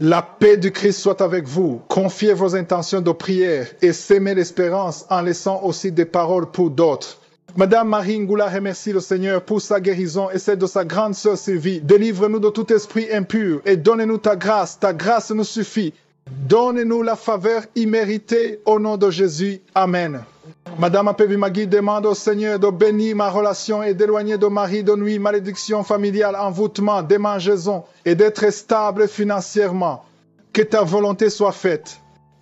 La paix du Christ soit avec vous. Confiez vos intentions de prière et sémez l'espérance en laissant aussi des paroles pour d'autres. Madame Marie Ngoula remercie le Seigneur pour sa guérison et celle de sa grande sœur Sylvie. Délivre-nous de tout esprit impur et donne-nous ta grâce. Ta grâce nous suffit. Donne-nous la faveur imméritée au nom de Jésus. Amen. Madame Apevimagui demande au Seigneur de bénir ma relation et d'éloigner de mari de nuit, malédiction familiale, envoûtement, démangeaison et d'être stable financièrement. Que ta volonté soit faite.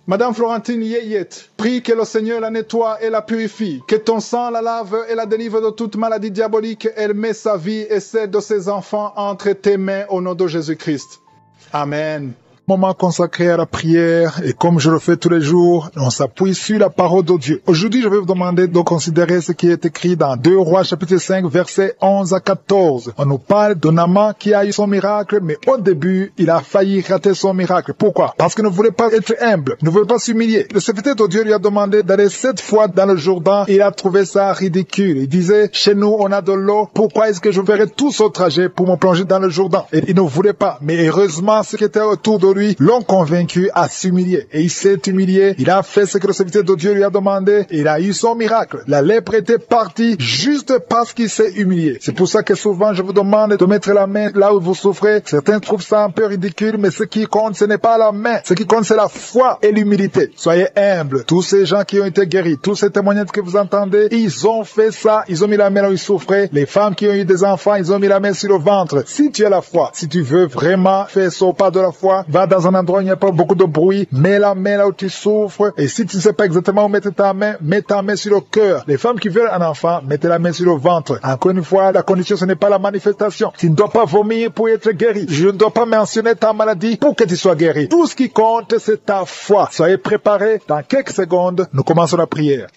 Madame Florentine Yeyet, prie que le Seigneur la nettoie et la purifie, que ton sang la lave et la délivre de toute maladie diabolique. Elle met sa vie et celle de ses enfants entre tes mains au nom de Jésus-Christ. Amen. Moment consacré à la prière, et comme je le fais tous les jours, on s'appuie sur la parole de Dieu. Aujourd'hui, je vais vous demander de considérer ce qui est écrit dans 2 Rois chapitre 5 versets 11 à 14. On nous parle de Naaman qui a eu son miracle, mais au début, il a failli rater son miracle. Pourquoi? Parce qu'il ne voulait pas être humble, il ne voulait pas s'humilier. Le serviteur de Dieu lui a demandé d'aller 7 fois dans le Jourdain, et il a trouvé ça ridicule. Il disait, chez nous, on a de l'eau, pourquoi est-ce que je ferais tout ce trajet pour me plonger dans le Jourdain? Et il ne voulait pas. Mais heureusement, ceux qui étaient autour de lui l'ont convaincu à s'humilier. Et il s'est humilié. Il a fait ce que le serviteur de Dieu lui a demandé. Et il a eu son miracle. La lèpre était partie juste parce qu'il s'est humilié. C'est pour ça que souvent je vous demande de mettre la main là où vous souffrez. Certains trouvent ça un peu ridicule, mais ce qui compte, ce n'est pas la main. Ce qui compte, c'est la foi et l'humilité. Soyez humbles. Tous ces gens qui ont été guéris, tous ces témoignages que vous entendez, ils ont fait ça. Ils ont mis la main là où ils souffraient. Les femmes qui ont eu des enfants, ils ont mis la main sur le ventre. Si tu as la foi, si tu veux vraiment faire ce pas de la foi, va dans un endroit où il n'y a pas beaucoup de bruit, mets la main là où tu souffres, et si tu ne sais pas exactement où mettre ta main, mets ta main sur le cœur. Les femmes qui veulent un enfant, mettez la main sur le ventre. Encore une fois, la condition, ce n'est pas la manifestation. Tu ne dois pas vomir pour être guéri. Je ne dois pas mentionner ta maladie pour que tu sois guéri. Tout ce qui compte, c'est ta foi. Soyez préparés. Dans quelques secondes, nous commençons la prière.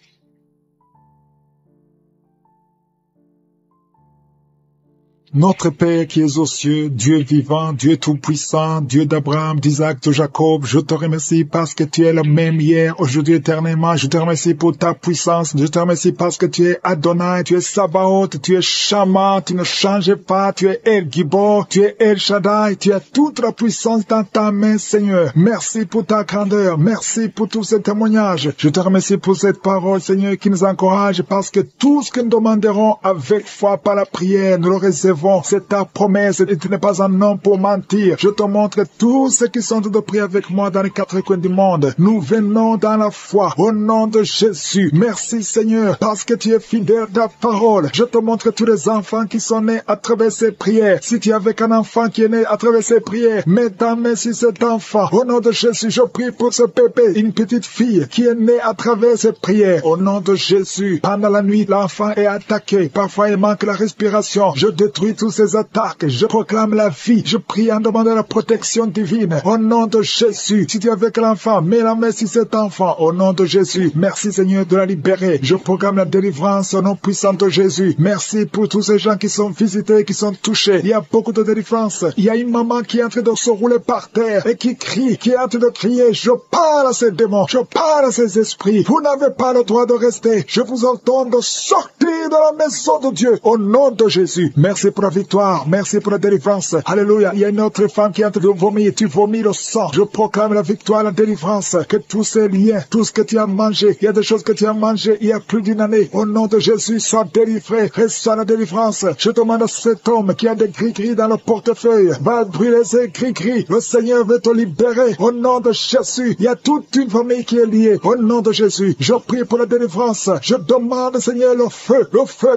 Notre Père qui es aux cieux, Dieu vivant, Dieu tout-puissant, Dieu d'Abraham, d'Isaac, de Jacob, je te remercie parce que tu es le même hier, aujourd'hui, éternellement. Je te remercie pour ta puissance. Je te remercie parce que tu es Adonai, tu es Sabaoth, tu es Shama, tu ne changes pas, tu es El Gibor, tu es El Shaddai, tu as toute la puissance dans ta main, Seigneur. Merci pour ta grandeur, merci pour tous ces témoignages. Je te remercie pour cette parole, Seigneur, qui nous encourage parce que tout ce que nous demanderons avec foi par la prière, nous le recevons. C'est ta promesse et tu n'es pas un homme pour mentir. Je te montre tous ceux qui sont de prier avec moi dans les 4 coins du monde. Nous venons dans la foi au nom de Jésus. Merci Seigneur parce que tu es fidèle à ta parole. Je te montre tous les enfants qui sont nés à travers ces prières. Si tu es avec un enfant qui est né à travers ces prières, mets ta main sur cet enfant. Au nom de Jésus, je prie pour ce bébé, une petite fille qui est née à travers ces prières. Au nom de Jésus, pendant la nuit, l'enfant est attaqué. Parfois, il manque la respiration. Je détruis tous ces attaques, je proclame la vie, je prie en demandant la protection divine, au nom de Jésus. Si tu es avec l'enfant, mets la main sur cet enfant, au nom de Jésus. Merci Seigneur de la libérer, je proclame la délivrance au nom puissant de Jésus. Merci pour tous ces gens qui sont visités, qui sont touchés. Il y a beaucoup de délivrance. Il y a une maman qui est en train de se rouler par terre et qui crie, qui est en train de crier, je parle à ces démons, je parle à ces esprits. Vous n'avez pas le droit de rester. Je vous ordonne de sortir de la maison de Dieu, au nom de Jésus. Merci pour la victoire, merci pour la délivrance. Alléluia. Il y a une autre femme qui est en train de vomir, tu vomis le sang. Je proclame la victoire, la délivrance, que tous ces liens, tout ce que tu as mangé, il y a des choses que tu as mangé il y a plus d'une année. Au nom de Jésus, sois délivré, reçois la délivrance. Je demande à cet homme qui a des gris-gris dans le portefeuille, va brûler ces gris-gris. Le Seigneur veut te libérer. Au nom de Jésus, il y a toute une famille qui est liée. Au nom de Jésus, je prie pour la délivrance. Je demande, Seigneur, le feu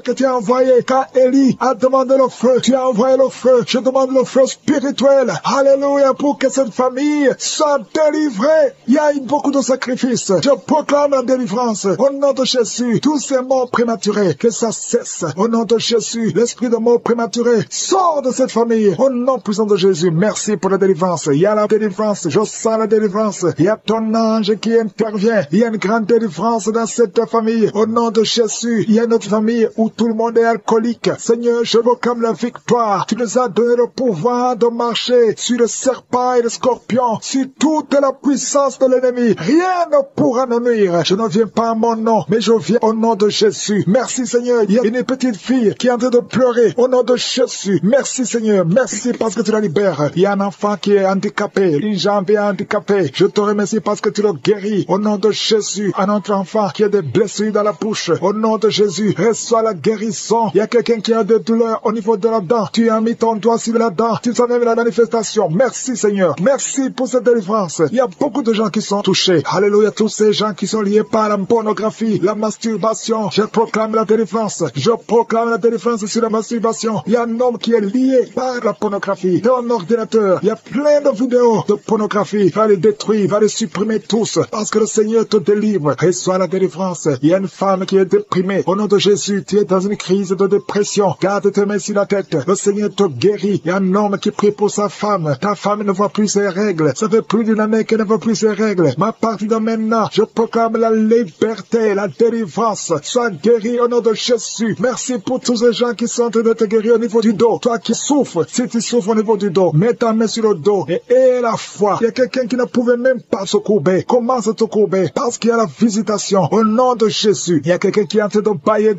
que tu as envoyé quand Élie a demandé le feu. Tu as envoyé le feu. Je demande le feu spirituel. Alléluia, pour que cette famille soit délivrée. Il y a beaucoup de sacrifices. Je proclame la délivrance. Au nom de Jésus, tous ces morts prématurés, que ça cesse. Au nom de Jésus, l'esprit de mort prématuré sort de cette famille. Au nom puissant de Jésus, merci pour la délivrance. Il y a la délivrance. Je sens la délivrance. Il y a ton ange qui intervient. Il y a une grande délivrance dans cette famille. Au nom de Jésus, il y a notre famille où tout le monde est alcoolique. Seigneur, je proclame proclame la victoire. Tu nous as donné le pouvoir de marcher sur les serpents et les scorpions, sur toute la puissance de l'ennemi. Rien ne pourra nous nuire. Je ne viens pas à mon nom, mais je viens au nom de Jésus. Merci Seigneur. Il y a une petite fille qui est en train de pleurer au nom de Jésus. Merci Seigneur. Merci parce que tu la libères. Il y a un enfant qui est handicapé, une jambe est handicapée. Je te remercie parce que tu le guéris. Au nom de Jésus, un autre enfant qui a des blessures dans la bouche. Au nom de Jésus, reçois la guérison. Il y a quelqu'un qui a des douleurs au niveau de la dent. Tu as mis ton doigt sur la dent. Tu savais la manifestation. Merci Seigneur. Merci pour cette délivrance. Il y a beaucoup de gens qui sont touchés. Alléluia. Tous ces gens qui sont liés par la pornographie, la masturbation. Je proclame la délivrance. Je proclame la délivrance sur la masturbation. Il y a un homme qui est lié par la pornographie. Dans un ordinateur, il y a plein de vidéos de pornographie. Va les détruire, va les supprimer tous. Parce que le Seigneur te délivre. Reçois la délivrance. Il y a une femme qui est déprimée. Au nom de Jésus, tu es dans une crise de dépression. Garde tes mains sur la tête. Le Seigneur te guérit. Il y a un homme qui prie pour sa femme. Ta femme ne voit plus ses règles. Ça fait plus d'une année qu'elle ne voit plus ses règles. Mais à partir de maintenant, je proclame la liberté, la délivrance. Sois guéri au nom de Jésus. Merci pour tous ces gens qui sont en train de te guérir au niveau du dos. Toi qui souffres, si tu souffres au niveau du dos, mets ta main sur le dos et aie la foi. Il y a quelqu'un qui ne pouvait même pas se courber. Commence à te courber parce qu'il y a la visitation au nom de Jésus. Il y a quelqu'un qui est en train de bailler.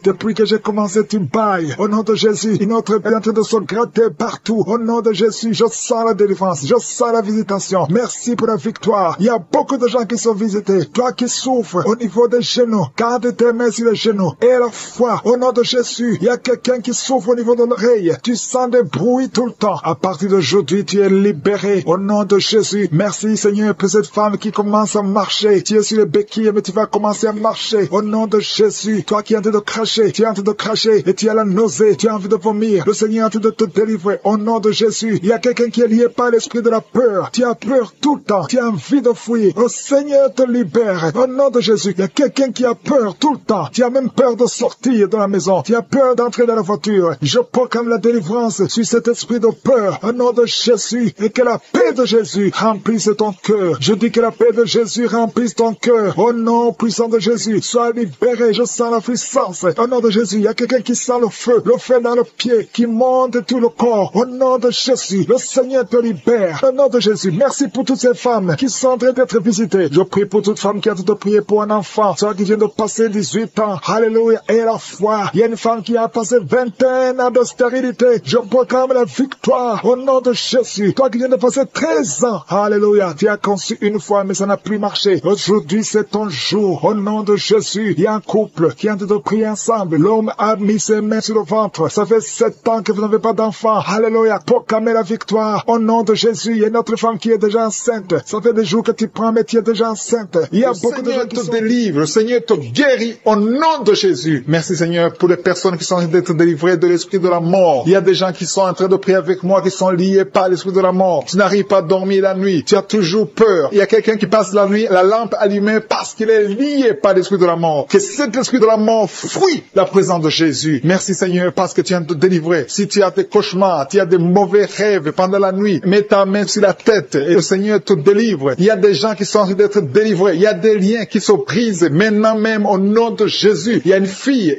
Depuis que j'ai commencé, tu bailles. Au nom de Jésus, une autre est en train de se gratter partout. Au nom de Jésus, je sens la délivrance. Je sens la visitation. Merci pour la victoire. Il y a beaucoup de gens qui sont visités. Toi qui souffres au niveau des genoux, garde tes mains sur les genoux. Et la foi, au nom de Jésus, il y a quelqu'un qui souffre au niveau de l'oreille. Tu sens des bruits tout le temps. À partir d'aujourd'hui, tu es libéré. Au nom de Jésus, merci Seigneur pour cette femme qui commence à marcher. Tu es sur les béquilles, mais tu vas commencer à marcher. Au nom de Jésus, toi qui es en train de cracher, tu es en train de cracher et tu as la nausée, tu as envie de vomir. Le Seigneur est en train de te délivrer. Au nom de Jésus, il y a quelqu'un qui est lié par l'esprit de la peur. Tu as peur tout le temps. Tu as envie de fuir. Le Seigneur te libère. Au nom de Jésus, il y a quelqu'un qui a peur tout le temps. Tu as même peur de sortir de la maison. Tu as peur d'entrer dans la voiture. Je proclame la délivrance sur cet esprit de peur. Au nom de Jésus, et que la paix de Jésus remplisse ton cœur. Je dis que la paix de Jésus remplisse ton cœur. Au nom puissant de Jésus, sois libéré. Je sens la puissance. Au nom de Jésus, il y a quelqu'un qui sent le feu dans le pied, qui monte tout le corps. Au nom de Jésus, le Seigneur te libère. Au nom de Jésus, merci pour toutes ces femmes qui sont en train d'être visitées. Je prie pour toute femme qui a de prier pour un enfant, soit qui vient de passer 18 ans. Alléluia. Et la foi. Il y a une femme qui a passé 21 ans de stérilité. Je proclame la victoire au nom de Jésus. Toi qui viens de passer 13 ans. Alléluia. Tu as conçu une fois, mais ça n'a plus marché. Aujourd'hui, c'est ton jour. Au nom de Jésus, il y a un couple qui est en train de prier ensemble. L'homme a mis ses mains sur le ventre. Ça fait 7 ans que vous n'avez pas d'enfant. Alléluia. Proclamez la victoire. Au nom de Jésus, il y a une autre femme qui est déjà enceinte. Ça fait des jours que tu prends, mais tu es déjà enceinte. Il y a beaucoup de gens qui te délivrent. Le Seigneur te guérit au nom de Jésus. Merci Seigneur pour les personnes qui sont en train d'être délivrées de l'esprit de la mort. Il y a des gens qui sont en train de prier avec moi, qui sont liés par l'esprit de la mort. Tu n'arrives pas à dormir la nuit. Tu as toujours peur. Il y a quelqu'un qui passe la nuit, la lampe allumée parce qu'il est lié par l'esprit de la mort. Que cet esprit de la mort fuit la présence de Jésus. Merci Seigneur parce que tu viens de te délivrer. Si tu as des cauchemars, tu as des mauvais rêves pendant la nuit, mets ta main sur la tête et le Seigneur te délivre. Il y a des gens qui sont en train d'être délivrés. Il y a des liens qui se brisent maintenant même au nom de Jésus. Il y a une fille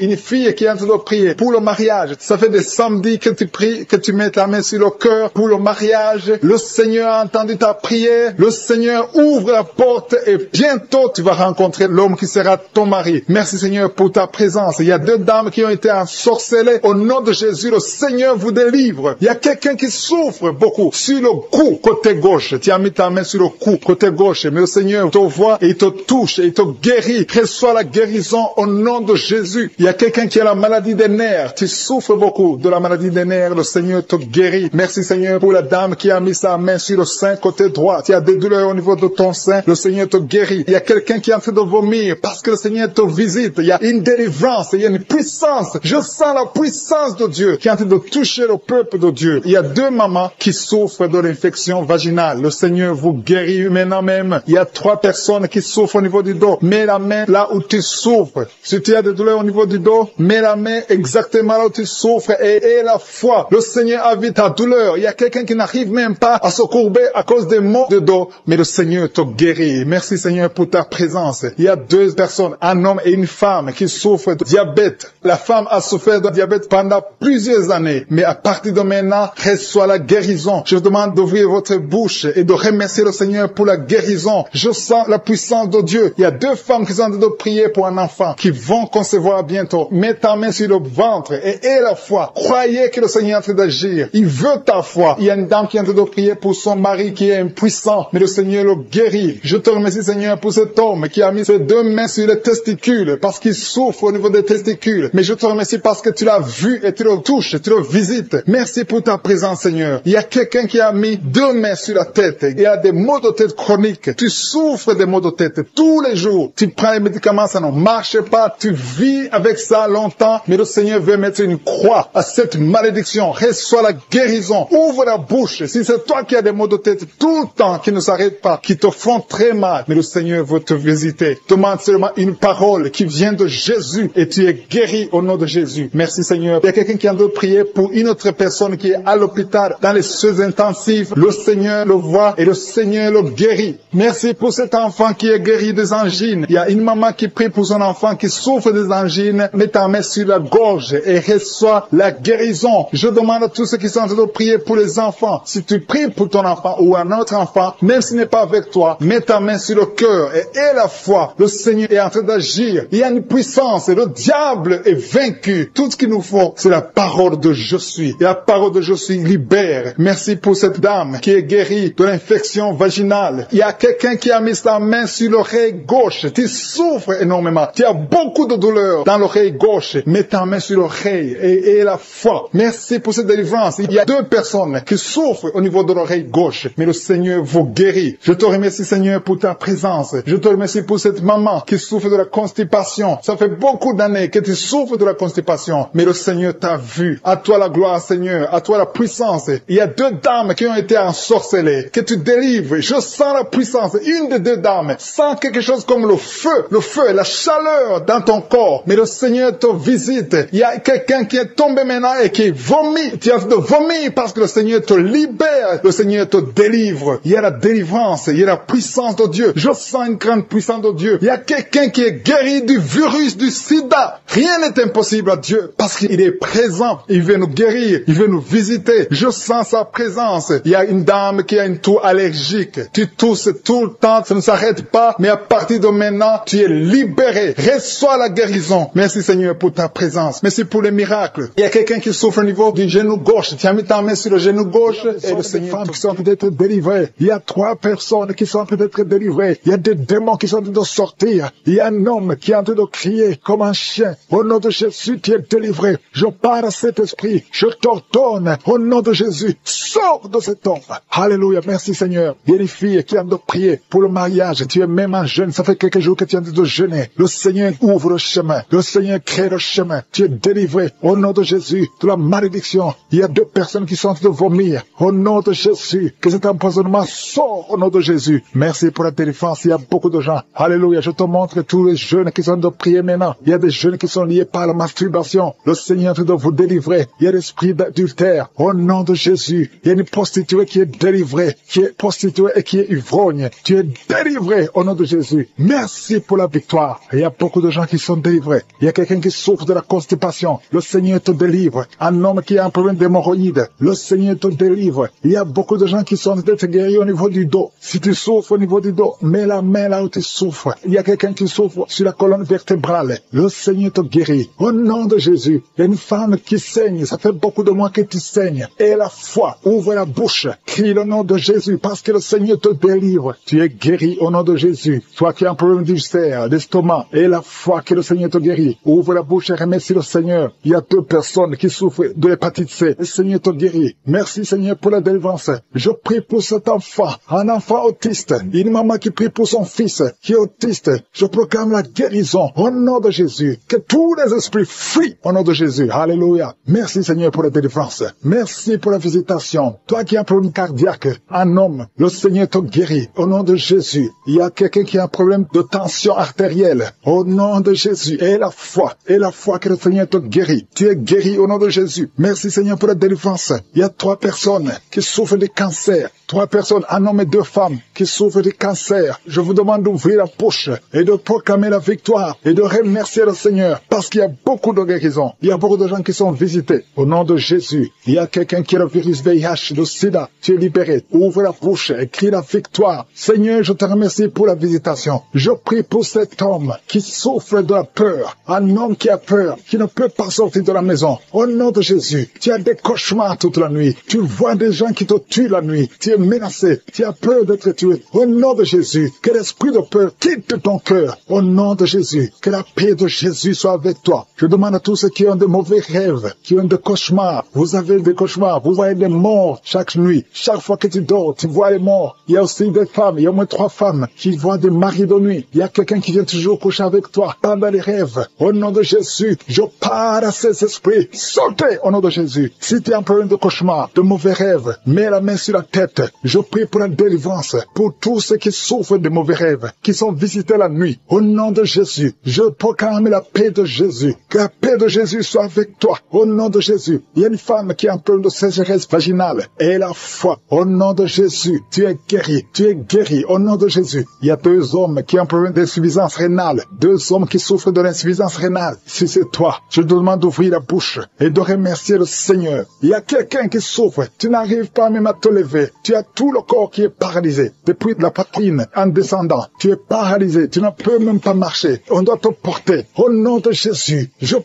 qui est en train de prier pour le mariage. Ça fait des samedis que tu pries, que tu mets ta main sur le cœur pour le mariage. Le Seigneur a entendu ta prière. Le Seigneur ouvre la porte et bientôt tu vas rencontrer l'homme qui sera ton mari. Merci Seigneur pour ta présence. Il y a 2 dames qui ont été ensorcelées. Au nom de Jésus, le Seigneur vous délivre. Il y a quelqu'un qui souffre beaucoup sur le cou, côté gauche. Tu as mis ta main sur le cou, côté gauche. Mais le Seigneur te voit et il te touche et il te guérit. Reçois la guérison au nom de Jésus. Il y a quelqu'un qui a la maladie des nerfs. Tu souffres beaucoup de la maladie des nerfs. Le Seigneur te guérit. Merci Seigneur pour la dame qui a mis sa main sur le sein côté droit. Tu as des douleurs au niveau de ton sein. Le Seigneur te guérit. Il y a quelqu'un qui est en train de vomir parce que le Seigneur te visite. Il y a une délivrance. Il y a une puissance. Je sens la puissance de Dieu qui est en train de toucher le peuple de Dieu. Il y a 2 mamans qui souffrent de l'infection vaginale. Le Seigneur vous guérit maintenant même. Il y a 3 personnes qui souffrent au niveau du dos. Mets la main là où tu souffres. Si tu as des douleurs au niveau du dos, mets la main exactement là où tu souffres et aie la foi. Le Seigneur a vu ta douleur. Il y a quelqu'un qui n'arrive même pas à se courber à cause des maux de dos, mais le Seigneur te guérit. Merci Seigneur pour ta présence. Il y a 2 personnes, un homme et une femme qui souffrent de diabète. La femme a souffert de diabète pendant cela plusieurs années. Mais à partir de maintenant, reçois la guérison. Je vous demande d'ouvrir votre bouche et de remercier le Seigneur pour la guérison. Je sens la puissance de Dieu. Il y a 2 femmes qui sont en train de prier pour un enfant qui vont concevoir bientôt. Mets ta main sur le ventre et aie la foi. Croyez que le Seigneur est en train d'agir. Il veut ta foi. Il y a une dame qui est en train de prier pour son mari qui est impuissant, mais le Seigneur le guérit. Je te remercie, Seigneur, pour cet homme qui a mis ses 2 mains sur les testicules parce qu'il souffre au niveau des testicules. Mais je te remercie parce que tu l'as vu et tu le touches, tu le visites. Merci pour ta présence, Seigneur. Il y a quelqu'un qui a mis 2 mains sur la tête. Il y a des maux de tête chroniques. Tu souffres des maux de tête tous les jours. Tu prends les médicaments, ça ne marche pas. Tu vis avec ça longtemps, mais le Seigneur veut mettre une croix à cette malédiction. Reçois la guérison. Ouvre la bouche. Si c'est toi qui as des maux de tête tout le temps, qui ne s'arrêtent pas, qui te font très mal, mais le Seigneur veut te visiter. Demande seulement une parole qui vient de Jésus et tu es guéri au nom de Jésus. Merci, Seigneur. Il y a quelqu'un qui a de prier pour une autre personne qui est à l'hôpital dans les soins intensifs. Le Seigneur le voit et le Seigneur le guérit. Merci pour cet enfant qui est guéri des angines. Il y a une maman qui prie pour son enfant qui souffre des angines. Mets ta main sur la gorge et reçois la guérison. Je demande à tous ceux qui sont en train de prier pour les enfants. Si tu pries pour ton enfant ou un autre enfant, même s'il n'est pas avec toi, mets ta main sur le cœur et aie la foi. Le Seigneur est en train d'agir. Il y a une puissance et le diable est vaincu. Tout ce qu'il nous faut, c'est la parole de je suis. Et la parole de je suis libère. Merci pour cette dame qui est guérie de l'infection vaginale. Il y a quelqu'un qui a mis sa main sur l'oreille gauche. Tu souffres énormément. Tu as beaucoup de douleur dans l'oreille gauche. Mets ta main sur l'oreille et aie la foi. Merci pour cette délivrance. Il y a 2 personnes qui souffrent au niveau de l'oreille gauche, mais le Seigneur vous guérit. Je te remercie, Seigneur, pour ta présence. Je te remercie pour cette maman qui souffre de la constipation. Ça fait beaucoup d'années que tu souffres de la constipation, mais le Seigneur t'a vu. À toi la gloire, Seigneur. À toi la puissance. Il y a 2 dames qui ont été ensorcelées, que tu délivres. Je sens la puissance. Une des 2 dames sent quelque chose comme le feu, la chaleur dans ton corps. Mais le Seigneur te visite. Il y a quelqu'un qui est tombé maintenant et qui vomit. Tu as de vomir parce que le Seigneur te libère. Le Seigneur te délivre. Il y a la délivrance. Il y a la puissance de Dieu. Je sens une grande puissance de Dieu. Il y a quelqu'un qui est guéri du virus du sida. Rien n'est impossible à Dieu parce qu'il est présent. Il veut nous guérir. Il veut nous visiter. Je sens sa présence. Il y a une dame qui a une toux allergique. Tu tousses tout le temps. Ça ne s'arrête pas. Mais à partir de maintenant, tu es libéré. Reçois la guérison. Merci, Seigneur, pour ta présence. Merci pour les miracles. Il y a quelqu'un qui souffre au niveau du genou gauche. Tu as mis ta main sur le genou gauche et le Seigneur. Femmes qui sont en train d'être délivrées. Il y a 3 personnes qui sont en train d'être délivrées. Il y a des démons qui sont en train de sortir. Il y a un homme qui est en train de crier comme un chien. Au nom de Jésus, tu es délivré. Je parle à cet esprit. Je t'ordonne au nom de Jésus. Sors de cet homme. Alléluia. Merci, Seigneur. Il y a une fille qui est en train de prier pour le mariage. Tu es même un jeune. Ça fait quelques jours que tu es en train de jeûner. Le Seigneur ouvre le chemin. Le Seigneur crée le chemin. Tu es délivré au nom de Jésus de la malédiction. Il y a 2 personnes qui sont en train de vomir. Au nom de Jésus, que cet empoisonnement sort au nom de Jésus. Merci pour la délivrance. Il y a beaucoup de gens. Alléluia. Je te montre tous les jeunes qui sont en train de prier maintenant. Il y a des jeunes qui sont liés par la masturbation. Le Seigneur est en train de vous délivrer. Il y a l'esprit d'adultère. Au nom de Jésus. Il y a une prostituée qui est délivrée, qui est prostituée et qui est ivrogne. Tu es délivré au nom de Jésus. Merci pour la victoire. Il y a beaucoup de gens qui sont délivrés. Il y a quelqu'un qui souffre de la constipation. Le Seigneur te délivre. Un homme qui a un problème d'hémorroïdes. Le Seigneur te délivre. Il y a beaucoup de gens qui sont d'être guéris au niveau du dos. Si tu souffres au niveau du dos, mets la main là où tu souffres. Il y a quelqu'un qui souffre sur la colonne vertébrale. Le Seigneur te guérit. Au nom de Jésus. Il y a une femme qui saigne. Ça fait beaucoup de mois que tu saignes. Et la foi. Ouvre la bouche. Crie le nom de Jésus parce que le Seigneur te délivre. Tu es guéri au nom de Jésus. Toi qui as un problème d'ulcère, d'estomac. Et la foi que le Seigneur te guérit. Ouvre la bouche et remercie le Seigneur. Il y a 2 personnes qui souffrent de l'hépatite C. Le Seigneur te guérit. Merci, Seigneur, pour la délivrance. Je prie pour cet enfant. Un enfant autiste. Une maman qui prie pour son fils qui est autiste. Je proclame la guérison au nom de Jésus. Que tous les esprits fuient au nom de Jésus. Alléluia. Merci, Seigneur, pour la délivrance. Merci pour la visitation. Toi qui as un problème cardiaque, un homme, le Seigneur te guérit au nom de Jésus. Il y a quelqu'un qui a un problème de tension artérielle. Au nom de Jésus. Et la foi que le Seigneur te guérit. Tu es guéri au nom de Jésus. Merci, Seigneur, pour la délivrance. Il y a 3 personnes qui souffrent de cancer. 3 personnes, un homme et 2 femmes qui souffrent de cancer. Je vous demande d'ouvrir la bouche et de proclamer la victoire et de remercier le Seigneur parce qu'il y a beaucoup de guérisons. Il y a beaucoup de de gens qui sont visités. Au nom de Jésus, il y a quelqu'un qui a le virus VIH, le sida. Tu es libéré. Ouvre la bouche et crie la victoire. Seigneur, je te remercie pour la visitation. Je prie pour cet homme qui souffre de la peur. Un homme qui a peur, qui ne peut pas sortir de la maison. Au nom de Jésus, tu as des cauchemars toute la nuit. Tu vois des gens qui te tuent la nuit. Tu es menacé. Tu as peur d'être tué. Au nom de Jésus, que l'esprit de peur quitte ton cœur. Au nom de Jésus, que la paix de Jésus soit avec toi. Je demande à tous ceux qui ont de mauvais rêves, qui ont des cauchemars. Vous avez des cauchemars. Vous voyez des morts chaque nuit. Chaque fois que tu dors, tu vois les morts. Il y a aussi des femmes. Il y a au moins 3 femmes qui voient des maris de nuit. Il y a quelqu'un qui vient toujours coucher avec toi pendant les rêves. Au nom de Jésus, je parle à ces esprits. Sortez au nom de Jésus. Si tu es en problème de cauchemar, de mauvais rêves, mets la main sur la tête. Je prie pour la délivrance, pour tous ceux qui souffrent de mauvais rêves, qui sont visités la nuit. Au nom de Jésus, je proclame la paix de Jésus. Que la paix de Jésus soit avec toi. Au nom de Jésus, il y a une femme qui a un problème de sécheresse vaginale. Et la foi, au nom de Jésus, tu es guéri. Tu es guéri. Au nom de Jésus, il y a 2 hommes qui ont un problème d'insuffisance rénale. 2 hommes qui souffrent de l'insuffisance rénale. Si c'est toi, je te demande d'ouvrir la bouche et de remercier le Seigneur. Il y a quelqu'un qui souffre. Tu n'arrives pas même à te lever. Tu as tout le corps qui est paralysé. Depuis la poitrine en descendant, tu es paralysé. Tu ne peux même pas marcher. On doit te porter. Au nom de Jésus, je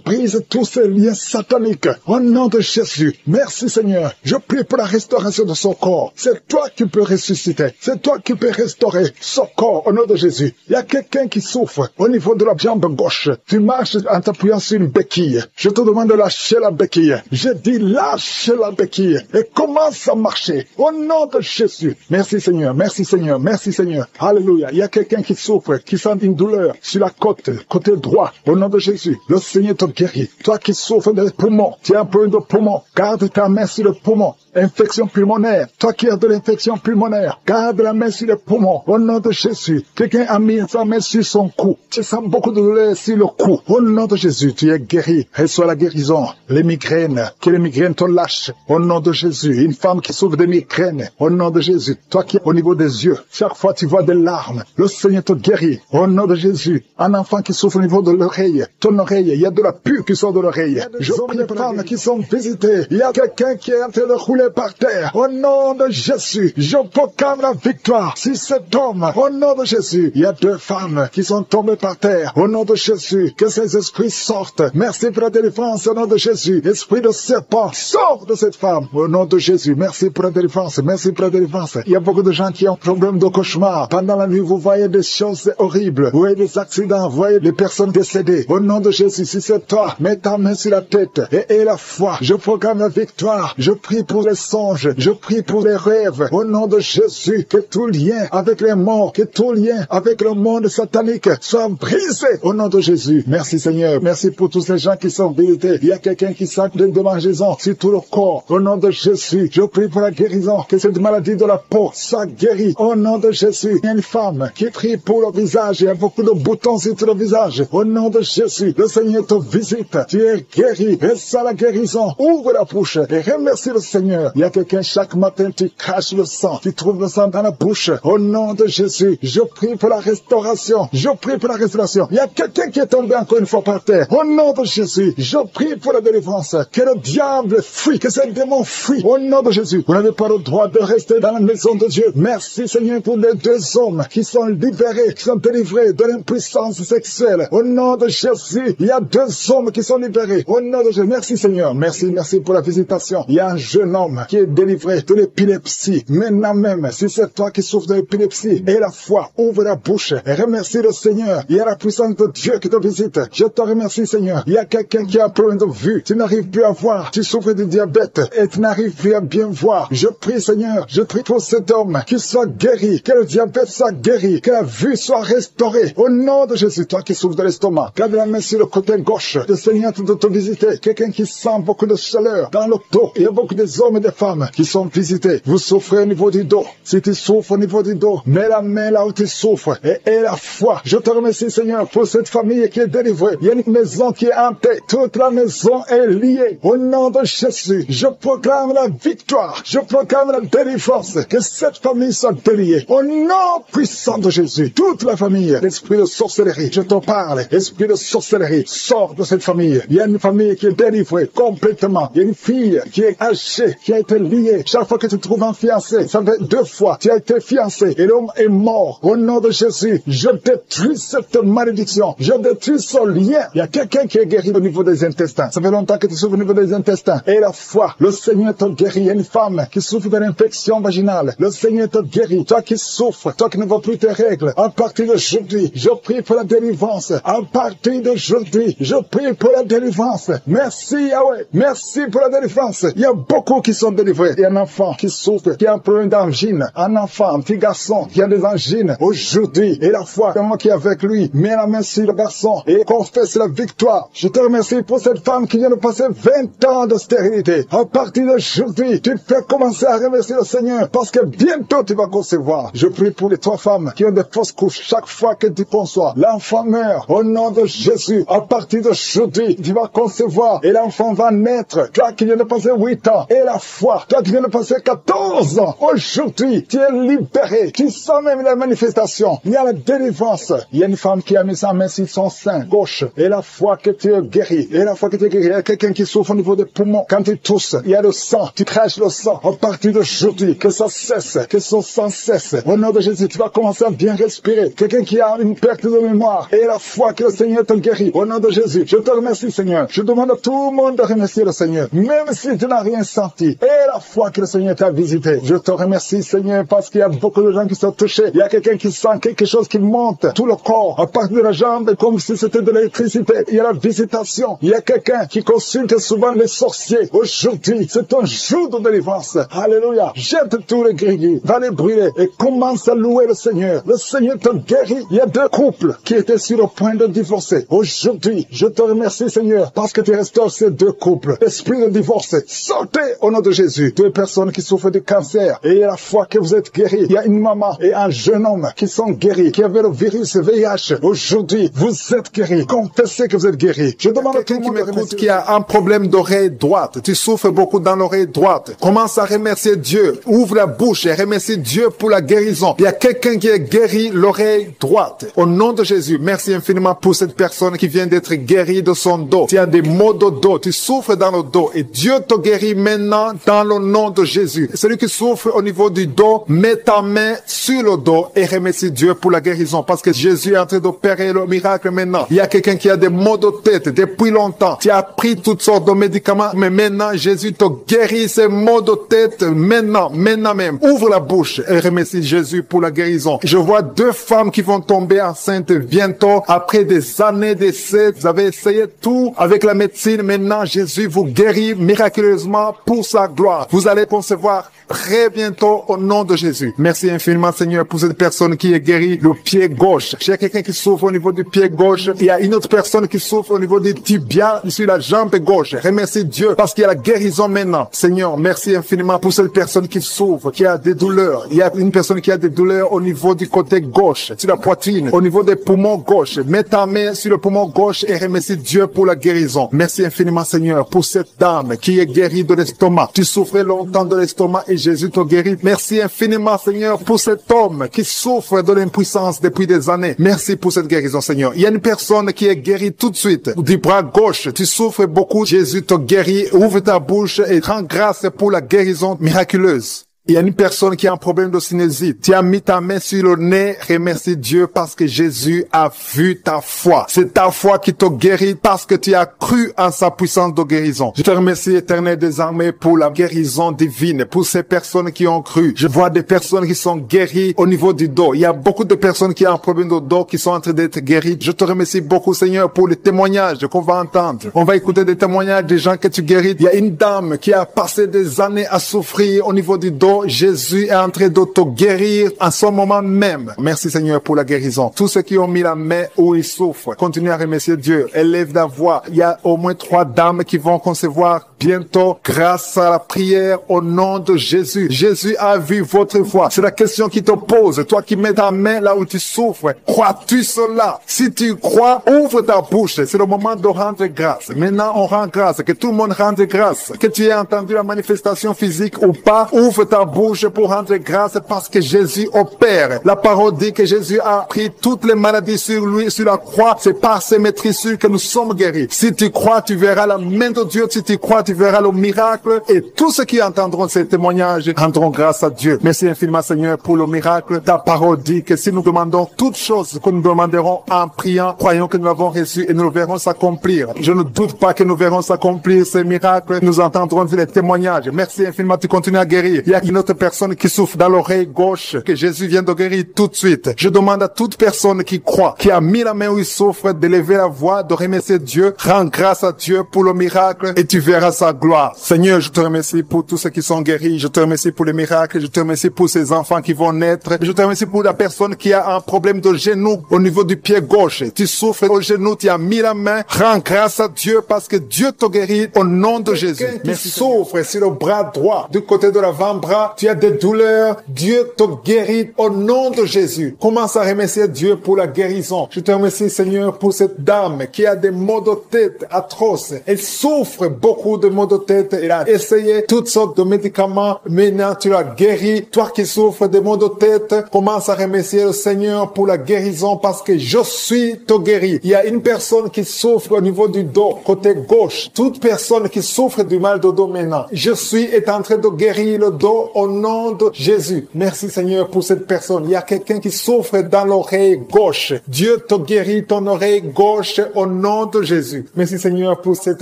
brise tous ces liens sataniques. Au nom de Jésus, merci Seigneur. Je prie pour la restauration de son corps. C'est toi qui peux ressusciter. C'est toi qui peux restaurer son corps au nom de Jésus. Il y a quelqu'un qui souffre au niveau de la jambe gauche. Tu marches en t'appuyant sur une béquille. Je te demande de lâcher la béquille. Je dis lâche la béquille et commence à marcher au nom de Jésus. Merci Seigneur, merci Seigneur, merci Seigneur. Alléluia. Il y a quelqu'un qui souffre, qui sent une douleur sur la côté droit. Au nom de Jésus, le Seigneur te guérit. Toi qui souffres des poumons, tu as un problème de poumon. Garde ta main sur le poumon. Infection pulmonaire. Toi qui as de l'infection pulmonaire, garde la main sur le poumon. Au nom de Jésus, quelqu'un a mis sa main sur son cou. Tu sens beaucoup de douleur sur le cou. Au nom de Jésus, tu es guéri. Reçois la guérison. Les migraines, que les migraines te lâchent. Au nom de Jésus, une femme qui souffre de migraines. Au nom de Jésus, toi qui es au niveau des yeux, chaque fois tu vois des larmes. Le Seigneur te guérit. Au nom de Jésus, un enfant qui souffre au niveau de l'oreille. Ton oreille, il y a de la pure qui sort de l'oreille. Je prie les femmes qui sont visitées. Il y a quelqu'un qui est en train de rouler par terre. Au nom de Jésus, je proclame la victoire sur cet homme. Au nom de Jésus, il y a 2 femmes qui sont tombées par terre. Au nom de Jésus, que ces esprits sortent. Merci pour la délivrance. Au nom de Jésus, esprit de serpent, sors de cette femme. Au nom de Jésus, merci pour la délivrance. Merci pour la délivrance. Il y a beaucoup de gens qui ont problème de cauchemar. Pendant la nuit, vous voyez des choses horribles. Vous voyez des accidents. Vous voyez des personnes décédées. Au nom de Jésus, si c'est toi, mets ta main sur la tête et la foi. Je proclame la victoire. Je prie pour les songes, je prie pour les rêves, au nom de Jésus, que tout lien avec les morts, que tout lien avec le monde satanique soit brisé, au nom de Jésus. Merci Seigneur, merci pour tous ces gens qui sont visités. Il y a quelqu'un qui sent de démangeaison sur tout le corps, au nom de Jésus, je prie pour la guérison, que cette maladie de la peau soit guérie, au nom de Jésus. Il y a une femme qui prie pour le visage, il y a beaucoup de boutons sur tout le visage, au nom de Jésus, le Seigneur te visite, tu es guéri, reçois la guérison, ouvre la bouche et remercie le Seigneur. Il y a quelqu'un, chaque matin, tu craches le sang. Tu trouves le sang dans la bouche. Au nom de Jésus, je prie pour la restauration. Je prie pour la restauration. Il y a quelqu'un qui est tombé encore une fois par terre. Au nom de Jésus, je prie pour la délivrance. Que le diable fuit, que ces démons fuient. Au nom de Jésus, vous n'avez pas le droit de rester dans la maison de Dieu. Merci Seigneur pour les 2 hommes qui sont libérés, qui sont délivrés de l'impuissance sexuelle. Au nom de Jésus, il y a 2 hommes qui sont libérés. Au nom de Jésus, merci Seigneur. Merci pour la visitation. Il y a un jeune homme qui est délivré de l'épilepsie. Maintenant même, si c'est toi qui souffres de l'épilepsie, et la foi, ouvre la bouche et remercie le Seigneur. Il y a la puissance de Dieu qui te visite. Je te remercie Seigneur. Il y a quelqu'un qui a un problème de vue. Tu n'arrives plus à voir. Tu souffres de diabète et tu n'arrives plus à bien voir. Je prie Seigneur. Je prie pour cet homme qui soit guéri. Que le diabète soit guéri. Que la vue soit restaurée. Au nom de Jésus, toi qui souffres de l'estomac, garde la main sur le côté gauche. Le Seigneur te visiter. Quelqu'un qui sent beaucoup de chaleur dans le dos. Il y a beaucoup des hommes hommes et des femmes qui sont visités. Vous souffrez au niveau du dos. Si tu souffres au niveau du dos, mets la main là où tu souffres et aie la foi. Je te remercie, Seigneur, pour cette famille qui est délivrée. Il y a une maison qui est hantée. Toute la maison est liée. Au nom de Jésus, je proclame la victoire. Je proclame la délivrance. Que cette famille soit déliée. Au nom puissant de Jésus, toute la famille, l'esprit de sorcellerie, je te parle. Esprit de sorcellerie, sors de cette famille. Il y a une famille qui est délivrée complètement. Il y a une fille qui est âgée, qui a été liée. Chaque fois que tu trouves un fiancé, ça fait 2 fois, tu as été fiancé et l'homme est mort. Au nom de Jésus, je détruis cette malédiction. Je détruis ce lien. Il y a quelqu'un qui est guéri au niveau des intestins. Ça fait longtemps que tu souffres au niveau des intestins. Et la foi, le Seigneur te guérit. Il y a une femme qui souffre d'une infection vaginale. Le Seigneur te guérit. Toi qui souffres, toi qui ne vois plus tes règles, à partir d'aujourd'hui, je prie pour la délivrance. À partir d'aujourd'hui, je prie pour la délivrance. Merci Yahweh. Merci pour la délivrance. Il y a beaucoup qui sont délivrés. Il y a un enfant qui souffre, qui a un problème d'angine. Un enfant, un petit garçon qui a des angines. Aujourd'hui, et la foi, comment qui est avec lui, mets la main sur le garçon et confesse la victoire. Je te remercie pour cette femme qui vient de passer 20 ans de stérilité. À partir d'aujourd'hui, tu fais commencer à remercier le Seigneur parce que bientôt tu vas concevoir. Je prie pour les 3 femmes qui ont des fausses couches. Chaque fois que tu conçois, l'enfant meurt. Au nom de Jésus, à partir d'aujourd'hui, tu vas concevoir et l'enfant va naître. Toi qui viens de passer 8 ans, et la foi, toi qui viens de passer 14 ans, aujourd'hui, tu es libéré. Tu sens même la manifestation. Il y a la délivrance. Il y a une femme qui a mis sa main sur son sein gauche et la foi que tu es guéri. Et la foi que tu es guéri. Il y a quelqu'un qui souffre au niveau des poumons. Quand tu tousses, il y a le sang. Tu craches le sang. À partir d'aujourd'hui, que ça cesse, que son sang cesse. Au nom de Jésus, tu vas commencer à bien respirer. Quelqu'un qui a une perte de mémoire et la foi que le Seigneur te guérit. Au nom de Jésus, je te remercie, Seigneur. Je demande à tout le monde de remercier le Seigneur, même si tu n'as rien senti. Et la foi que le Seigneur t'a visité. Je te remercie, Seigneur, parce qu'il y a beaucoup de gens qui sont touchés. Il y a quelqu'un qui sent quelque chose qui monte tout le corps, à partir de la jambe, comme si c'était de l'électricité. Il y a la visitation. Il y a quelqu'un qui consulte souvent les sorciers. Aujourd'hui, c'est un jour de délivrance. Alléluia. Jette tous les grilles, va les brûler et commence à louer le Seigneur. Le Seigneur te guérit. Il y a 2 couples qui étaient sur le point de divorcer. Aujourd'hui, je te remercie, Seigneur, parce que tu restaures ces 2 couples. Esprit de divorce, sortez au nom de Jésus. 2 personnes qui souffrent de cancer et à la fois que vous êtes guéris. Il y a une maman et un jeune homme qui sont guéris, qui avaient le virus VIH. Aujourd'hui, vous êtes guéris. Confessez que vous êtes guéris. Je demande à tout le monde qui m'écoute qui a un problème d'oreille droite. Tu souffres beaucoup dans l'oreille droite. Commence à remercier Dieu. Ouvre la bouche et remercie Dieu pour la guérison. Il y a quelqu'un qui est guéri l'oreille droite. Au nom de Jésus, merci infiniment pour cette personne qui vient d'être guérie de son dos. Tu as des maux de dos. Tu souffres dans le dos et Dieu te guérit maintenant dans le nom de Jésus. Celui qui souffre au niveau du dos, mets ta main sur le dos et remercie Dieu pour la guérison parce que Jésus est en train d'opérer le miracle maintenant. Il y a quelqu'un qui a des maux de tête depuis longtemps. Tu as pris toutes sortes de médicaments, mais maintenant Jésus te guérit ces maux de tête maintenant même. Ouvre la bouche et remercie Jésus pour la guérison. Je vois 2 femmes qui vont tomber enceintes bientôt après des années d'essais. Vous avez essayé tout avec la médecine. Maintenant, Jésus vous guérit miraculeusement pour sa gloire. Vous allez concevoir très bientôt au nom de Jésus. Merci infiniment, Seigneur, pour cette personne qui est guérie le pied gauche. J'ai quelqu'un qui souffre au niveau du pied gauche. Il y a une autre personne qui souffre au niveau du tibia sur la jambe gauche. Remercie Dieu parce qu'il y a la guérison maintenant. Seigneur, merci infiniment pour cette personne qui souffre, qui a des douleurs. Il y a une personne qui a des douleurs au niveau du côté gauche, sur la poitrine, au niveau des poumons gauche. Mets ta main sur le poumon gauche et remercie Dieu pour la guérison. Merci infiniment, Seigneur, pour cette dame qui est guérie de l'estomac. Tu souffrais longtemps de l'estomac et Jésus te guérit. Merci infiniment, Seigneur, pour cet homme qui souffre de l'impuissance depuis des années. Merci pour cette guérison, Seigneur. Il y a une personne qui est guérie tout de suite du bras gauche. Tu souffres beaucoup. Jésus te guérit. Ouvre ta bouche et rends grâce pour la guérison miraculeuse. Il y a une personne qui a un problème de sinusite. Tu as mis ta main sur le nez. Remercie Dieu parce que Jésus a vu ta foi. C'est ta foi qui te guérit parce que tu as cru en sa puissance de guérison. Je te remercie, Éternel des armées, pour la guérison divine, pour ces personnes qui ont cru. Je vois des personnes qui sont guéries au niveau du dos. Il y a beaucoup de personnes qui ont un problème de dos qui sont en train d'être guéries. Je te remercie beaucoup, Seigneur, pour les témoignages qu'on va entendre. On va écouter des témoignages des gens que tu guéris. Il y a une dame qui a passé des années à souffrir au niveau du dos. dos. Jésus est en train de te guérir en ce moment même. Merci Seigneur pour la guérison. Tous ceux qui ont mis la main où ils souffrent, continuez à remercier Dieu. Élève la voix. Il y a au moins 3 dames qui vont concevoir bientôt grâce à la prière au nom de Jésus. Jésus a vu votre foi. C'est la question qui te pose. Toi qui mets ta main là où tu souffres, crois-tu cela? Si tu crois, ouvre ta bouche. C'est le moment de rendre grâce. Maintenant, on rend grâce. Que tout le monde rende grâce. Que tu aies entendu la manifestation physique ou pas, ouvre ta bouche pour rendre grâce parce que Jésus opère. La parole dit que Jésus a pris toutes les maladies sur lui, sur la croix. C'est par ses maîtrisures que nous sommes guéris. Si tu crois, tu verras la main de Dieu. Si tu crois, tu verras le miracle. Et tous ceux qui entendront ces témoignages rendront grâce à Dieu. Merci infiniment, Seigneur, pour le miracle. Ta parole dit que si nous demandons toutes choses que nous demanderons en priant, croyons que nous l'avons reçu et nous le verrons s'accomplir. Je ne doute pas que nous verrons s'accomplir ces miracles. Nous entendrons les témoignages. Merci infiniment, tu continues à guérir. Il y a une autre personne qui souffre dans l'oreille gauche, que Jésus vient de guérir tout de suite. Je demande à toute personne qui croit, qui a mis la main où il souffre, de lever la voix, de remercier Dieu. Rends grâce à Dieu pour le miracle et tu verras sa gloire. Seigneur, je te remercie pour tous ceux qui sont guéris. Je te remercie pour les miracles. Je te remercie pour ces enfants qui vont naître. Je te remercie pour la personne qui a un problème de genou au niveau du pied gauche. Tu souffres au genou, tu as mis la main. Rends grâce à Dieu parce que Dieu te guérit au nom de Jésus. Merci. Souffre sur le bras droit, du côté de l'avant-bras, tu as des douleurs. Dieu te guérit au nom de Jésus. Commence à remercier Dieu pour la guérison. Je te remercie, Seigneur, pour cette dame qui a des maux de tête atroces. Elle souffre beaucoup de maux de tête. Elle a essayé toutes sortes de médicaments. Maintenant, tu l'as guérie. Toi qui souffres de maux de tête, commence à remercier le Seigneur pour la guérison parce que je suis te guéri. Il y a une personne qui souffre au niveau du dos, côté gauche. Toute personne qui souffre du mal de dos maintenant, je suis en train de guérir le dos au nom de Jésus. Merci Seigneur pour cette personne. Il y a quelqu'un qui souffre dans l'oreille gauche. Dieu te guérit ton oreille gauche au nom de Jésus. Merci Seigneur pour cet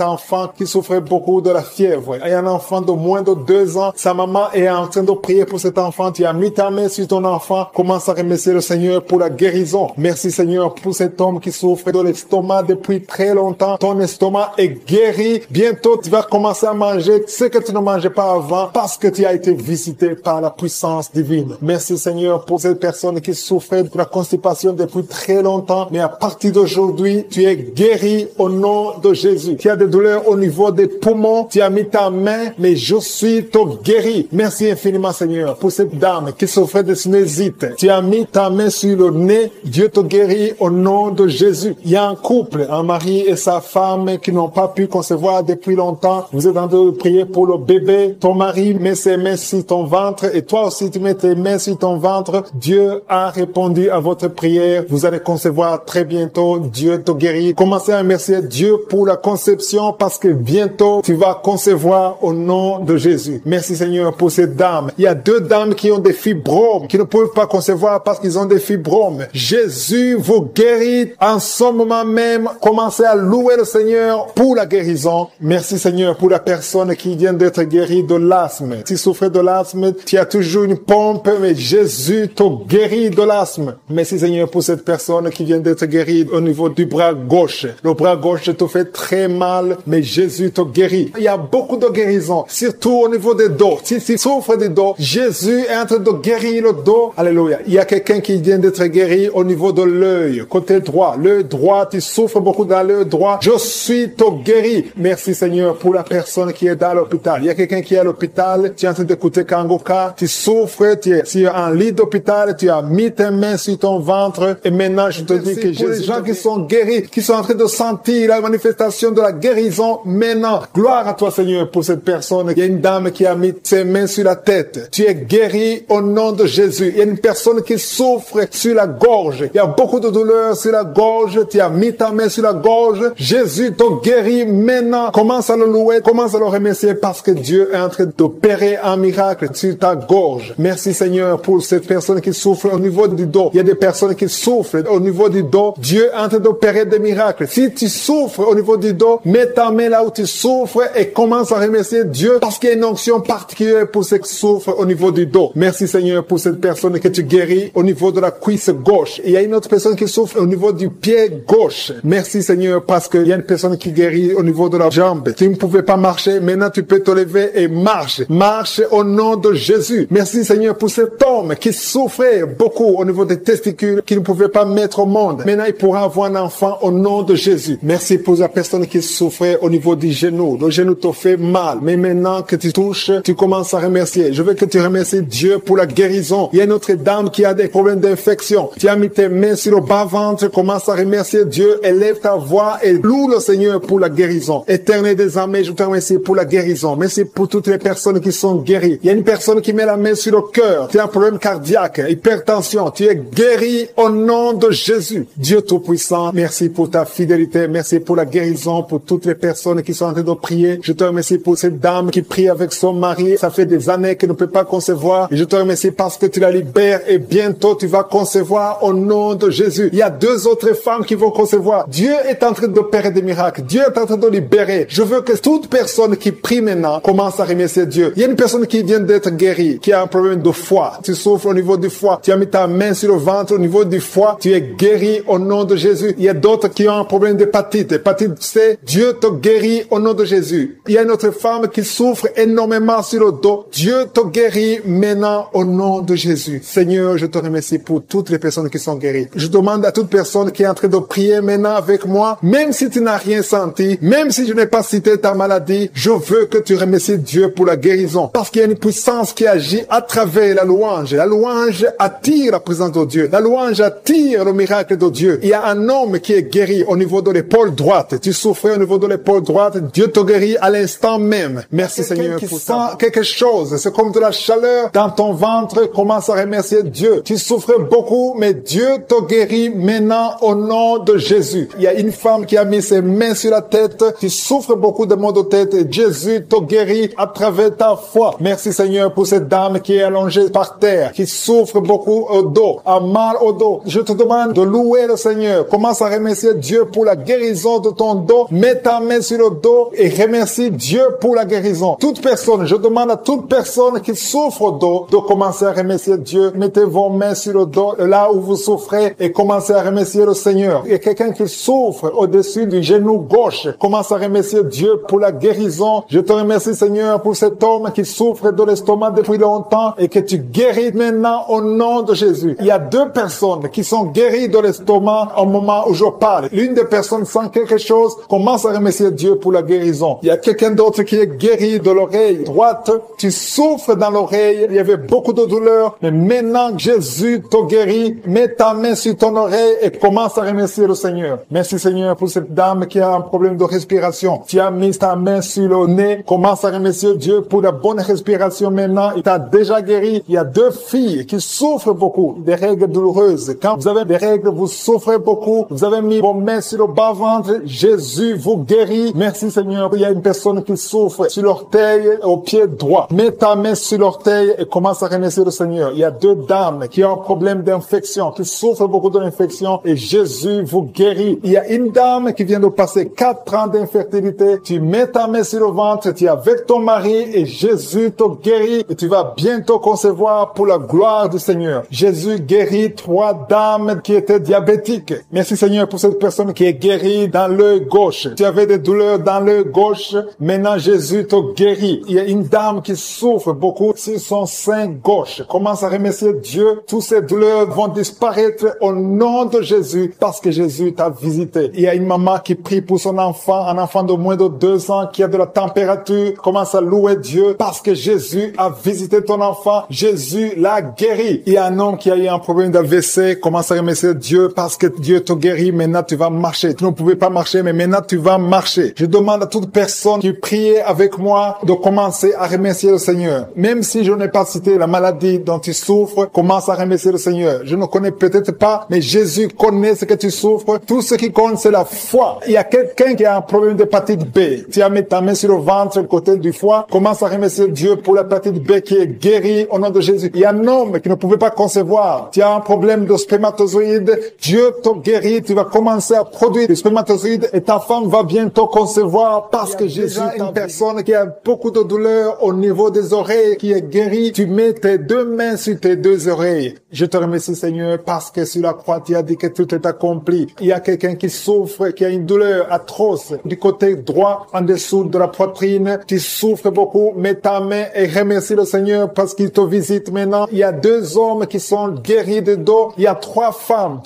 enfant qui souffrait beaucoup de la fièvre. Il y a un enfant de moins de 2 ans. Sa maman est en train de prier pour cet enfant. Tu as mis ta main sur ton enfant. Commence à remercier le Seigneur pour la guérison. Merci Seigneur pour cet homme qui souffre de l'estomac depuis très longtemps. Ton estomac est guéri. Bientôt tu vas commencer à manger ce que tu ne mangeais pas avant parce que tu as été visité par la puissance divine. Merci Seigneur pour cette personne qui souffrait de la constipation depuis très longtemps. Mais à partir d'aujourd'hui, tu es guéri au nom de Jésus. Tu as des douleurs au niveau des poumons. Tu as mis ta main, mais je suis te guéri. Merci infiniment Seigneur pour cette dame qui souffrait de sinusite. Tu as mis ta main sur le nez. Dieu te guérit au nom de Jésus. Il y a un couple, un mari et sa femme qui n'ont pas pu concevoir depuis longtemps. Vous êtes en train de prier pour le bébé. Ton mari met ses mains sur ton ventre et toi aussi tu mets tes mains sur ton ventre. Dieu a répondu à votre prière. Vous allez concevoir très bientôt. Dieu te guérit. Commencez à remercier Dieu pour la conception parce que bientôt tu vas concevoir au nom de Jésus. Merci Seigneur pour ces dames. Il y a 2 dames qui ont des fibromes, qui ne peuvent pas concevoir parce qu'ils ont des fibromes. Jésus vous guérit en ce moment même. Commencez à louer le Seigneur pour la guérison. Merci Seigneur pour la personne qui vient d'être guérie de l'asthme. Si tu souffres de l'asthme, tu as toujours une pompe, mais Jésus te guérit de l'asthme. Merci Seigneur pour cette personne qui vient d'être guérie au niveau du bras gauche. Le bras gauche te fait très mal, mais Jésus te guérit. Il y a beaucoup de guérisons, surtout au niveau des dos. Si tu souffres des dos, Jésus est en train de guérir le dos. Alléluia. Il y a quelqu'un qui vient d'être guéri au niveau de l'œil, côté droit. L'œil droit, tu souffres beaucoup dans l'œil droit. Je suis te guéri. Merci Seigneur pour la personne qui est dans l'hôpital. Il y a quelqu'un qui est à l'hôpital, tu es en train d'écouter Kangoka, tu souffres, tu es sur un lit d'hôpital, tu as mis tes mains sur ton ventre et maintenant je te dis que Jésus, les gens qui sont guéris, qui sont en train de sentir la manifestation de la guérison maintenant. Gloire à toi Seigneur pour cette personne. Il y a une dame qui a mis ses mains sur la tête. Tu es guéri au nom de Jésus. Il y a une personne qui souffre sur la gorge. Il y a beaucoup de douleur sur la gorge. Tu as mis ta main sur la gorge. Jésus te guérit maintenant. Commence à le louer, commence à le remercier parce que Dieu est en train d'opérer un miracle sur ta gorge. Merci Seigneur pour cette personne qui souffre au niveau du dos. Il y a des personnes qui souffrent au niveau du dos. Dieu est en train d'opérer des miracles. Si tu souffres au niveau du dos, mets ta main là où tu souffres et commence à remercier Dieu parce qu'il y a une onction particulière pour ceux qui souffrent au niveau du dos. Merci Seigneur pour cette personne que tu guéris au niveau de la cuisse gauche. Et il y a une autre personne qui souffre au niveau du pied gauche. Merci Seigneur parce qu'il y a une personne qui guérit au niveau de la jambe. Tu ne pouvais pas marcher, maintenant tu peux te lever et marche. Marche au nom nom de Jésus. Merci Seigneur pour cet homme qui souffrait beaucoup au niveau des testicules, qui ne pouvait pas mettre au monde. Maintenant, il pourra avoir un enfant au nom de Jésus. Merci pour la personne qui souffrait au niveau du genou. Le genou te fait mal. Mais maintenant que tu touches, tu commences à remercier. Je veux que tu remercies Dieu pour la guérison. Il y a une autre dame qui a des problèmes d'infection. Tu as mis tes mains sur le bas-ventre. Commence à remercier Dieu. Élève ta voix et loue le Seigneur pour la guérison. Éternel des armées, je te remercie pour la guérison. Merci pour toutes les personnes qui sont guéries. Il y a une personne qui met la main sur le cœur. Tu as un problème cardiaque, hypertension. Tu es guéri au nom de Jésus. Dieu Tout-Puissant, merci pour ta fidélité. Merci pour la guérison, pour toutes les personnes qui sont en train de prier. Je te remercie pour cette dame qui prie avec son mari. Ça fait des années qu'elle ne peut pas concevoir. Et je te remercie parce que tu la libères et bientôt tu vas concevoir au nom de Jésus. Il y a 2 autres femmes qui vont concevoir. Dieu est en train d'opérer des miracles. Dieu est en train de libérer. Je veux que toute personne qui prie maintenant commence à remercier Dieu. Il y a une personne qui vient d'être guérie, qui a un problème de foie. Tu souffres au niveau du foie. Tu as mis ta main sur le ventre au niveau du foie. Tu es guéri au nom de Jésus. Il y a d'autres qui ont un problème d'hépatite. Hépatite C, Dieu te guérit au nom de Jésus. Il y a une autre femme qui souffre énormément sur le dos. Dieu te guérit maintenant au nom de Jésus. Seigneur, je te remercie pour toutes les personnes qui sont guéries. Je demande à toute personne qui est en train de prier maintenant avec moi, même si tu n'as rien senti, même si je n'ai pas cité ta maladie, je veux que tu remercies Dieu pour la guérison. Parce qu'il y a une puissance qui agit à travers la louange. La louange attire la présence de Dieu. La louange attire le miracle de Dieu. Il y a un homme qui est guéri au niveau de l'épaule droite. Tu souffrais au niveau de l'épaule droite. Dieu te guérit à l'instant même. Merci Seigneur pour ça. Quelque chose, c'est comme de la chaleur dans ton ventre. Commence à remercier Dieu. Tu souffrais beaucoup, mais Dieu te guérit maintenant au nom de Jésus. Il y a une femme qui a mis ses mains sur la tête. Tu souffres beaucoup de maux de tête et Jésus te guérit à travers ta foi. Merci Seigneur pour cette dame qui est allongée par terre, qui souffre beaucoup au dos, a mal au dos. Je te demande de louer le Seigneur. Commence à remercier Dieu pour la guérison de ton dos. Mets ta main sur le dos et remercie Dieu pour la guérison. Toute personne, je demande à toute personne qui souffre au dos de commencer à remercier Dieu. Mettez vos mains sur le dos, là où vous souffrez, et commencez à remercier le Seigneur. Il y a quelqu'un qui souffre au-dessus du genou gauche. Commence à remercier Dieu pour la guérison. Je te remercie Seigneur pour cet homme qui souffre de l'estomac depuis longtemps et que tu guéris maintenant au nom de Jésus. Il y a 2 personnes qui sont guéries de l'estomac au moment où je parle. L'une des personnes sent quelque chose, commence à remercier Dieu pour la guérison. Il y a quelqu'un d'autre qui est guéri de l'oreille droite. Tu souffres dans l'oreille. Il y avait beaucoup de douleur. Mais maintenant, Jésus te guérit. Mets ta main sur ton oreille et commence à remercier le Seigneur. Merci Seigneur pour cette dame qui a un problème de respiration. Tu as mis ta main sur le nez. Commence à remercier Dieu pour la bonne respiration maintenant. Il t'a déjà guéri. Il y a 2 filles qui souffrent beaucoup des règles douloureuses. Quand vous avez des règles, vous souffrez beaucoup. Vous avez mis vos mains sur le bas-ventre. Jésus vous guérit. Merci Seigneur. Il y a une personne qui souffre sur l'orteil au pied droit. Mets ta main sur l'orteil et commence à remercier le Seigneur. Il y a 2 dames qui ont un problème d'infection, qui souffrent beaucoup de l'infection et Jésus vous guérit. Il y a une dame qui vient de passer 4 ans d'infertilité. Tu mets ta main sur le ventre, tu es avec ton mari et Jésus te guérit et tu vas bientôt concevoir pour la gloire du Seigneur. Jésus guérit 3 dames qui étaient diabétiques. Merci Seigneur pour cette personne qui est guérie dans l'œil gauche. Tu avais des douleurs dans l'œil gauche. Maintenant Jésus te guérit. Il y a une dame qui souffre beaucoup sur son sein gauche. Commence à remercier Dieu. Toutes ces douleurs vont disparaître au nom de Jésus parce que Jésus t'a visité. Il y a une maman qui prie pour son enfant, un enfant de moins de 2 ans qui a de la température. Commence à louer Dieu parce que Jésus a visité ton enfant. Jésus l'a guéri. Il y a un homme qui a eu un problème d'AVC. Commence à remercier Dieu parce que Dieu te guérit. Maintenant, tu vas marcher. Tu ne pouvais pas marcher, mais maintenant, tu vas marcher. Je demande à toute personne qui prie avec moi de commencer à remercier le Seigneur. Même si je n'ai pas cité la maladie dont tu souffres, commence à remercier le Seigneur. Je ne connais peut-être pas, mais Jésus connaît ce que tu souffres. Tout ce qui compte, c'est la foi. Il y a quelqu'un qui a un problème d'hépatite B. Tu as mis ta main sur le ventre, côté du foie. Commence à remercier Dieu pour l'hépatite B qui est guérie au nom de Jésus. Il y a un homme qui ne pouvait pas concevoir. Tu as un problème de spermatozoïde. Dieu te guérit. Tu vas commencer à produire des spermatozoïdes et ta femme va bientôt concevoir parce que Jésus est une personne qui a beaucoup de douleur au niveau des oreilles qui est guérie. Tu mets tes 2 mains sur tes 2 oreilles. Je te remercie Seigneur parce que sur la croix tu as dit que tout est accompli. Il y a quelqu'un qui souffre, qui a une douleur atroce du côté droit en dessous de la poitrine. Tu souffres beaucoup. Mets ta main et remercie le Seigneur parce qu'il te visite maintenant. Il y a 2 hommes qui sont guéris de dos. Il y a 3 femmes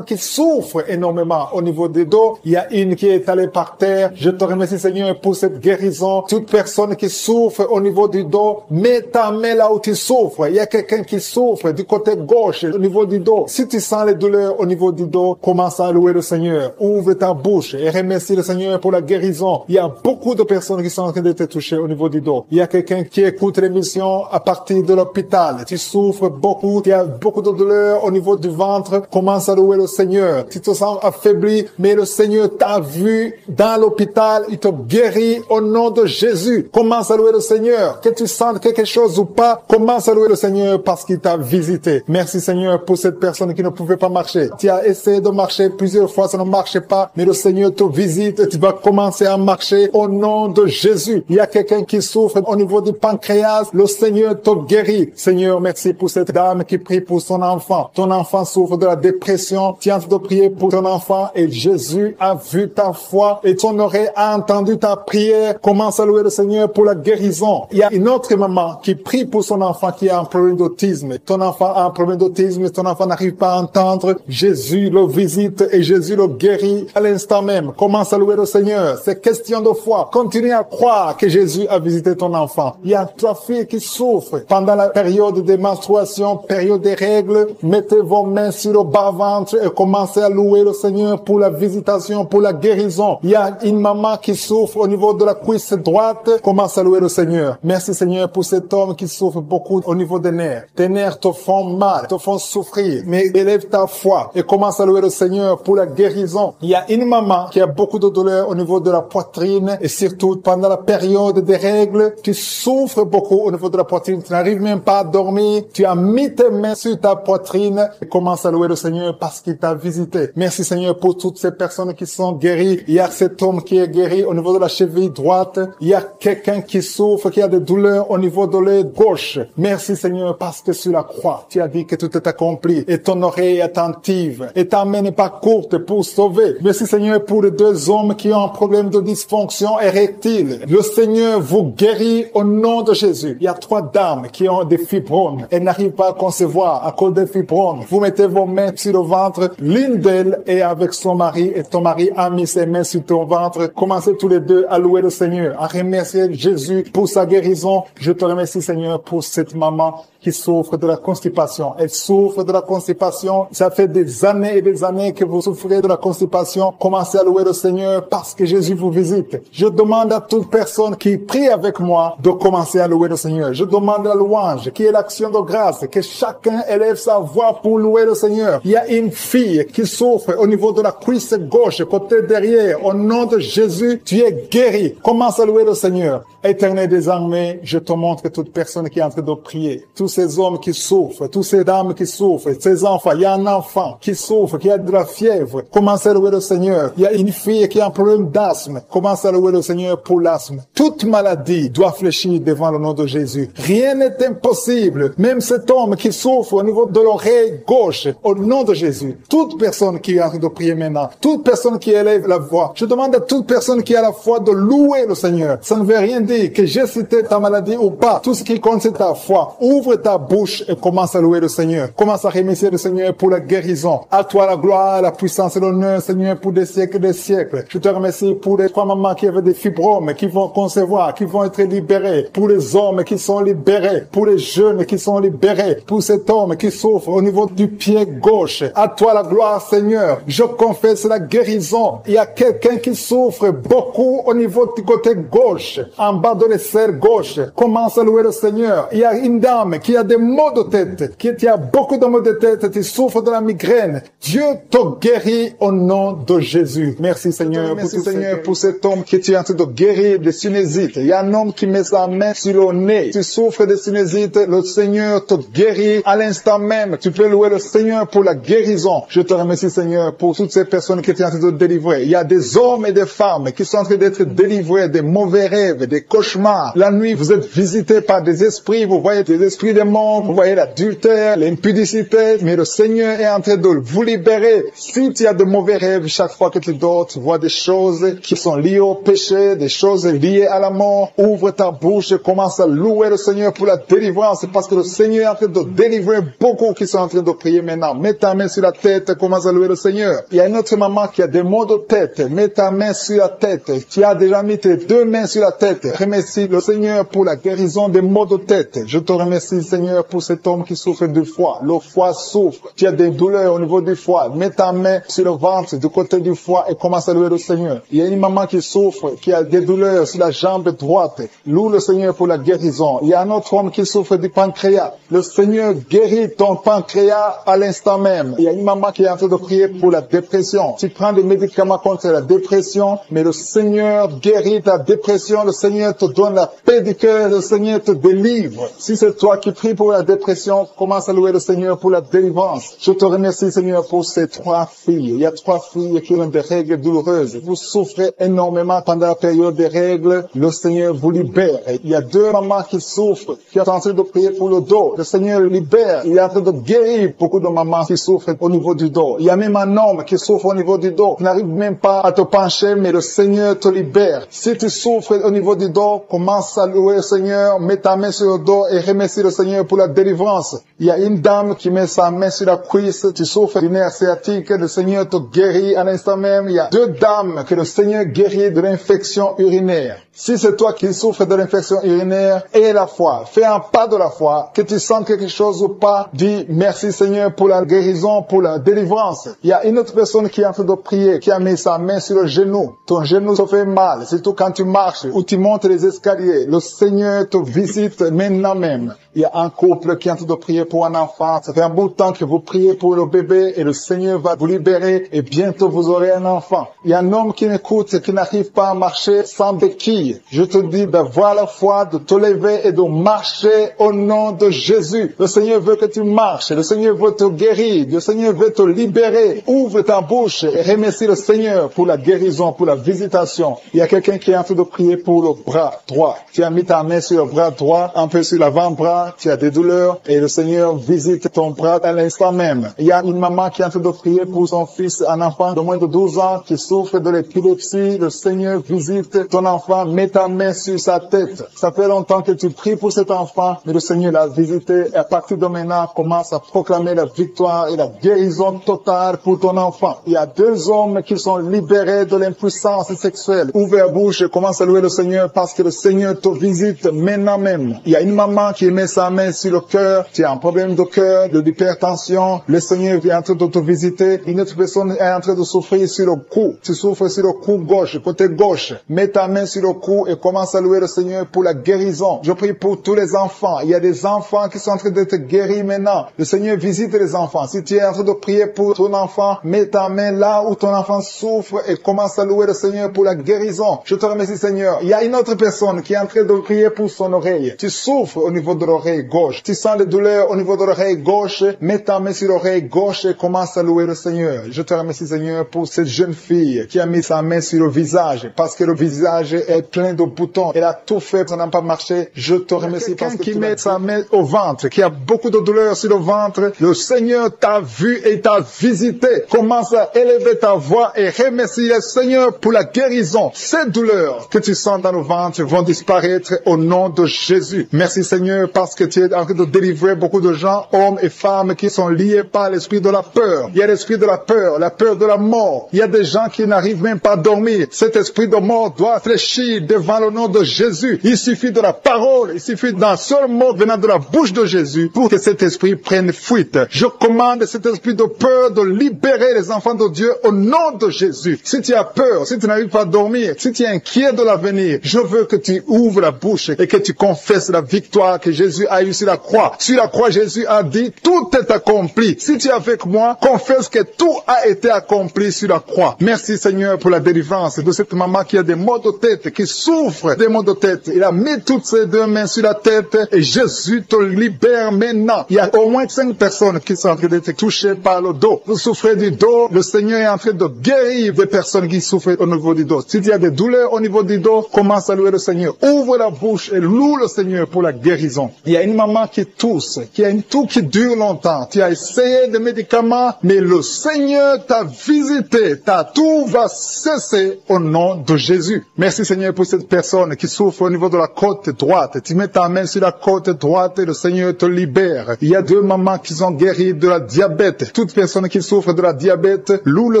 qui souffrent énormément au niveau des dos. Il y a une qui est allée par terre. Je te remercie, Seigneur, pour cette guérison. Toute personne qui souffre au niveau du dos, mets ta main là où tu souffres. Il y a quelqu'un qui souffre du côté gauche, au niveau du dos. Si tu sens les douleurs au niveau du dos, commence à louer le Seigneur. Ouvre ta bouche et remercie le Seigneur pour la guérison. Il y a beaucoup de personnes qui sont en train d'être touchées au niveau du dos. Il y a quelqu'un qui écoute l'émission à partir de l'hôpital. Tu souffres beaucoup, tu as beaucoup de douleurs au niveau du ventre. Commence à louer le Seigneur. Tu te sens affaibli, mais le Seigneur t'a vu dans l'hôpital. Il te guérit au nom de Jésus. Commence à louer le Seigneur. Que tu sentes quelque chose ou pas, commence à louer le Seigneur parce qu'il t'a visité. Merci Seigneur pour cette personne qui ne pouvait pas marcher. Tu as essayé de marcher plusieurs fois, ça ne marchait pas, mais le Seigneur te visite et tu vas commencer à marcher au nom de Jésus. Il y a quelqu'un qui souffre au niveau du pancréas, le Seigneur te guérit. Seigneur, merci pour cette dame qui prie pour son enfant. Ton enfant souffre de la dépression. Tu es en train de prier pour ton enfant et Jésus a vu ta foi et ton oreille a entendu ta prière. Commence à louer le Seigneur pour la guérison. Il y a une autre maman qui prie pour son enfant qui a un problème d'autisme. Ton enfant a un problème d'autisme, ton enfant n'arrive pas à entendre. Jésus le visite et Jésus le guérit à l'instant même. Commence à louer le Seigneur. C'est question de foi. Continue à croire que Jésus a visité ton enfant. Il y a 3 filles qui souffrent pendant la période des menstruations, période des règles. Mettez vos mains sur le bas-ventre et commencez à louer le Seigneur pour la visitation, pour la guérison. Il y a une maman qui souffre au niveau de la cuisse droite. Commence à louer le Seigneur. Merci Seigneur pour cet homme qui souffre beaucoup au niveau des nerfs. Tes nerfs te font mal, te font souffrir. Mais élève ta foi et commence à louer le Seigneur pour la guérison. Il y a une maman qui a beaucoup de douleur au niveau de la poitrine et surtout pendant la période des règles, tu souffres beaucoup au niveau de la poitrine. Tu n'arrives même pas à dormir. Tu as mis tes mains sur ta poitrine et commence à louer le Seigneur parce qu'il t'a visité. Merci Seigneur pour toutes ces personnes qui sont guéries. Il y a cet homme qui est guéri au niveau de la cheville droite. Il y a quelqu'un qui souffre, qui a des douleurs au niveau de l'œil gauche. Merci Seigneur parce que sur la croix, tu as dit que tout est accompli et ton oreille est attentive et ta main n'est pas courte pour sauver. Merci Seigneur pour les 2 hommes qui ont un problème de dysfonction érectile. Le Seigneur vous guérit au nom de Jésus. Il y a 3 dames qui ont des fibromes. Elles n'arrivent pas à concevoir à cause des fibromes. Vous mettez vos mains sur le ventre. L'une d'elles est avec son mari et ton mari a mis ses mains sur ton ventre. Commencez tous les 2 à louer le Seigneur, à remercier Jésus pour sa guérison. Je te remercie Seigneur pour cette maman qui souffre de la constipation. Elle souffre de la constipation. Ça fait des années et des années que vous souffrez de la constipation. Commencez à louer le Seigneur parce que Jésus vous visite. Je demande à toute personne qui prie avec moi de commencer à louer le Seigneur. Je demande la louange, qui est l'action de grâce, que chacun élève sa voix pour louer le Seigneur. Il y a une fille qui souffre au niveau de la cuisse gauche, côté derrière. Au nom de Jésus, tu es guéri. Commence à louer le Seigneur. Éternel des armées, je te montre toute personne qui est en train de prier. Tous ces hommes qui souffrent, toutes ces dames qui souffrent, ces enfants. Il y a un enfant qui souffre, qui a de la fièvre. Commence à louer le Seigneur. Il y a une fille qui a un problème d'asthme. Commence à louer le Seigneur pour l'asthme. Toute maladie doit fléchir devant le nom de Jésus. Rien n'est impossible. Même cet homme qui souffre au niveau de l'oreille gauche, au nom de Jésus. Toute personne qui est en train de prier maintenant, toute personne qui élève la voix, je demande à toute personne qui a la foi de louer le Seigneur. Ça ne veut rien dire que j'ai cité ta maladie ou pas. Tout ce qui compte, c'est ta foi. Ouvre ta bouche et commence à louer le Seigneur. Commence à remercier le Seigneur pour la guérison. À toi la gloire, la puissance et l'honneur, Seigneur, pour des siècles et des siècles. Je te remercie pour les 3 mamans qui avaient des fibromes, qui vont concevoir, qui vont être libérés. Pour les hommes qui sont libérés. Pour les jeunes qui sont libérés. Pour cet homme qui souffre au niveau du pied gauche. À toi la gloire, Seigneur. Je confesse la guérison. Il y a quelqu'un qui souffre beaucoup au niveau du côté gauche, en bas de l'aisselle gauche. Commence à louer le Seigneur. Il y a une dame qui a des maux de tête, qui a beaucoup de maux de tête, qui souffre de la migraine. Dieu te guérit au nom de Jésus. Merci Seigneur. Merci Seigneur pour cet homme qui est en train de guérir des sinusites. Il y a un homme qui met sa main sur le nez. Tu souffres de sinusites, le Seigneur te guérit à l'instant même. Tu peux louer le Seigneur pour la guérison. Je te remercie Seigneur pour toutes ces personnes qui étaient en train de délivrer. Il y a des hommes et des femmes qui sont en train d'être délivrés des mauvais rêves, des cauchemars. La nuit, vous êtes visités par des esprits, vous voyez des esprits rapidement, vous voyez l'adultère, l'impudicité, mais le Seigneur est en train de vous libérer. Si tu as de mauvais rêves, chaque fois que tu dors, tu vois des choses qui sont liées au péché, des choses liées à la mort, ouvre ta bouche et commence à louer le Seigneur pour la délivrance, parce que le Seigneur est en train de délivrer beaucoup qui sont en train de prier maintenant. Mets ta main sur la tête, commence à louer le Seigneur. Il y a une autre maman qui a des maux de tête, mets ta main sur la tête. Tu as déjà mis tes deux mains sur la tête. Remercie le Seigneur pour la guérison des maux de tête. Je te remercie, Seigneur, pour cet homme qui souffre du foie. Le foie souffre. Tu as des douleurs au niveau du foie. Mets ta main sur le ventre, du côté du foie, et commence à louer le Seigneur. Il y a une maman qui souffre, qui a des douleurs sur la jambe droite. Loue le Seigneur pour la guérison. Il y a un autre homme qui souffre du pancréas. Le Seigneur guérit ton pancréas à l'instant même. Il y a une maman qui est en train de prier pour la dépression. Tu prends des médicaments contre la dépression, mais le Seigneur guérit ta dépression. Le Seigneur te donne la paix du cœur. Le Seigneur te délivre. Si c'est toi qui pries pour la dépression, commence à louer le Seigneur pour la délivrance. Je te remercie, Seigneur, pour ces 3 filles. Il y a 3 filles qui ont des règles douloureuses. Vous souffrez énormément pendant la période des règles. Le Seigneur vous libère. Il y a 2 mamans qui souffrent, qui sont en train de prier pour le dos. Le Seigneur libère. Il est en train de guérir beaucoup de mamans qui souffrent au niveau du dos. Il y a même un homme qui souffre au niveau du dos. Tu n'arrives même pas à te pencher, mais le Seigneur te libère. Si tu souffres au niveau du dos, commence à louer le Seigneur, mets ta main sur le dos et remercie le Seigneur pour la délivrance. Il y a une dame qui met sa main sur la cuisse, tu souffres du nerf sciatique, le Seigneur te guérit à l'instant même. Il y a 2 dames que le Seigneur guérit de l'infection urinaire. Si c'est toi qui souffres de l'infection urinaire, aie la foi. Fais un pas de la foi. Que tu sentes quelque chose ou pas, dis merci Seigneur pour la guérison, pour la délivrance. Il y a une autre personne qui est en train de prier, qui a mis sa main sur le genou. Ton genou se fait mal, surtout quand tu marches ou tu montes les escaliers. Le Seigneur te visite maintenant même. Il y a un couple qui est en train de prier pour un enfant. Ça fait un bout de temps que vous priez pour le bébé et le Seigneur va vous libérer et bientôt vous aurez un enfant. Il y a un homme qui m'écoute et qui n'arrive pas à marcher sans béquille. Je te dis d'avoir la foi, de te lever et de marcher au nom de Jésus. Le Seigneur veut que tu marches. Le Seigneur veut te guérir. Le Seigneur veut te libérer. Ouvre ta bouche et remercie le Seigneur pour la guérison, pour la visitation. Il y a quelqu'un qui est en train de prier pour le bras droit. Tu as mis ta main sur le bras droit, un peu sur l'avant-bras. Tu as des douleurs et le Seigneur visite ton bras à l'instant même. Il y a une maman qui est en train de prier pour son fils, un enfant de moins de 12 ans qui souffre de l'épilepsie. Le Seigneur visite ton enfant, mets ta main sur sa tête. Ça fait longtemps que tu pries pour cet enfant, mais le Seigneur l'a visité et à partir de maintenant, commence à proclamer la victoire et la guérison totale pour ton enfant. Il y a 2 hommes qui sont libérés de l'impuissance sexuelle. Ouvre la bouche et commence à louer le Seigneur parce que le Seigneur te visite maintenant même. Il y a une maman qui met sa main sur le cœur, tu as un problème de cœur, de l'hypertension, le Seigneur vient en train de te visiter, une autre personne est en train de souffrir sur le cou, tu souffres sur le cou gauche, côté gauche, mets ta main sur le cou et commence à louer le Seigneur pour la guérison. Je prie pour tous les enfants, il y a des enfants qui sont en train d'être guéris maintenant, le Seigneur visite les enfants. Si tu es en train de prier pour ton enfant, mets ta main là où ton enfant souffre et commence à louer le Seigneur pour la guérison. Je te remercie Seigneur. Il y a une autre personne qui est en train de prier pour son oreille, tu souffres au niveau de l'oreille gauche. Tu sens les douleurs au niveau de l'oreille gauche. Mets ta main sur l'oreille gauche et commence à louer le Seigneur. Je te remercie Seigneur pour cette jeune fille qui a mis sa main sur le visage parce que le visage est plein de boutons. Elle a tout fait, ça n'a pas marché. Je te remercie parce que qui met sa main au ventre, qui a beaucoup de douleurs sur le ventre. Le Seigneur t'a vu et t'a visité. Commence à élever ta voix et remercie le Seigneur pour la guérison. Ces douleurs que tu sens dans le ventre vont disparaître au nom de Jésus. Merci Seigneur parce que tu es en train de délivrer beaucoup de gens, hommes et femmes qui sont liés par l'esprit de la peur. Il y a l'esprit de la peur de la mort. Il y a des gens qui n'arrivent même pas à dormir. Cet esprit de mort doit fléchir devant le nom de Jésus. Il suffit de la parole, il suffit d'un seul mot venant de la bouche de Jésus pour que cet esprit prenne fuite. Je commande cet esprit de peur de libérer les enfants de Dieu au nom de Jésus. Si tu as peur, si tu n'arrives pas à dormir, si tu es inquiet de l'avenir, je veux que tu ouvres la bouche et que tu confesses la victoire que Jésus a eue sur la croix. Sur la croix, Jésus a dit, tout est accompli. Si tu es avec moi, confesse que tout a été accompli sur la croix. Merci Seigneur pour la délivrance de cette maman qui a des maux de tête, qui souffre des maux de tête. Il a mis toutes ses 2 mains sur la tête et Jésus te libère maintenant. Il y a au moins 5 personnes qui sont en train d'être touchées par le dos. Vous souffrez du dos, le Seigneur est en train de guérir des personnes qui souffrent au niveau du dos. Si tu as des douleurs au niveau du dos, commence à louer le Seigneur. Ouvre la bouche et loue le Seigneur pour la guérison. Il y a une maman qui tousse, qui a une toux qui dure longtemps. Tu as essayé des médicaments, mais le Seigneur t'a visité. Ta toux va cesser au nom de Jésus. Merci Seigneur pour cette personne qui souffre au niveau de la côte droite. Tu mets ta main sur la côte droite et le Seigneur te libère. Il y a 2 mamans qui sont guéries de la diabète. Toute personne qui souffre de la diabète loue le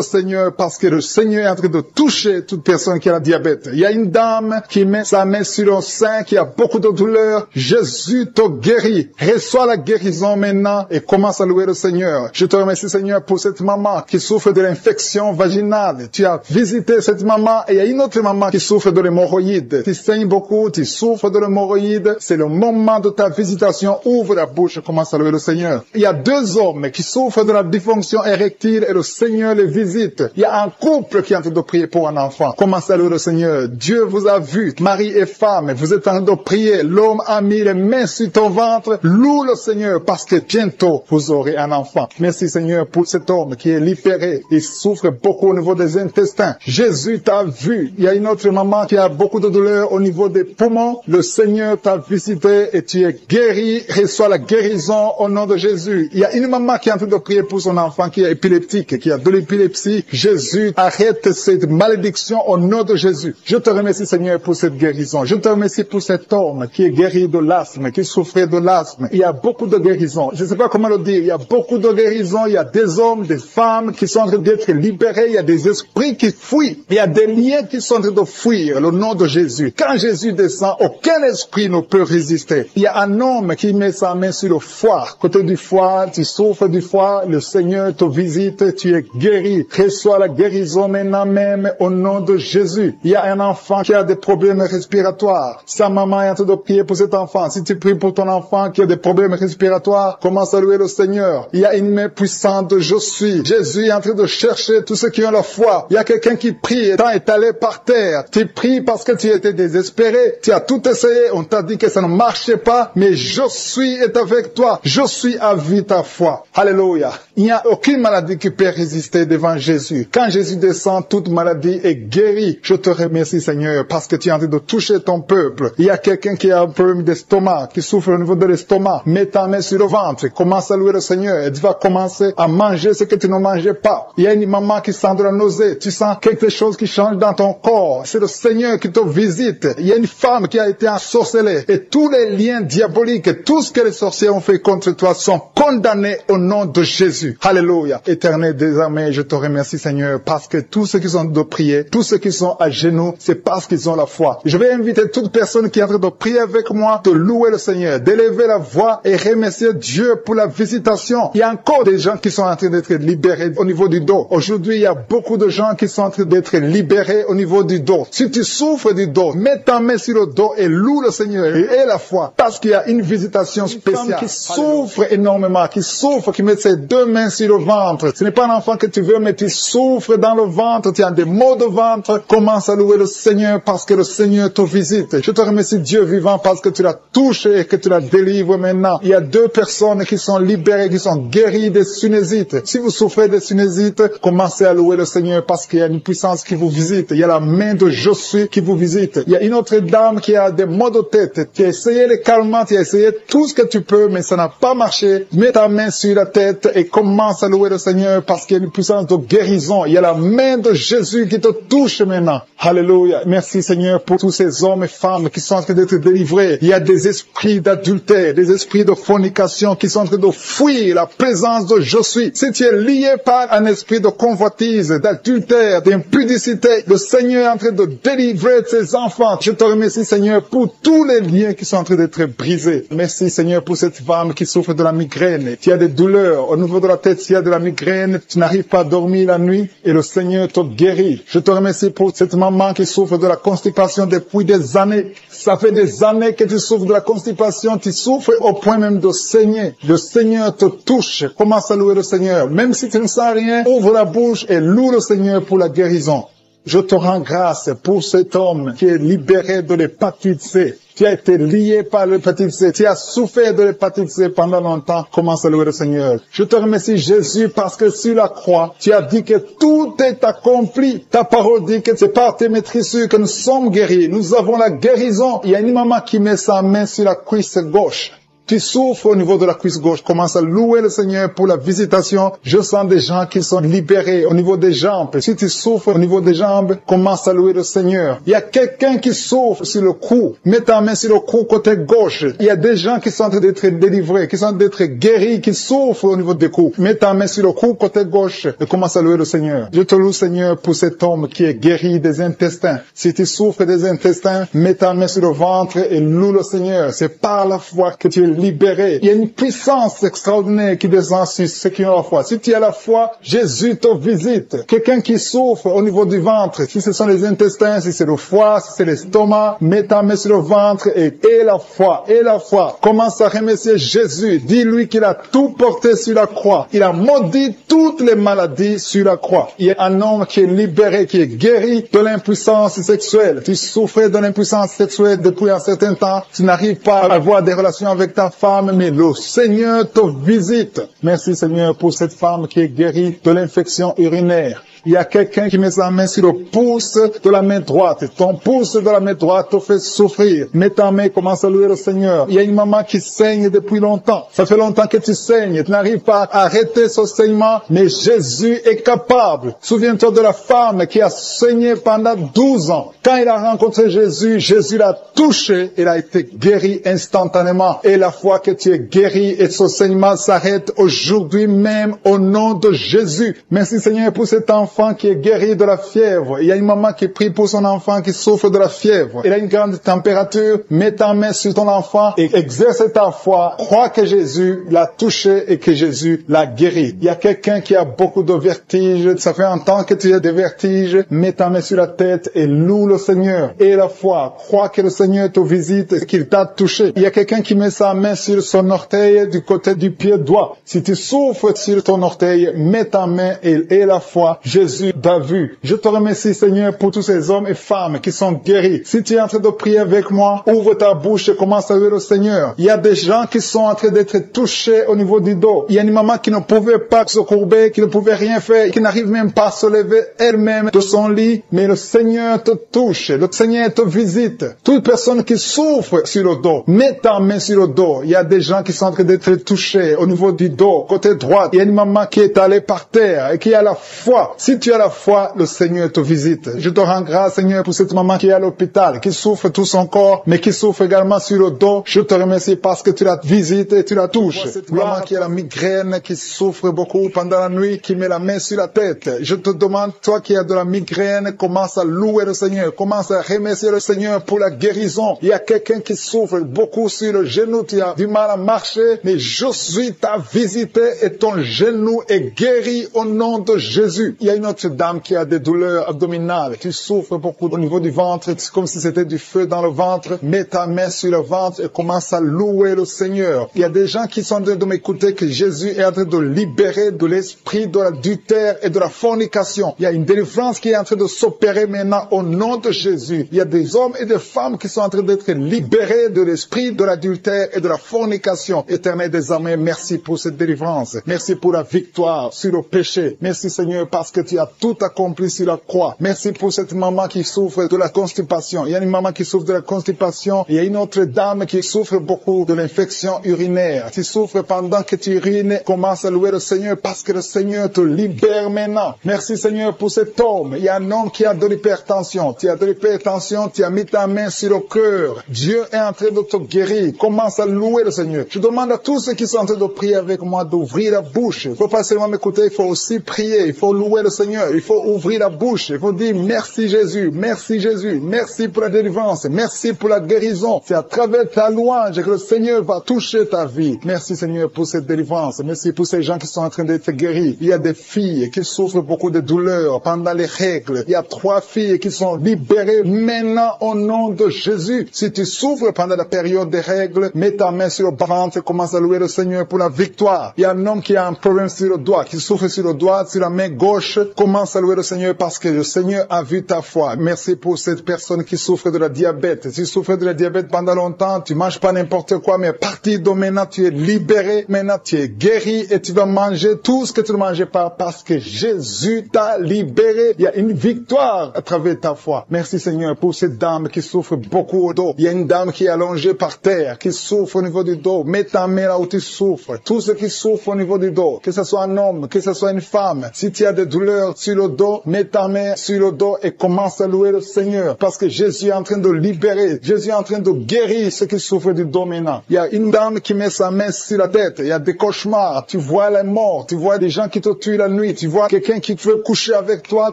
Seigneur parce que le Seigneur est en train de toucher toute personne qui a la diabète. Il y a une dame qui met sa main sur le sein, qui a beaucoup de douleur. Jésus te guérit. Reçois la guérison maintenant et commence à louer le Seigneur. Je te remercie Seigneur pour cette maman qui souffre de l'infection vaginale. Tu as visité cette maman et il y a une autre maman qui souffre de l'hémorroïde. Tu saignes beaucoup, tu souffres de l'hémorroïde. C'est le moment de ta visitation. Ouvre la bouche et commence à louer le Seigneur. Il y a 2 hommes qui souffrent de la dysfonction érectile et le Seigneur les visite. Il y a un couple qui est en train de prier pour un enfant. Commence à louer le Seigneur. Dieu vous a vu, mari et femme. Vous êtes en train de prier. L'homme a mis les mains sur ton ventre. Loue le Seigneur parce que bientôt vous aurez un enfant. Merci Seigneur pour cet homme qui est libéré. Il souffre beaucoup au niveau des intestins. Jésus t'a vu. Il y a une autre maman qui a beaucoup de douleur au niveau des poumons. Le Seigneur t'a visité et tu es guéri. Reçois la guérison au nom de Jésus. Il y a une maman qui est en train de prier pour son enfant qui est épileptique, qui a de l'épilepsie. Jésus, arrête cette malédiction au nom de Jésus. Je te remercie Seigneur pour cette guérison. Je te remercie pour cet homme qui est guéri de l'asthme, qui souffrait de l'asthme. Il y a beaucoup de guérisons. Je ne sais pas comment le dire. Il y a beaucoup de guérisons. Il y a des hommes, des femmes qui sont en train d'être libérés. Il y a des esprits qui fuient. Il y a des liens qui sont en train de fuir le nom de Jésus. Quand Jésus descend, aucun esprit ne peut résister. Il y a un homme qui met sa main sur le foie. Côté du foie, tu souffres du foie. Le Seigneur te visite. Tu es guéri. Reçois la guérison maintenant même au nom de Jésus. Il y a un enfant qui a des problèmes respiratoires. Sa maman est en train de prier pour cet enfant. Si tu pries pour ton enfant qui a des problèmes respiratoires, commence à louer le Seigneur. Il y a une main puissante de Je suis. Jésus est en train de chercher tous ceux qui ont la foi. Il y a quelqu'un qui prie et t'as étalé par terre. Tu pries parce que tu étais désespéré. Tu as tout essayé. On t'a dit que ça ne marchait pas. Mais Je suis est avec toi. Je suis à vie ta foi. Alléluia. Il n'y a aucune maladie qui peut résister devant Jésus. Quand Jésus descend, toute maladie est guérie. Je te remercie Seigneur parce que tu es en train de toucher ton peuple. Il y a quelqu'un qui a un problème d'estomac, qui souffre au niveau de l'estomac. Mets ta main sur le ventre. Commence à louer le Seigneur et tu vas commencer à manger ce que tu ne mangeais pas. Il y a une maman qui sent de la nausée. Tu sens quelque chose qui change dans ton corps. C'est le Seigneur qui te visite. Il y a une femme qui a été ensorcelée. Et tous les liens diaboliques, tout ce que les sorciers ont fait contre toi sont condamnés au nom de Jésus. Alléluia. Éternel désormais, je te remercie Seigneur parce que tous ceux qui sont de prier, tous ceux qui sont à genoux, c'est parce qu'ils ont la foi. Je vais inviter toute personne qui est en train de prier avec moi de louer le Seigneur, d'élever la voix et remercier Dieu pour la visitation. Il y a encore des gens qui sont en train d'être libérés au niveau du dos. Aujourd'hui, il y a beaucoup de gens qui sont en train d'être libérés au niveau du dos. Si tu souffres du dos, mets ta main sur le dos et loue le Seigneur et aie la foi parce qu'il y a une visitation spéciale. Une femme qui souffre énormément, qui souffre, qui met ses 2 mains sur le ventre. Ce n'est pas un enfant que tu veux, mais tu souffres dans le ventre, tu as des maux de ventre. Commence à louer le Seigneur parce que le Seigneur te visite. Je te remercie Dieu vivant parce que tu l'as touché et que tu la délivres maintenant. Il y a 2 personnes qui sont libérées, qui sont guéries des sinusites. Si vous souffrez des sinusites, commencez à louer le Seigneur parce qu'il y a une puissance qui vous visite. Il y a la main de Je suis qui vous visite. Il y a une autre dame qui a des maux de tête. Tu as essayé les calmants, tu as essayé tout ce que tu peux, mais ça n'a pas marché. Mets ta main sur la tête et commence à louer le Seigneur parce qu'il y a une puissance de guérison. Il y a la main de Jésus qui te touche maintenant. Alléluia. Merci Seigneur pour tous ces hommes et femmes qui sont en train d'être délivrés. Il y a des esprits d'adultère, des esprits de fornication qui sont en train de fuir la présence de Je suis. Si tu es lié par un esprit de convoitise, d'adultère, d'impudicité, le Seigneur est en train de délivrer ses enfants. Je te remercie Seigneur pour tous les liens qui sont en train d'être brisés. Merci Seigneur pour cette femme qui souffre de la migraine. Tu as des douleurs au niveau de la tête, tu as de la migraine, tu n'arrives pas à dormir la nuit et le Seigneur te guérit. Je te remercie pour cette maman qui souffre de la constipation depuis des années. Ça fait des années que tu souffres de la constipation, tu souffres au point même de saigner. Le Seigneur te touche. Commence à louer le Seigneur. Même si tu ne sens rien, ouvre la bouche et loue le Seigneur pour la guérison. Je te rends grâce pour cet homme qui est libéré de l'hépatite C. Tu as été lié par l'hépatite C. Tu as souffert de l'hépatite C pendant longtemps. Commence à louer le Seigneur. Je te remercie Jésus parce que sur la croix, tu as dit que tout est accompli. Ta parole dit que c'est par tes maîtrisures que nous sommes guéris. Nous avons la guérison. Il y a une maman qui met sa main sur la cuisse gauche. Tu souffres au niveau de la cuisse gauche. Commence à louer le Seigneur pour la visitation. Je sens des gens qui sont libérés au niveau des jambes. Si tu souffres au niveau des jambes, commence à louer le Seigneur. Il y a quelqu'un qui souffre sur le cou. Mets ta main sur le cou côté gauche. Il y a des gens qui sont en train d'être délivrés, qui sont en train d'être guéris, qui souffrent au niveau des coups. Mets ta main sur le cou côté gauche et commence à louer le Seigneur. Je te loue, Seigneur, pour cet homme qui est guéri des intestins. Si tu souffres des intestins, mets ta main sur le ventre et loue le Seigneur. C'est par la foi que tu es libéré. Il y a une puissance extraordinaire qui descend sur ceux qui ont la foi. Si tu as la foi, Jésus te visite. Quelqu'un qui souffre au niveau du ventre, si ce sont les intestins, si c'est le foie, si c'est l'estomac, mets ta main sur le ventre et la foi, et la foi. Commence à remercier Jésus. Dis-lui qu'il a tout porté sur la croix. Il a maudit toutes les maladies sur la croix. Il y a un homme qui est libéré, qui est guéri de l'impuissance sexuelle. Tu souffrais de l'impuissance sexuelle depuis un certain temps. Tu n'arrives pas à avoir des relations avec ta femme, mais le Seigneur te visite. Merci Seigneur pour cette femme qui est guérie de l'infection urinaire. Il y a quelqu'un qui met sa main sur le pouce de la main droite. Ton pouce de la main droite te fait souffrir. Mets ta main, commence à louer le Seigneur. Il y a une maman qui saigne depuis longtemps. Ça fait longtemps que tu saignes. Tu n'arrives pas à arrêter ce saignement, mais Jésus est capable. Souviens-toi de la femme qui a saigné pendant 12 ans. Quand il a rencontré Jésus, Jésus l'a touché. Il a été guéri instantanément. Et la fois que tu es guéri et ce saignement s'arrête aujourd'hui même au nom de Jésus. Merci Seigneur pour cet enfant qui est guéri de la fièvre. Il y a une maman qui prie pour son enfant qui souffre de la fièvre. Il a une grande température. Mets ta main sur ton enfant et exerce ta foi. Crois que Jésus l'a touché et que Jésus l'a guéri. Il y a quelqu'un qui a beaucoup de vertiges. Ça fait un temps que tu as des vertiges. Mets ta main sur la tête et loue le Seigneur. Et la foi. Crois que le Seigneur te visite et qu'il t'a touché. Il y a quelqu'un qui met sa main sur son orteil du côté du pied droit. Si tu souffres sur ton orteil, mets ta main et la foi. Jésus t'a vu. Je te remercie, Seigneur, pour tous ces hommes et femmes qui sont guéris. Si tu es en train de prier avec moi, ouvre ta bouche et commence à louer le Seigneur. Il y a des gens qui sont en train d'être touchés au niveau du dos. Il y a une maman qui ne pouvait pas se courber, qui ne pouvait rien faire, qui n'arrive même pas à se lever elle-même de son lit. Mais le Seigneur te touche. Le Seigneur te visite. Toute personne qui souffre sur le dos, mets ta main sur le dos. Il y a des gens qui sont en train d'être touchés au niveau du dos, côté droit. Il y a une maman qui est allée par terre et qui a la foi. Si tu as la foi, le Seigneur te visite. Je te rends grâce, Seigneur, pour cette maman qui est à l'hôpital, qui souffre tout son corps, mais qui souffre également sur le dos. Je te remercie parce que tu la visites et tu la touches. Cette maman qui a la migraine, qui souffre beaucoup pendant la nuit, qui met la main sur la tête. Je te demande, toi qui as de la migraine, commence à louer le Seigneur. Commence à remercier le Seigneur pour la guérison. Il y a quelqu'un qui souffre beaucoup sur le genou, tu as du mal à marcher, mais je suis ta visité et ton genou est guéri au nom de Jésus. Il y a une autre dame qui a des douleurs abdominales, qui souffre beaucoup au niveau du ventre, c'est comme si c'était du feu dans le ventre. Mets ta main sur le ventre et commence à louer le Seigneur. Il y a des gens qui sont en train de m'écouter que Jésus est en train de libérer de l'esprit de l'adultère et de la fornication. Il y a une délivrance qui est en train de s'opérer maintenant au nom de Jésus. Il y a des hommes et des femmes qui sont en train d'être libérés de l'esprit de l'adultère et de la fornication. Éternel des armées, merci pour cette délivrance. Merci pour la victoire sur le péché. Merci Seigneur parce que tu as tout accompli sur la croix. Merci pour cette maman qui souffre de la constipation. Il y a une maman qui souffre de la constipation. Il y a une autre dame qui souffre beaucoup de l'infection urinaire. Tu souffres pendant que tu urines. Commence à louer le Seigneur parce que le Seigneur te libère maintenant. Merci Seigneur pour cet homme. Il y a un homme qui a de l'hypertension. Tu as de l'hypertension. Tu as mis ta main sur le cœur. Dieu est en train de te guérir. Commence à louer le Seigneur. Je demande à tous ceux qui sont en train de prier avec moi d'ouvrir la bouche. Il ne faut pas seulement m'écouter. Il faut aussi prier. Il faut louer le Seigneur. Il faut ouvrir la bouche. Il faut dire merci Jésus. Merci Jésus. Merci pour la délivrance. Merci pour la guérison. C'est à travers ta louange que le Seigneur va toucher ta vie. Merci Seigneur pour cette délivrance. Merci pour ces gens qui sont en train d'être guéris. Il y a des filles qui souffrent beaucoup de douleurs pendant les règles. Il y a 3 filles qui sont libérées maintenant au nom de Jésus. Si tu souffres pendant la période des règles, mets ta main sur le ventre et commence à louer le Seigneur pour la victoire. Il y a un homme qui a un problème sur le doigt, qui souffre sur le doigt, sur la main gauche. Commence à louer le Seigneur parce que le Seigneur a vu ta foi. Merci pour cette personne qui souffre de la diabète. Si tu souffres de la diabète pendant longtemps, tu manges pas n'importe quoi, mais à partir de maintenant, tu es libéré. Maintenant, tu es guéri et tu vas manger tout ce que tu ne mangeais pas parce que Jésus t'a libéré. Il y a une victoire à travers ta foi. Merci Seigneur pour cette dame qui souffre beaucoup au dos. Il y a une dame qui est allongée par terre, qui souffre au niveau du dos, mets ta main là où tu souffres. Tout ce qui souffre au niveau du dos, que ce soit un homme, que ce soit une femme, si tu as des douleurs sur le dos, mets ta main sur le dos et commence à louer le Seigneur. Parce que Jésus est en train de libérer, Jésus est en train de guérir ceux qui souffrent du dos maintenant. Il y a une dame qui met sa main sur la tête, il y a des cauchemars, tu vois les morts, tu vois des gens qui te tuent la nuit, tu vois quelqu'un qui veut coucher avec toi,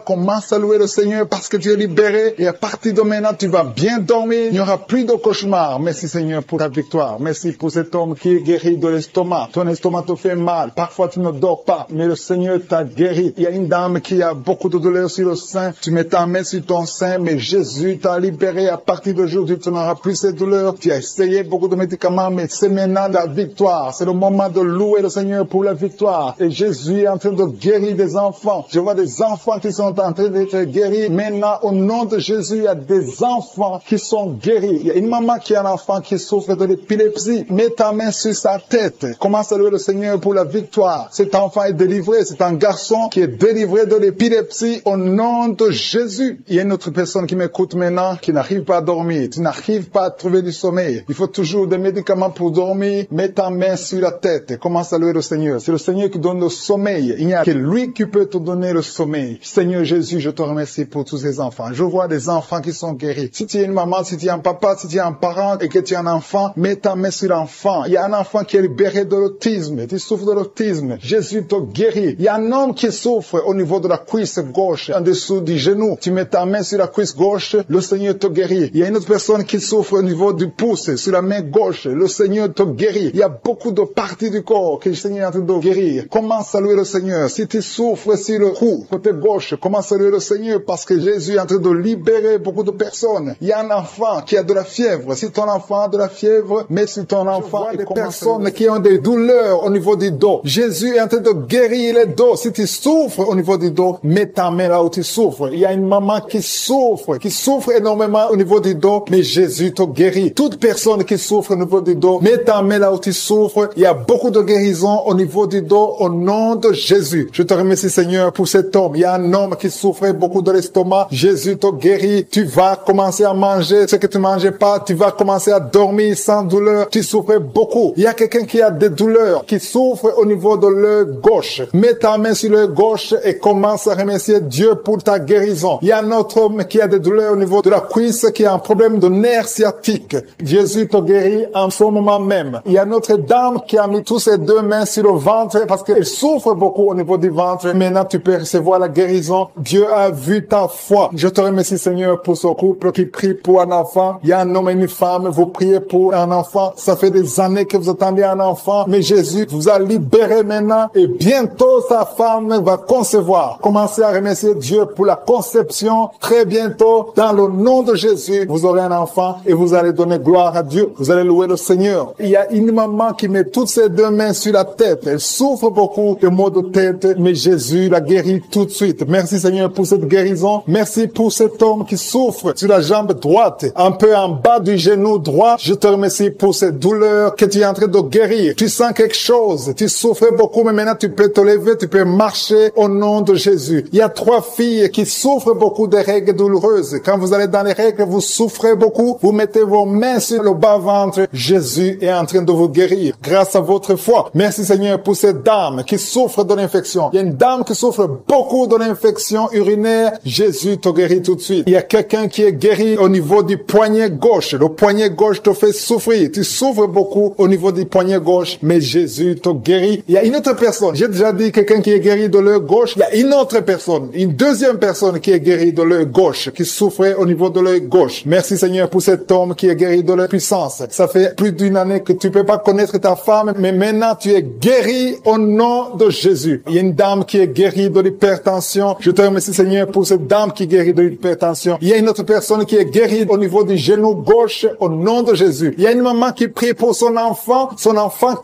commence à louer le Seigneur parce que tu es libéré et à partir de maintenant tu vas bien dormir, il n'y aura plus de cauchemars. Merci Seigneur pour ta victoire, merci pour cet homme qui est guéri de l'estomac. Ton estomac te fait mal, parfois tu ne dors pas, mais le Seigneur t'a guéri. Il y a une dame qui a beaucoup de douleurs sur le sein, tu mets ta main sur ton sein, mais Jésus t'a libéré. À partir d'aujourd'hui, tu n'auras plus ces douleurs. Tu as essayé beaucoup de médicaments, mais c'est maintenant la victoire. C'est le moment de louer le Seigneur pour la victoire. Et Jésus est en train de guérir des enfants. Je vois des enfants qui sont en train d'être guéris. Maintenant, au nom de Jésus, il y a des enfants qui sont guéris. Il y a une maman qui a un enfant qui souffre de l'épilepsie. Mets ta main sur sa tête. Commence à louer le Seigneur pour la victoire. Cet enfant est délivré. C'est un garçon qui est délivré de l'épilepsie au nom de Jésus. Il y a une autre personne qui m'écoute maintenant qui n'arrive pas à dormir. Tu n'arrives pas à trouver du sommeil. Il faut toujours des médicaments pour dormir. Mets ta main sur la tête. Commence à louer le Seigneur. C'est le Seigneur qui donne le sommeil. Il n'y a que lui qui peut te donner le sommeil. Seigneur Jésus, je te remercie pour tous ces enfants. Je vois des enfants qui sont guéris. Si tu es une maman, si tu es un papa, si tu es un parent et que tu es un enfant, mets ta main sur l'enfant. Il y a un enfant qui est libéré de l'autisme. Tu souffres de l'autisme. Jésus te guérit. Il y a un homme qui souffre au niveau de la cuisse gauche, en dessous du genou. Tu mets ta main sur la cuisse gauche, le Seigneur te guérit. Il y a une autre personne qui souffre au niveau du pouce, sur la main gauche, le Seigneur te guérit. Il y a beaucoup de parties du corps que le Seigneur est en train de guérir. Commence à louer le Seigneur. Si tu souffres sur le cou, côté gauche, commence à louer le Seigneur parce que Jésus est en train de libérer beaucoup de personnes. Il y a un enfant qui a de la fièvre. Si ton enfant a de la fièvre, mets sur ton enfant. Et des personnes qui ont des douleurs au niveau du dos. Jésus est en train de guérir les dos. Si tu souffres au niveau du dos, mets ta main là où tu souffres. Il y a une maman qui souffre énormément au niveau du dos, mais Jésus te guérit. Toute personne qui souffre au niveau du dos, mets ta main là où tu souffres. Il y a beaucoup de guérisons au niveau du dos au nom de Jésus. Je te remercie Seigneur pour cet homme. Il y a un homme qui souffrait beaucoup de l'estomac. Jésus te guérit. Tu vas commencer à manger ce que tu mangeais pas. Tu vas commencer à dormir sans douleur. Tu souffrais beaucoup. Il y a quelqu'un qui a des douleurs, qui souffre au niveau de l'œil gauche. Mets ta main sur l'œil gauche et commence à remercier Dieu pour ta guérison. Il y a un autre homme qui a des douleurs au niveau de la cuisse, qui a un problème de nerf sciatique. Jésus te guérit en ce moment même. Il y a une autre dame qui a mis tous ses deux mains sur le ventre parce qu'elle souffre beaucoup au niveau du ventre. Maintenant, tu peux recevoir la guérison. Dieu a vu ta foi. Je te remercie, Seigneur, pour ce couple qui prie pour un enfant. Il y a un homme et une femme. Vous priez pour un enfant. Ça fait des années que vous attendez un enfant. Mais Jésus vous a libéré maintenant et bientôt sa femme va concevoir. Commencez à remercier Dieu pour la conception. Très bientôt, dans le nom de Jésus, vous aurez un enfant et vous allez donner gloire à Dieu. Vous allez louer le Seigneur. Il y a une maman qui met toutes ses deux mains sur la tête. Elle souffre beaucoup de maux de tête, mais Jésus la guérit tout de suite. Merci Seigneur pour cette guérison. Merci pour cet homme qui souffre sur la jambe droite, un peu en bas du genou droit. Je te remercie pour cette douleur que tu es en train de guérir. Tu sens quelque chose. Tu souffrais beaucoup, mais maintenant tu peux te lever, tu peux marcher au nom de Jésus. Il y a 3 filles qui souffrent beaucoup des règles douloureuses. Quand vous allez dans les règles, vous souffrez beaucoup. Vous mettez vos mains sur le bas-ventre. Jésus est en train de vous guérir grâce à votre foi. Merci Seigneur pour cette dame qui souffre de l'infection. Il y a une dame qui souffre beaucoup de l'infection urinaire. Jésus te guérit tout de suite. Il y a quelqu'un qui est guéri au niveau du poignet gauche. Le poignet gauche te fait souffrir. Tu souffres beaucoup au niveau du poignet gauche, mais Jésus te guérit. Il y a une autre personne. J'ai déjà dit quelqu'un qui est guéri de l'œil gauche. Il y a une autre personne, une deuxième personne qui est guérie de l'œil gauche, qui souffrait au niveau de l'œil gauche. Merci Seigneur pour cet homme qui est guéri de la puissance. Ça fait plus d'une année que tu peux pas connaître ta femme, mais maintenant tu es guéri au nom de Jésus. Il y a une dame qui est guérie de l'hypertension. Je te remercie Seigneur pour cette dame qui est guérie de l'hypertension. Il y a une autre personne qui est guérie au niveau du genou gauche au nom de Jésus. Il y a une maman qui prie pour son enfant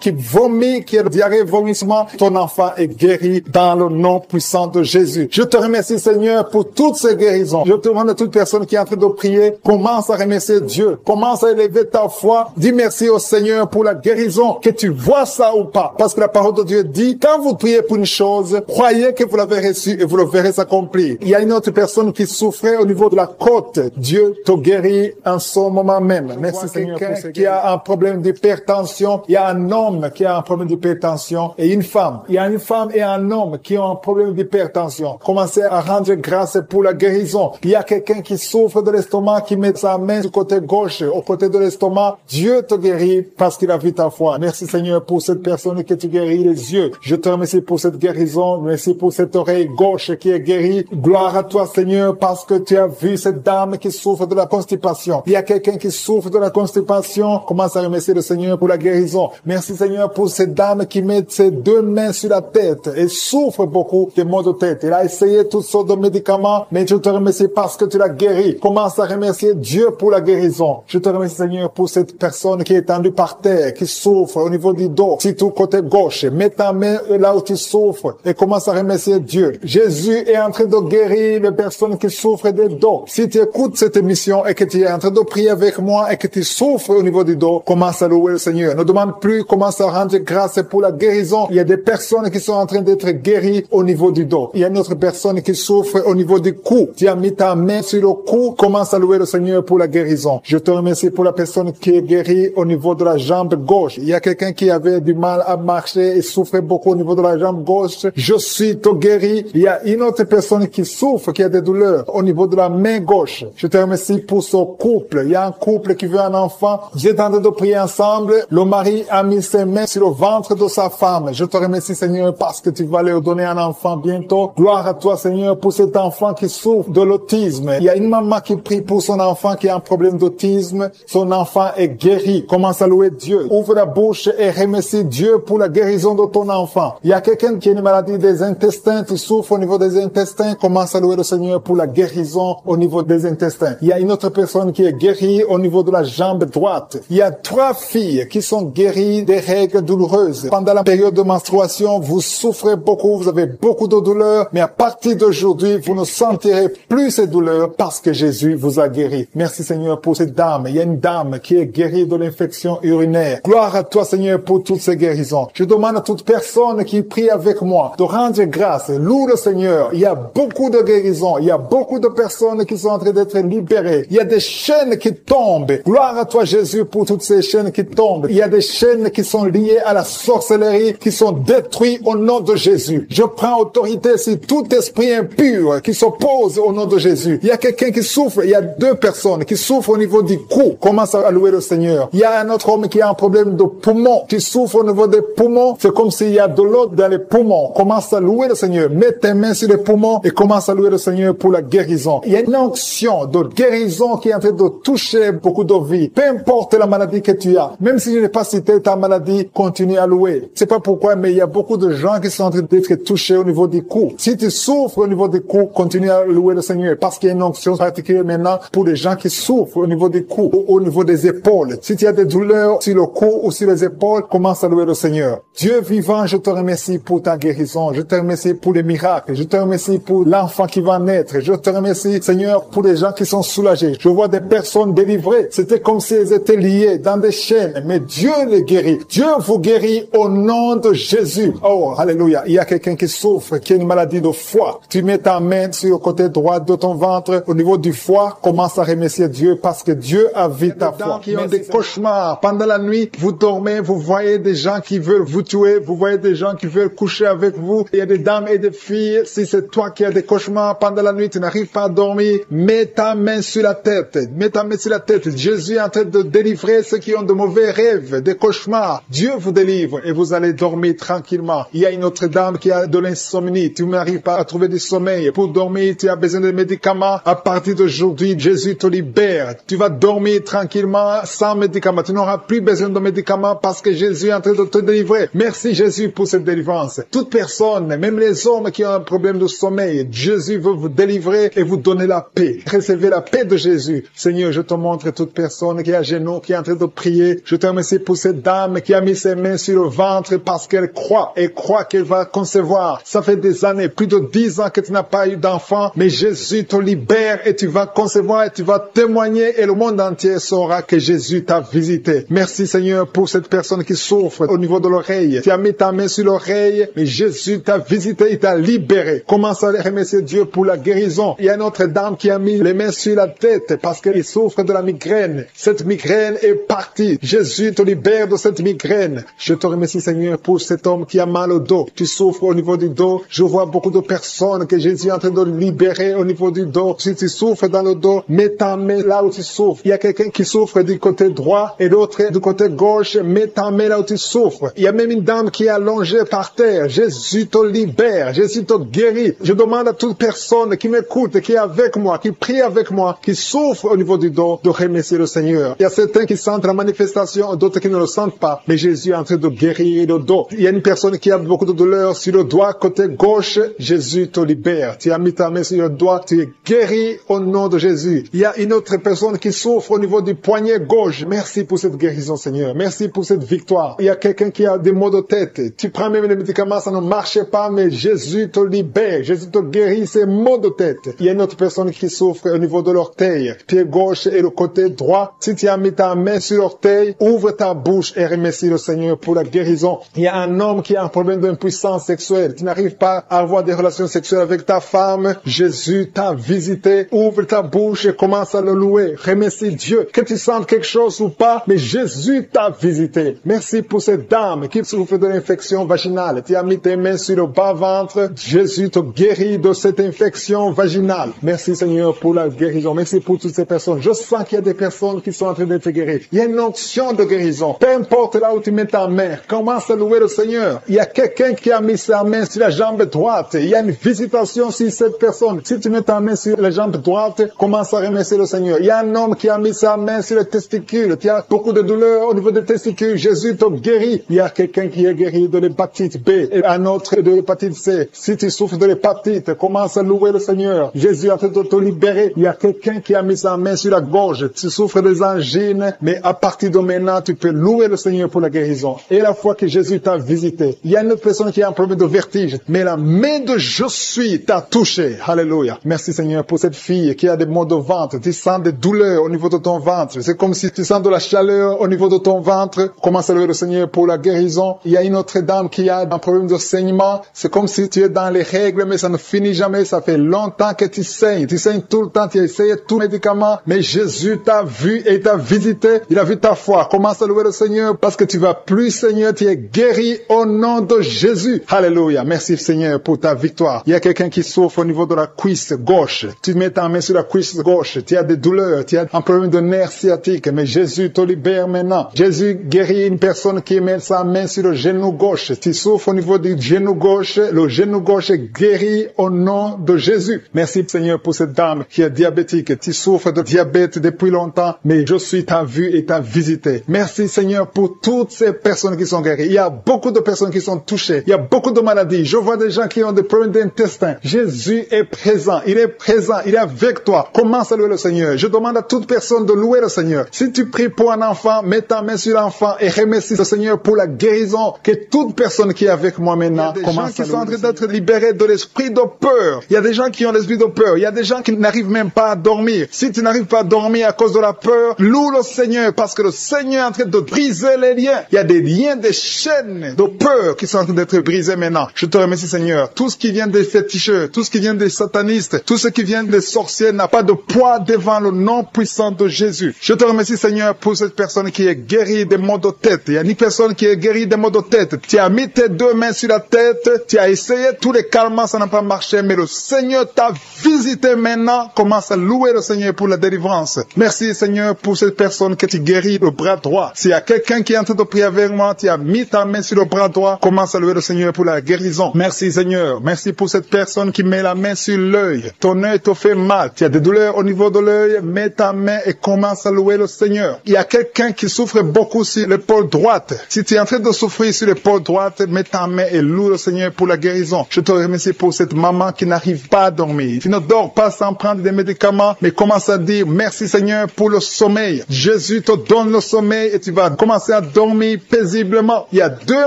qui vomit, qui a diarrhée, vomissement. Ton enfant est guéri dans le nom puissant de Jésus. Je te remercie Seigneur pour toutes ces guérisons. Je te demande à toute personne qui est en train de prier, commence à remercier Dieu. Commence à élever ta foi. Dis merci au Seigneur pour la guérison, que tu vois ça ou pas. Parce que la parole de Dieu dit, quand vous priez pour une chose, croyez que vous l'avez reçue et vous le verrez s'accomplir. Il y a une autre personne qui souffrait au niveau de la côte. Dieu te guérit en ce moment même. Merci Seigneur pour ce qui a un problème problème d'hypertension. Il y a un homme qui a un problème d'hypertension et une femme. Il y a une femme et un homme qui ont un problème d'hypertension. Commencez à rendre grâce pour la guérison. Il y a quelqu'un qui souffre de l'estomac, qui met sa main du côté gauche, au côté de l'estomac. Dieu te guérit parce qu'il a vu ta foi. Merci Seigneur pour cette personne que tu guéris les yeux. Je te remercie pour cette guérison. Merci pour cette oreille gauche qui est guérie. Gloire à toi Seigneur parce que tu as vu cette dame qui souffre de la constipation. Il y a quelqu'un qui souffre de la constipation. Commence à remercier le Seigneur pour la guérison. Merci Seigneur pour cette dame qui met ses deux mains sur la tête et souffre beaucoup de maux de tête. Elle a essayé toutes sortes de médicaments, mais je te remercie parce que tu l'as guéri. Commence à remercier Dieu pour la guérison. Je te remercie Seigneur pour cette personne qui est étendue par terre, qui souffre au niveau du dos, surtout côté gauche. Mets ta main là où tu souffres et commence à remercier Dieu. Jésus est en train de guérir les personnes qui souffrent des dos. Si tu écoutes cette émission et que tu es en train de prier avec moi et que tu souffres au niveau du dos, commence à louer le Seigneur. Ne demande plus, commence à rendre grâce pour la guérison. Il y a des personnes qui sont en train d'être guéries au niveau du dos. Il y a une autre personne qui souffre au niveau du cou. Tu as mis ta main sur le cou, commence à louer le Seigneur pour la guérison. Je te remercie pour la personne qui est guérie au niveau de la jambe gauche. Il y a quelqu'un qui avait du mal à marcher et souffrait beaucoup au niveau de la jambe gauche. Je suis tout guéri. Il y a une autre personne qui souffre, qui a des douleurs au niveau de la main gauche. Je te remercie pour ce couple. Il y a un couple qui veut un enfant. Vous êtes en train de prier ensemble. Le mari a mis ses mains sur le ventre de sa femme. Je te remercie Seigneur parce que tu vas leur donner un enfant bientôt. Gloire à toi Seigneur pour cet enfant qui souffre de l'autisme. Il y a une maman qui prie pour son enfant qui a un problème d'autisme. Son enfant est guéri. Commence à louer Dieu. Ouvre la bouche et remercie Dieu pour la guérison de ton enfant. Il y a quelqu'un qui a une maladie des intestins, qui souffre au niveau des intestins. Commence à louer le Seigneur pour la guérison au niveau des intestins. Il y a une autre personne qui est guérie au niveau de la jambe droite. Il y a 3 filles qui sont guéries des règles douloureuses. Pendant la période de menstruation, vous souffrez beaucoup, vous avez beaucoup de douleurs, mais à partir d'aujourd'hui, vous ne sentirez plus ces douleurs parce que Jésus vous a guéri. Merci Seigneur pour cette dame. Il y a une dame qui est guérie de l'infection urinaire. Gloire à toi Seigneur pour toutes ces guérisons. Je demande à toute personne qui prie avec moi de rendre grâce. Loue le Seigneur. Il y a beaucoup de guérisons. Il y a beaucoup de personnes qui sont en train d'être libérées. Il y a des chaînes qui tombent. Gloire à toi Jésus pour toutes ces chaînes qui tombent. Il y a des chaînes qui sont liées à la sorcellerie qui sont détruites au nom de Jésus. Je prends autorité sur tout esprit impur qui s'oppose au nom de Jésus. Il y a quelqu'un qui souffre. Il y a 2 personnes qui souffrent au niveau du cou. Commence à louer le Seigneur. Il y a un autre homme qui a un problème de poumon. Tu souffres au niveau des poumons. C'est comme s'il y a de l'eau dans les poumons. Commence à louer le Seigneur. Mets tes mains sur les poumons et commence à louer le Seigneur pour la guérison. Il y a une onction de guérison qui est en train de toucher beaucoup de vies. Peu importe la maladie que tu as. Même si je n'ai pas cité ta maladie, continue à louer. C'est pas pourquoi, mais il y a beaucoup de gens qui sont en train d'être touchés au niveau du cou. Si tu souffres au niveau du cou, continue à louer le Seigneur. Parce qu'il y a une onction particulière maintenant pour les gens qui souffrent au niveau du cou ou au niveau des épaules. Si tu as des douleurs sur le cou ou sur les épaules, commence à louer le Seigneur. Dieu vivant, je te remercie pour ta guérison. Je te remercie pour les miracles. Je te remercie pour l'enfant qui va naître. Je te remercie, Seigneur, pour les gens qui sont soulagés. Je vois des personnes délivrées. C'était comme si elles étaient liées dans des chaînes. Mais Dieu les guérit. Dieu vous guérit au nom de Jésus. Oh, alléluia. Il y a quelqu'un qui souffre, qui a une maladie de foie. Tu mets ta main sur le côté droit de ton ventre. Au niveau du foie, commence à remercier Dieu parce que Dieu a vu ta foi. Qui ont des cauchemars. Pendant la nuit, vous dormez, vous voyez des gens qui veulent vous tuer. Vous voyez des gens qui veulent coucher avec vous. Il y a des dames et des filles. Si c'est toi qui as des cauchemars pendant la nuit, tu n'arrives pas à dormir, mets ta main sur la tête. Mets ta main sur la tête. Jésus est en train de délivrer ceux qui ont de mauvais rêves, des cauchemars. Dieu vous délivre et vous allez dormir tranquillement. Il y a une autre dame qui a de l'insomnie. Tu n'arrives pas à trouver du sommeil. Pour dormir, tu as besoin de médicaments. À partir d'aujourd'hui, Jésus te libère. Tu vas dormir tranquillement sans médicaments. Tu n'auras plus besoin de médicaments parce que Jésus est en train de te délivrer. Merci Jésus pour cette délivrance. Toute personne, même les hommes qui ont un problème de sommeil, Jésus veut vous délivrer et vous donner la paix. Recevez la paix de Jésus. Seigneur, je te montre toute personne qui est à genoux, qui est en train de prier. Je te remercie pour cette dame qui a mis ses mains sur le ventre parce qu'elle croit et croit qu'elle va concevoir. Ça fait des années, plus de 10 ans que tu n'as pas eu d'enfant, mais Jésus te libère et tu vas concevoir et tu vas témoigner et le monde entier saura que Jésus t'a visité. Merci Seigneur pour cette personne qui souffre au niveau de l'oreille. Tu as mis ta main sur l'oreille, mais Jésus t'a visité, il t'a libéré. Commence à remercier Dieu pour la guérison. Il y a une autre dame qui a mis les mains sur la tête parce qu'elle souffre de la migraine. Cette migraine est partir. Jésus te libère de cette migraine. Je te remercie, Seigneur, pour cet homme qui a mal au dos. Tu souffres au niveau du dos. Je vois beaucoup de personnes que Jésus est en train de libérer au niveau du dos. Si tu souffres dans le dos, mets ta main là où tu souffres. Il y a quelqu'un qui souffre du côté droit et l'autre du côté gauche. Mets ta main là où tu souffres. Il y a même une dame qui est allongée par terre. Jésus te libère. Jésus te guérit. Je demande à toute personne qui m'écoute, qui est avec moi, qui prie avec moi, qui souffre au niveau du dos, de remercier le Seigneur. Il y a certains qui sentent la manifestation, d'autres qui ne le sentent pas. Mais Jésus est en train de guérir le dos. Il y a une personne qui a beaucoup de douleur sur le doigt, côté gauche. Jésus te libère. Tu as mis ta main sur le doigt. Tu es guéri au nom de Jésus. Il y a une autre personne qui souffre au niveau du poignet gauche. Merci pour cette guérison, Seigneur. Merci pour cette victoire. Il y a quelqu'un qui a des maux de tête. Tu prends même les médicaments, ça ne marche pas, mais Jésus te libère. Jésus te guérit ces maux de tête. Il y a une autre personne qui souffre au niveau de l'orteil, pied gauche et le côté droit. Si tu as mis ta main sur l'orteil, ouvre ta bouche et remercie le Seigneur pour la guérison. Il y a un homme qui a un problème d'impuissance sexuelle. Tu n'arrives pas à avoir des relations sexuelles avec ta femme. Jésus t'a visité. Ouvre ta bouche et commence à le louer. Remercie Dieu. Que tu sentes quelque chose ou pas, mais Jésus t'a visité. Merci pour cette dame qui souffre de l'infection vaginale. Tu as mis tes mains sur le bas-ventre. Jésus te guérit de cette infection vaginale. Merci Seigneur pour la guérison. Merci pour toutes ces personnes. Je sens qu'il y a des personnes qui sont en train d'être guéries. Il y a une onction de guérison. Peu importe là où tu mets ta main, commence à louer le Seigneur. Il y a quelqu'un qui a mis sa main sur la jambe droite. Il y a une visitation sur cette personne. Si tu mets ta main sur la jambe droite, commence à remercier le Seigneur. Il y a un homme qui a mis sa main sur le testicule. Tu as beaucoup de douleurs au niveau des testicules. Jésus te guérit. Il y a quelqu'un qui est guéri de l'hépatite B et un autre de l'hépatite C. Si tu souffres de l'hépatite, commence à louer le Seigneur. Jésus est en train de te libérer. Il y a quelqu'un qui a mis sa main sur la gorge. Tu souffres des angines, mais à partir de maintenant, tu peux louer le Seigneur pour la guérison. Et la fois que Jésus t'a visité, il y a une autre personne qui a un problème de vertige, mais la main de je suis t'a touché. Alléluia. Merci Seigneur pour cette fille qui a des maux de ventre. Tu sens des douleurs au niveau de ton ventre. C'est comme si tu sens de la chaleur au niveau de ton ventre. Commence à louer le Seigneur pour la guérison. Il y a une autre dame qui a un problème de saignement. C'est comme si tu es dans les règles, mais ça ne finit jamais. Ça fait longtemps que tu saignes. Tu saignes tout le temps. Tu as essayé tout médicament, mais Jésus t'a vu et t'a visité. Il a vu ta foi. Commence à louer le Seigneur parce que tu vas plus Seigneur. Tu es guéri au nom de Jésus. Alléluia. Merci Seigneur pour ta victoire. Il y a quelqu'un qui souffre au niveau de la cuisse gauche. Tu mets ta main sur la cuisse gauche. Tu as des douleurs. Tu as un problème de nerf sciatique, mais Jésus te libère maintenant. Jésus guérit une personne qui met sa main sur le genou gauche. Tu souffres au niveau du genou gauche. Le genou gauche est guéri au nom de Jésus. Merci Seigneur pour cette dame qui est diabétique. Tu souffres de diabète depuis longtemps, mais je suis ta vue et ta visité. Merci Seigneur pour toutes ces personnes qui sont guéries. Il y a beaucoup de personnes qui sont touchées. Il y a beaucoup de maladies. Je vois des gens qui ont des problèmes d'intestin. Jésus est présent. Il est présent. Il est avec toi. Commence à louer le Seigneur. Je demande à toute personne de louer le Seigneur. Si tu pries pour un enfant, mets ta main sur l'enfant et remercie le Seigneur pour la guérison. Que toute personne qui est avec moi maintenant commence à louer. Il y a des gens qui sont en train d'être libérés de l'esprit de peur. Il y a des gens qui ont l'esprit de peur. Il y a des gens qui n'arrivent même pas à dormir. Si tu n'arrives pas à dormir à cause de la peur, loue le Seigneur parce que le Seigneur est en train de briser les liens. Il y a des liens, des chaînes de peur qui sont en train d'être brisées maintenant. Je te remercie Seigneur. Tout ce qui vient des féticheurs, tout ce qui vient des satanistes, tout ce qui vient des sorciers n'a pas de poids devant le nom puissant de Jésus. Je te remercie Seigneur pour cette personne qui est guérie des maux de tête. Il y a une personne qui est guérie des maux de tête. Tu as mis tes deux mains sur la tête, tu as essayé tous les calmants, ça n'a pas marché, mais le Seigneur t'a visité maintenant. Commence à louer le Seigneur pour la délivrance. Merci Seigneur pour cette personne que tu guéris le bras droit. S'il y a quelqu'un qui est en train de prier avec moi, tu as mis ta main sur le bras droit, commence à louer le Seigneur pour la guérison. Merci Seigneur. Merci pour cette personne qui met la main sur l'œil. Ton œil te fait mal. Tu as des douleurs au niveau de l'œil, mets ta main et commence à louer le Seigneur. Il y a quelqu'un qui souffre beaucoup sur l'épaule droite. Si tu es en train de souffrir sur l'épaule droite, mets ta main et loue le Seigneur pour la guérison. Je te remercie pour cette maman qui n'arrive pas à dormir. Tu ne dors pas sans prendre des médicaments, mais commence à dire merci Seigneur pour le sommeil. Jésus te donne le sommeil et tu vas commencer à dormir paisiblement. Il y a deux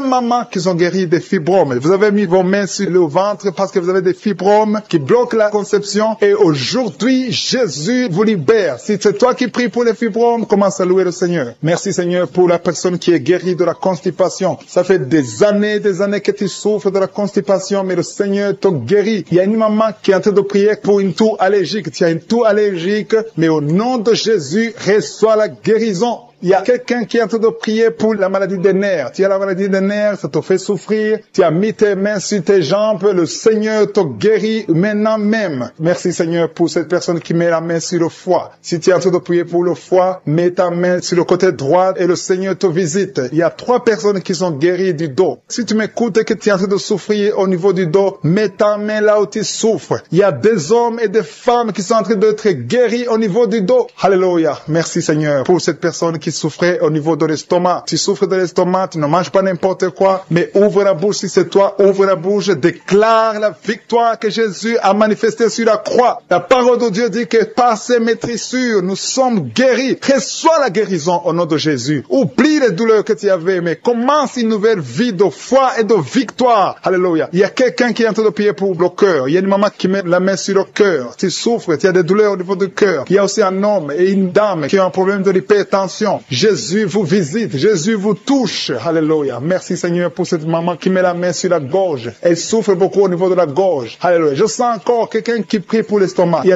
mamans qui sont guéries des fibromes. Vous avez mis vos mains sur le ventre parce que vous avez des fibromes qui bloquent la conception et aujourd'hui, Jésus vous libère. Si c'est toi qui pries pour les fibromes, commence à louer le Seigneur. Merci Seigneur pour la personne qui est guérie de la constipation. Ça fait des années que tu souffres de la constipation, mais le Seigneur te guérit. Il y a une maman qui est en train de prier pour une toux allergique. Tu as une toux allergique, mais au nom de Jésus, reçois la guérison. Il y a quelqu'un qui est en train de prier pour la maladie des nerfs. Tu as la maladie des nerfs, ça te fait souffrir. Tu as mis tes mains sur tes jambes. Le Seigneur te guérit maintenant même. Merci Seigneur pour cette personne qui met la main sur le foie. Si tu es en train de prier pour le foie, mets ta main sur le côté droit et le Seigneur te visite. Il y a 3 personnes qui sont guéries du dos. Si tu m'écoutes et que tu es en train de souffrir au niveau du dos, mets ta main là où tu souffres. Il y a des hommes et des femmes qui sont en train d'être guéris au niveau du dos. Alléluia. Merci Seigneur pour cette personne qui souffrait au niveau de l'estomac. Tu souffres de l'estomac, tu ne manges pas n'importe quoi, mais ouvre la bouche si c'est toi, ouvre la bouche, déclare la victoire que Jésus a manifestée sur la croix. La parole de Dieu dit que par ses maîtrissures, nous sommes guéris. Reçois la guérison au nom de Jésus. Oublie les douleurs que tu avais, mais commence une nouvelle vie de foi et de victoire. Alléluia. Il y a quelqu'un qui est en train de prier pour le cœur. Il y a une maman qui met la main sur le cœur. Tu souffres, tu as des douleurs au niveau du cœur. Il y a aussi un homme et une dame qui ont un problème de l'hypertension. Jésus vous visite, Jésus vous touche. Alléluia. Merci Seigneur pour cette maman qui met la main sur la gorge. Elle souffre beaucoup au niveau de la gorge. Alléluia. Je sens encore quelqu'un qui prie pour l'estomac. Il y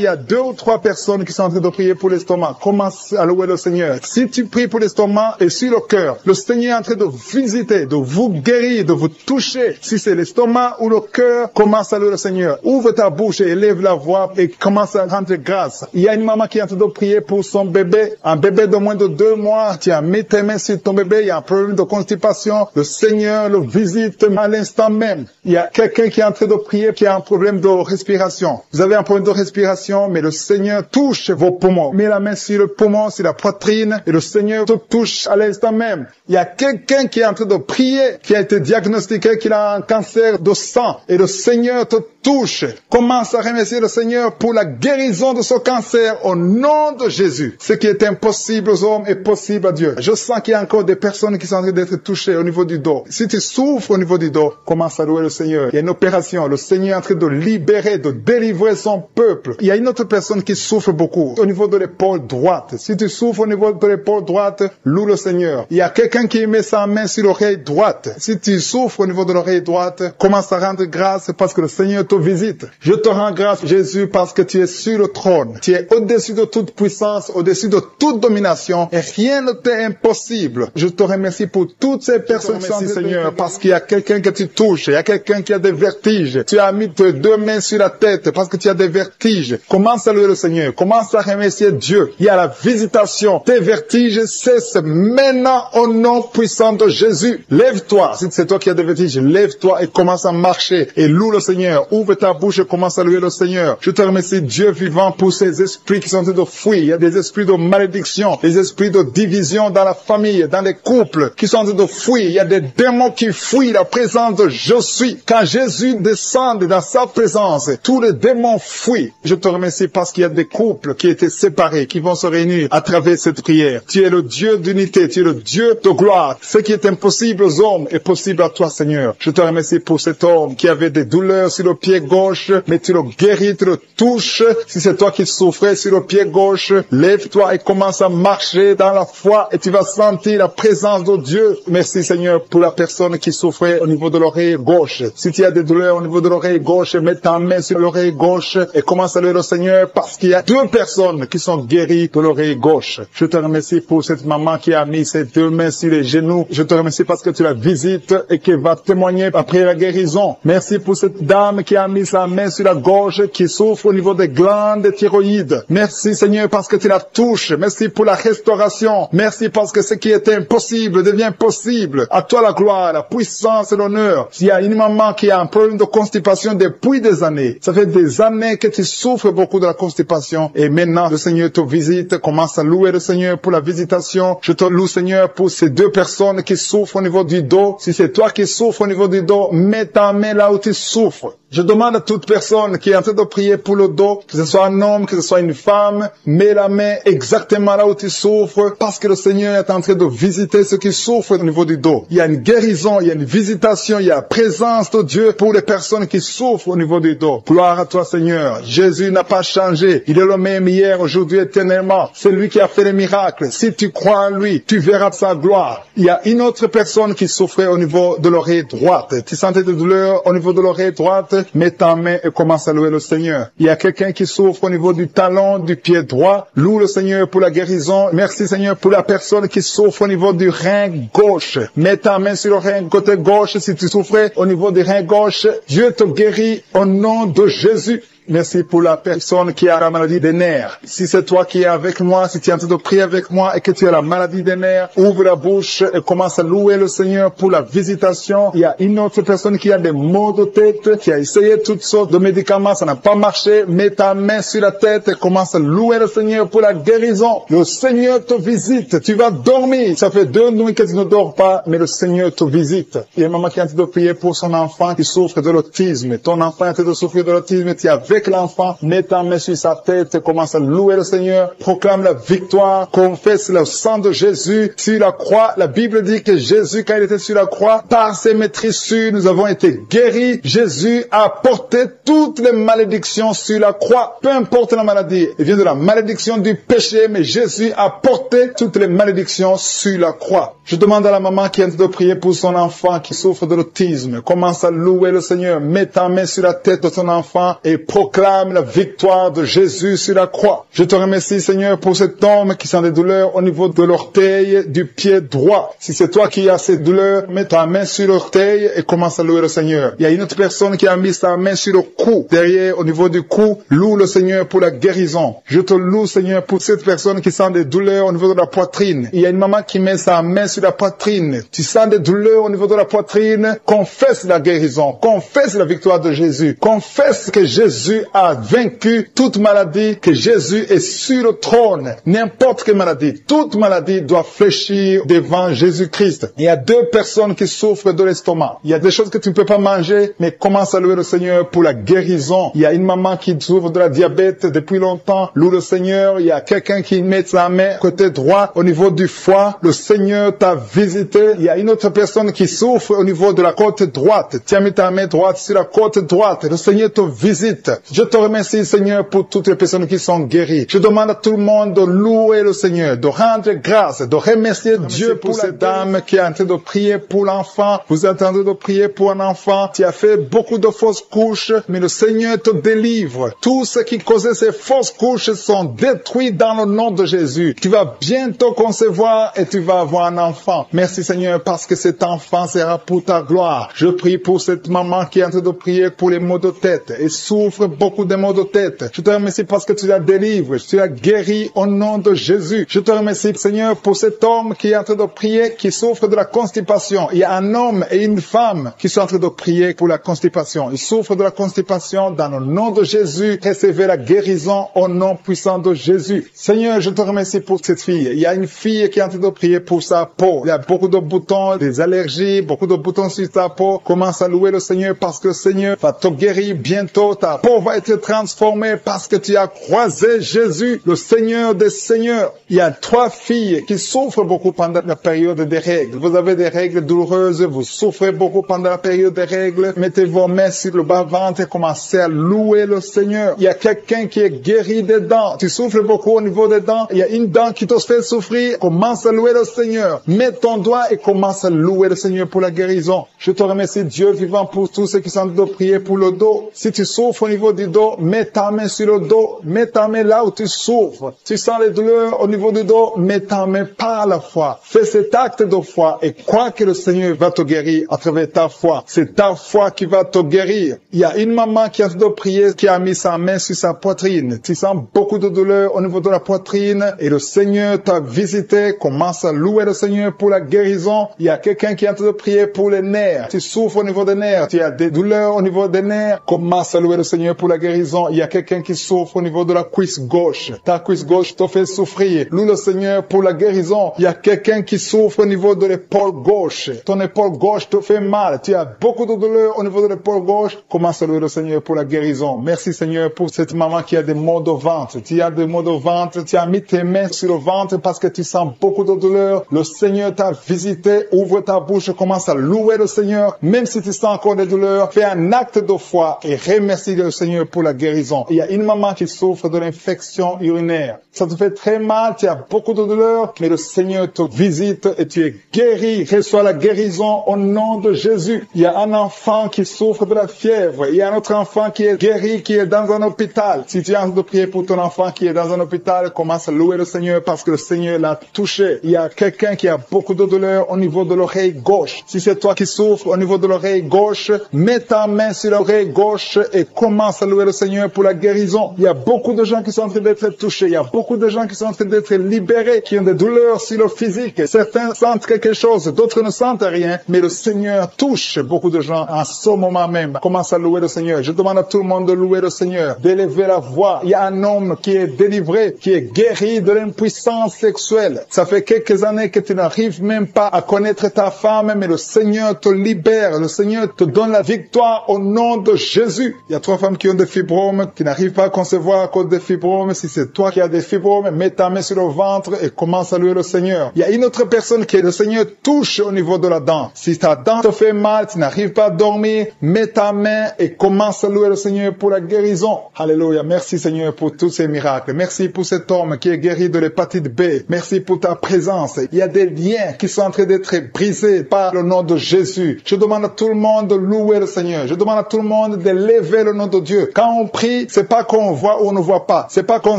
a 2 ou 3 personnes qui sont en train de prier pour l'estomac. Commence à louer le Seigneur. Si tu pries pour l'estomac et sur le cœur, le Seigneur est en train de visiter, de vous guérir, de vous toucher. Si c'est l'estomac ou le cœur, commence à louer le Seigneur. Ouvre ta bouche et élève la voix et commence à rendre grâce. Il y a une maman qui est en train de prier pour son bébé. Un bébé de moins de 2 mois. Tu as mis tes mains sur ton bébé. Il y a un problème de constipation. Le Seigneur le visite à l'instant même. Il y a quelqu'un qui est en train de prier qui a un problème de respiration. Vous avez un problème de respiration, mais le Seigneur touche vos poumons. Mets la main sur le poumon, sur la poitrine, et le Seigneur te touche à l'instant même. Il y a quelqu'un qui est en train de prier, qui a été diagnostiqué qu'il a un cancer de sang, et le Seigneur te touche. Commence à remercier le Seigneur pour la guérison de ce cancer au nom de Jésus. Ce qui est impossible aux hommes est possible à Dieu. Je sens qu'il y a encore des personnes qui sont en train d'être touchées au niveau du dos. Si tu souffres au niveau du dos, commence à louer le Seigneur. Il y a une opération. Le Seigneur est en train de libérer, de délivrer son peuple. Il y a une autre personne qui souffre beaucoup au niveau de l'épaule droite. Si tu souffres au niveau de l'épaule droite, loue le Seigneur. Il y a quelqu'un qui met sa main sur l'oreille droite. Si tu souffres au niveau de l'oreille droite, commence à rendre grâce parce que le Seigneur te visite. Je te rends grâce, Jésus, parce que tu es sur le trône. Tu es au-dessus de toute puissance, au-dessus de toute domination, et rien ne t'est impossible. Je te remercie pour toutes ces personnes. Merci, Seigneur, parce qu'il y a quelqu'un que tu touches. Il y a quelqu'un qui a des vertiges. Tu as mis tes 2 mains sur la tête parce que tu as des vertiges. Commence à louer le Seigneur. Commence à remercier Dieu. Il y a la visitation. Tes vertiges cessent maintenant au nom puissant de Jésus. Lève-toi. Si c'est toi qui as des vertiges, lève-toi et commence à marcher. Et loue le Seigneur. Ouvre ta bouche et commence à louer le Seigneur. Je te remercie, Dieu vivant, pour ces esprits qui sont en train de fuir. Il y a des esprits de malédiction, des esprits de division dans la famille, dans les couples qui sont en train de fuir. Il y a des démons qui fuient la présence de Je suis. Quand Jésus descend dans sa présence, tous les démons fuient. Je te remercie parce qu'il y a des couples qui étaient séparés, qui vont se réunir à travers cette prière. Tu es le Dieu d'unité, tu es le Dieu de gloire. Ce qui est impossible aux hommes est possible à toi, Seigneur. Je te remercie pour cet homme qui avait des douleurs sur le pied gauche, mais tu le guéris, tu le touches. Si c'est toi qui souffrais sur le pied gauche, lève-toi et commence à marcher dans la foi et tu vas sentir la présence de Dieu. Merci, Seigneur, pour la personne qui souffrait au niveau de l'oreille gauche. Si tu as des douleurs au niveau de l'oreille gauche, mets ta main sur l'oreille gauche et commence à louer le Seigneur parce qu'il y a 2 personnes qui sont guéries de l'oreille gauche. Je te remercie pour cette maman qui a mis ses 2 mains sur les genoux. Je te remercie parce que tu la visites et qu'elle va témoigner après la guérison. Merci pour cette dame qui a mis sa main sur la gorge, qui souffre au niveau des glandes thyroïdes. Merci, Seigneur, parce que tu la touches. Merci pour la restauration. Merci parce que ce qui était impossible devient possible. À toi la gloire, la puissance et l'honneur. S'il y a une maman qui a un problème de constipation depuis des années, ça fait des années que tu souffres beaucoup de la constipation et maintenant le Seigneur te visite. Commence à louer le Seigneur pour la visitation. Je te loue, Seigneur, pour ces 2 personnes qui souffrent au niveau du dos. Si c'est toi qui souffres au niveau du dos, mets ta main là où tu souffres. Je demande à toute personne qui est en train de prier pour le dos, que ce soit un homme, que ce soit une femme, mets la main exactement là où tu souffres, parce que le Seigneur est en train de visiter ceux qui souffrent au niveau du dos. Il y a une guérison, il y a une visitation, il y a la présence de Dieu pour les personnes qui souffrent au niveau du dos. Gloire à toi, Seigneur. Jésus n'a pas changé. Il est le même hier, aujourd'hui, éternellement. C'est lui qui a fait les miracles. Si tu crois en lui, tu verras sa gloire. Il y a une autre personne qui souffrait au niveau de l'oreille droite. Tu sentais des douleurs au niveau de l'oreille droite. mets ta main et commence à louer le Seigneur. Il y a quelqu'un qui souffre au niveau du talon, du pied droit. Loue le Seigneur pour la guérison. Merci Seigneur pour la personne qui souffre au niveau du rein gauche. Mets ta main sur le rein côté gauche. Si tu souffrais au niveau du rein gauche, Dieu te guérit au nom de Jésus. Merci pour la personne qui a la maladie des nerfs. Si c'est toi qui es avec moi, si tu es en train de prier avec moi et que tu as la maladie des nerfs, ouvre la bouche et commence à louer le Seigneur pour la visitation. Il y a une autre personne qui a des maux de tête, qui a essayé toutes sortes de médicaments, ça n'a pas marché. Mets ta main sur la tête et commence à louer le Seigneur pour la guérison. Le Seigneur te visite. Tu vas dormir. Ça fait 2 nuits que tu ne dors pas, mais le Seigneur te visite. Il y a une maman qui est en train de prier pour son enfant qui souffre de l'autisme. Ton enfant est en train de souffrir de l'autisme, tu es avec l'enfant, mets ta main sur sa tête, commence à louer le Seigneur, proclame la victoire, confesse le sang de Jésus sur la croix. La Bible dit que Jésus, quand il était sur la croix, par ses maîtrissures, nous avons été guéris. Jésus a porté toutes les malédictions sur la croix. Peu importe la maladie, il vient de la malédiction du péché, mais Jésus a porté toutes les malédictions sur la croix. Je demande à la maman qui est en train de prier pour son enfant qui souffre de l'autisme, commence à louer le Seigneur, mets ta main sur la tête de ton enfant et proclame la victoire de Jésus sur la croix. Je te remercie, Seigneur, pour cet homme qui sent des douleurs au niveau de l'orteil du pied droit. Si c'est toi qui as ces douleurs, mets ta main sur l'orteil et commence à louer le Seigneur. Il y a une autre personne qui a mis sa main sur le cou, derrière, au niveau du cou. Loue le Seigneur pour la guérison. Je te loue, Seigneur, pour cette personne qui sent des douleurs au niveau de la poitrine. Il y a une maman qui met sa main sur la poitrine. Tu sens des douleurs au niveau de la poitrine. Confesse la guérison. Confesse la victoire de Jésus. Confesse que Jésus a vaincu toute maladie, que Jésus est sur le trône. N'importe quelle maladie, toute maladie doit fléchir devant Jésus-Christ. Il y a 2 personnes qui souffrent de l'estomac. Il y a des choses que tu ne peux pas manger, mais commence à louer le Seigneur pour la guérison. Il y a une maman qui souffre de la diabète depuis longtemps. Loue le Seigneur. Il y a quelqu'un qui met sa main côté droit au niveau du foie. Le Seigneur t'a visité. Il y a une autre personne qui souffre au niveau de la côte droite. Tu as mis ta main droite sur la côte droite. Le Seigneur te visite. Je te remercie, Seigneur, pour toutes les personnes qui sont guéries. Je demande à tout le monde de louer le Seigneur, de rendre grâce, de remercier Dieu pour cette dame qui est en train de prier pour l'enfant. Vous êtes en train de prier pour un enfant. Tu as fait beaucoup de fausses couches, mais le Seigneur te délivre. Tout ce qui causait ces fausses couches sont détruits dans le nom de Jésus. Tu vas bientôt concevoir et tu vas avoir un enfant. Merci, Seigneur, parce que cet enfant sera pour ta gloire. Je prie pour cette maman qui est en train de prier pour les maux de tête et souffre beaucoup de maux de tête. Je te remercie parce que tu la délivres, tu la guéris au nom de Jésus. Je te remercie, Seigneur, pour cet homme qui est en train de prier, qui souffre de la constipation. Il y a un homme et une femme qui sont en train de prier pour la constipation. Ils souffrent de la constipation dans le nom de Jésus. Recevez la guérison au nom puissant de Jésus. Seigneur, je te remercie pour cette fille. Il y a une fille qui est en train de prier pour sa peau. Il y a beaucoup de boutons, des allergies, beaucoup de boutons sur sa peau. Commence à louer le Seigneur parce que le Seigneur va te guérir bientôt. Ta peau va être transformée parce que tu as croisé Jésus, le Seigneur des Seigneurs. Il y a 3 filles qui souffrent beaucoup pendant la période des règles. Vous avez des règles douloureuses, vous souffrez beaucoup pendant la période des règles. Mettez vos mains sur le bas-ventre et commencez à louer le Seigneur. Il y a quelqu'un qui est guéri des dents. Tu souffres beaucoup au niveau des dents. Il y a une dent qui te fait souffrir. Commence à louer le Seigneur. Mets ton doigt et commence à louer le Seigneur pour la guérison. Je te remercie, Dieu vivant, pour tous ceux qui sont de prier pour le dos. Si tu souffres au niveau du dos, mets ta main sur le dos. Mets ta main là où tu souffres. Tu sens les douleurs au niveau du dos, mets ta main par la foi. Fais cet acte de foi et crois que le Seigneur va te guérir à travers ta foi. C'est ta foi qui va te guérir. Il y a une maman qui a de prier, qui a mis sa main sur sa poitrine. Tu sens beaucoup de douleur au niveau de la poitrine et le Seigneur t'a visité. Commence à louer le Seigneur pour la guérison. Il y a quelqu'un qui est en train de prier pour les nerfs. Tu souffres au niveau des nerfs. Tu as des douleurs au niveau des nerfs. Commence à louer le Seigneur pour la guérison. Il y a quelqu'un qui souffre au niveau de la cuisse gauche. Ta cuisse gauche te fait souffrir. Loue le Seigneur pour la guérison. Il y a quelqu'un qui souffre au niveau de l'épaule gauche. Ton épaule gauche te fait mal. Tu as beaucoup de douleur au niveau de l'épaule gauche. Commence à louer le Seigneur pour la guérison. Merci, Seigneur, pour cette maman qui a des maux de ventre. Tu as des maux de ventre. Tu as mis tes mains sur le ventre parce que tu sens beaucoup de douleur. Le Seigneur t'a visité. Ouvre ta bouche. Commence à louer le Seigneur. Même si tu sens encore des douleurs, fais un acte de foi et remercie le Seigneur Seigneur, pour la guérison. Il y a une maman qui souffre de l'infection urinaire. Ça te fait très mal, tu as beaucoup de douleur, mais le Seigneur te visite et tu es guéri. Reçois la guérison au nom de Jésus. Il y a un enfant qui souffre de la fièvre. Il y a un autre enfant qui est guéri, qui est dans un hôpital. Si tu es en train de prier pour ton enfant qui est dans un hôpital, commence à louer le Seigneur parce que le Seigneur l'a touché. Il y a quelqu'un qui a beaucoup de douleur au niveau de l'oreille gauche. Si c'est toi qui souffres au niveau de l'oreille gauche, mets ta main sur l'oreille gauche et commence à louer le Seigneur pour la guérison. Il y a beaucoup de gens qui sont en train d'être touchés. Il y a beaucoup de gens qui sont en train d'être libérés, qui ont des douleurs sur le physique. Certains sentent quelque chose, d'autres ne sentent rien, mais le Seigneur touche beaucoup de gens en ce moment même. Commence à louer le Seigneur. Je demande à tout le monde de louer le Seigneur, d'élever la voix. Il y a un homme qui est délivré, qui est guéri de l'impuissance sexuelle. Ça fait quelques années que tu n'arrives même pas à connaître ta femme, mais le Seigneur te libère. Le Seigneur te donne la victoire au nom de Jésus. Il y a 3 femmes qui ont des fibromes, qui n'arrivent pas à concevoir à cause des fibromes. Si c'est toi qui as des fibromes, mets ta main sur le ventre et commence à louer le Seigneur. Il y a une autre personne qui le Seigneur touche au niveau de la dent. Si ta dent te fait mal, tu n'arrives pas à dormir, mets ta main et commence à louer le Seigneur pour la guérison. Alléluia. Merci Seigneur pour tous ces miracles. Merci pour cet homme qui est guéri de l'hépatite B. Merci pour ta présence. Il y a des liens qui sont en train d'être brisés par le nom de Jésus. Je demande à tout le monde de louer le Seigneur. Je demande à tout le monde de lever le nom de Dieu. Quand on prie, c'est pas qu'on voit ou on ne voit pas. C'est pas qu'on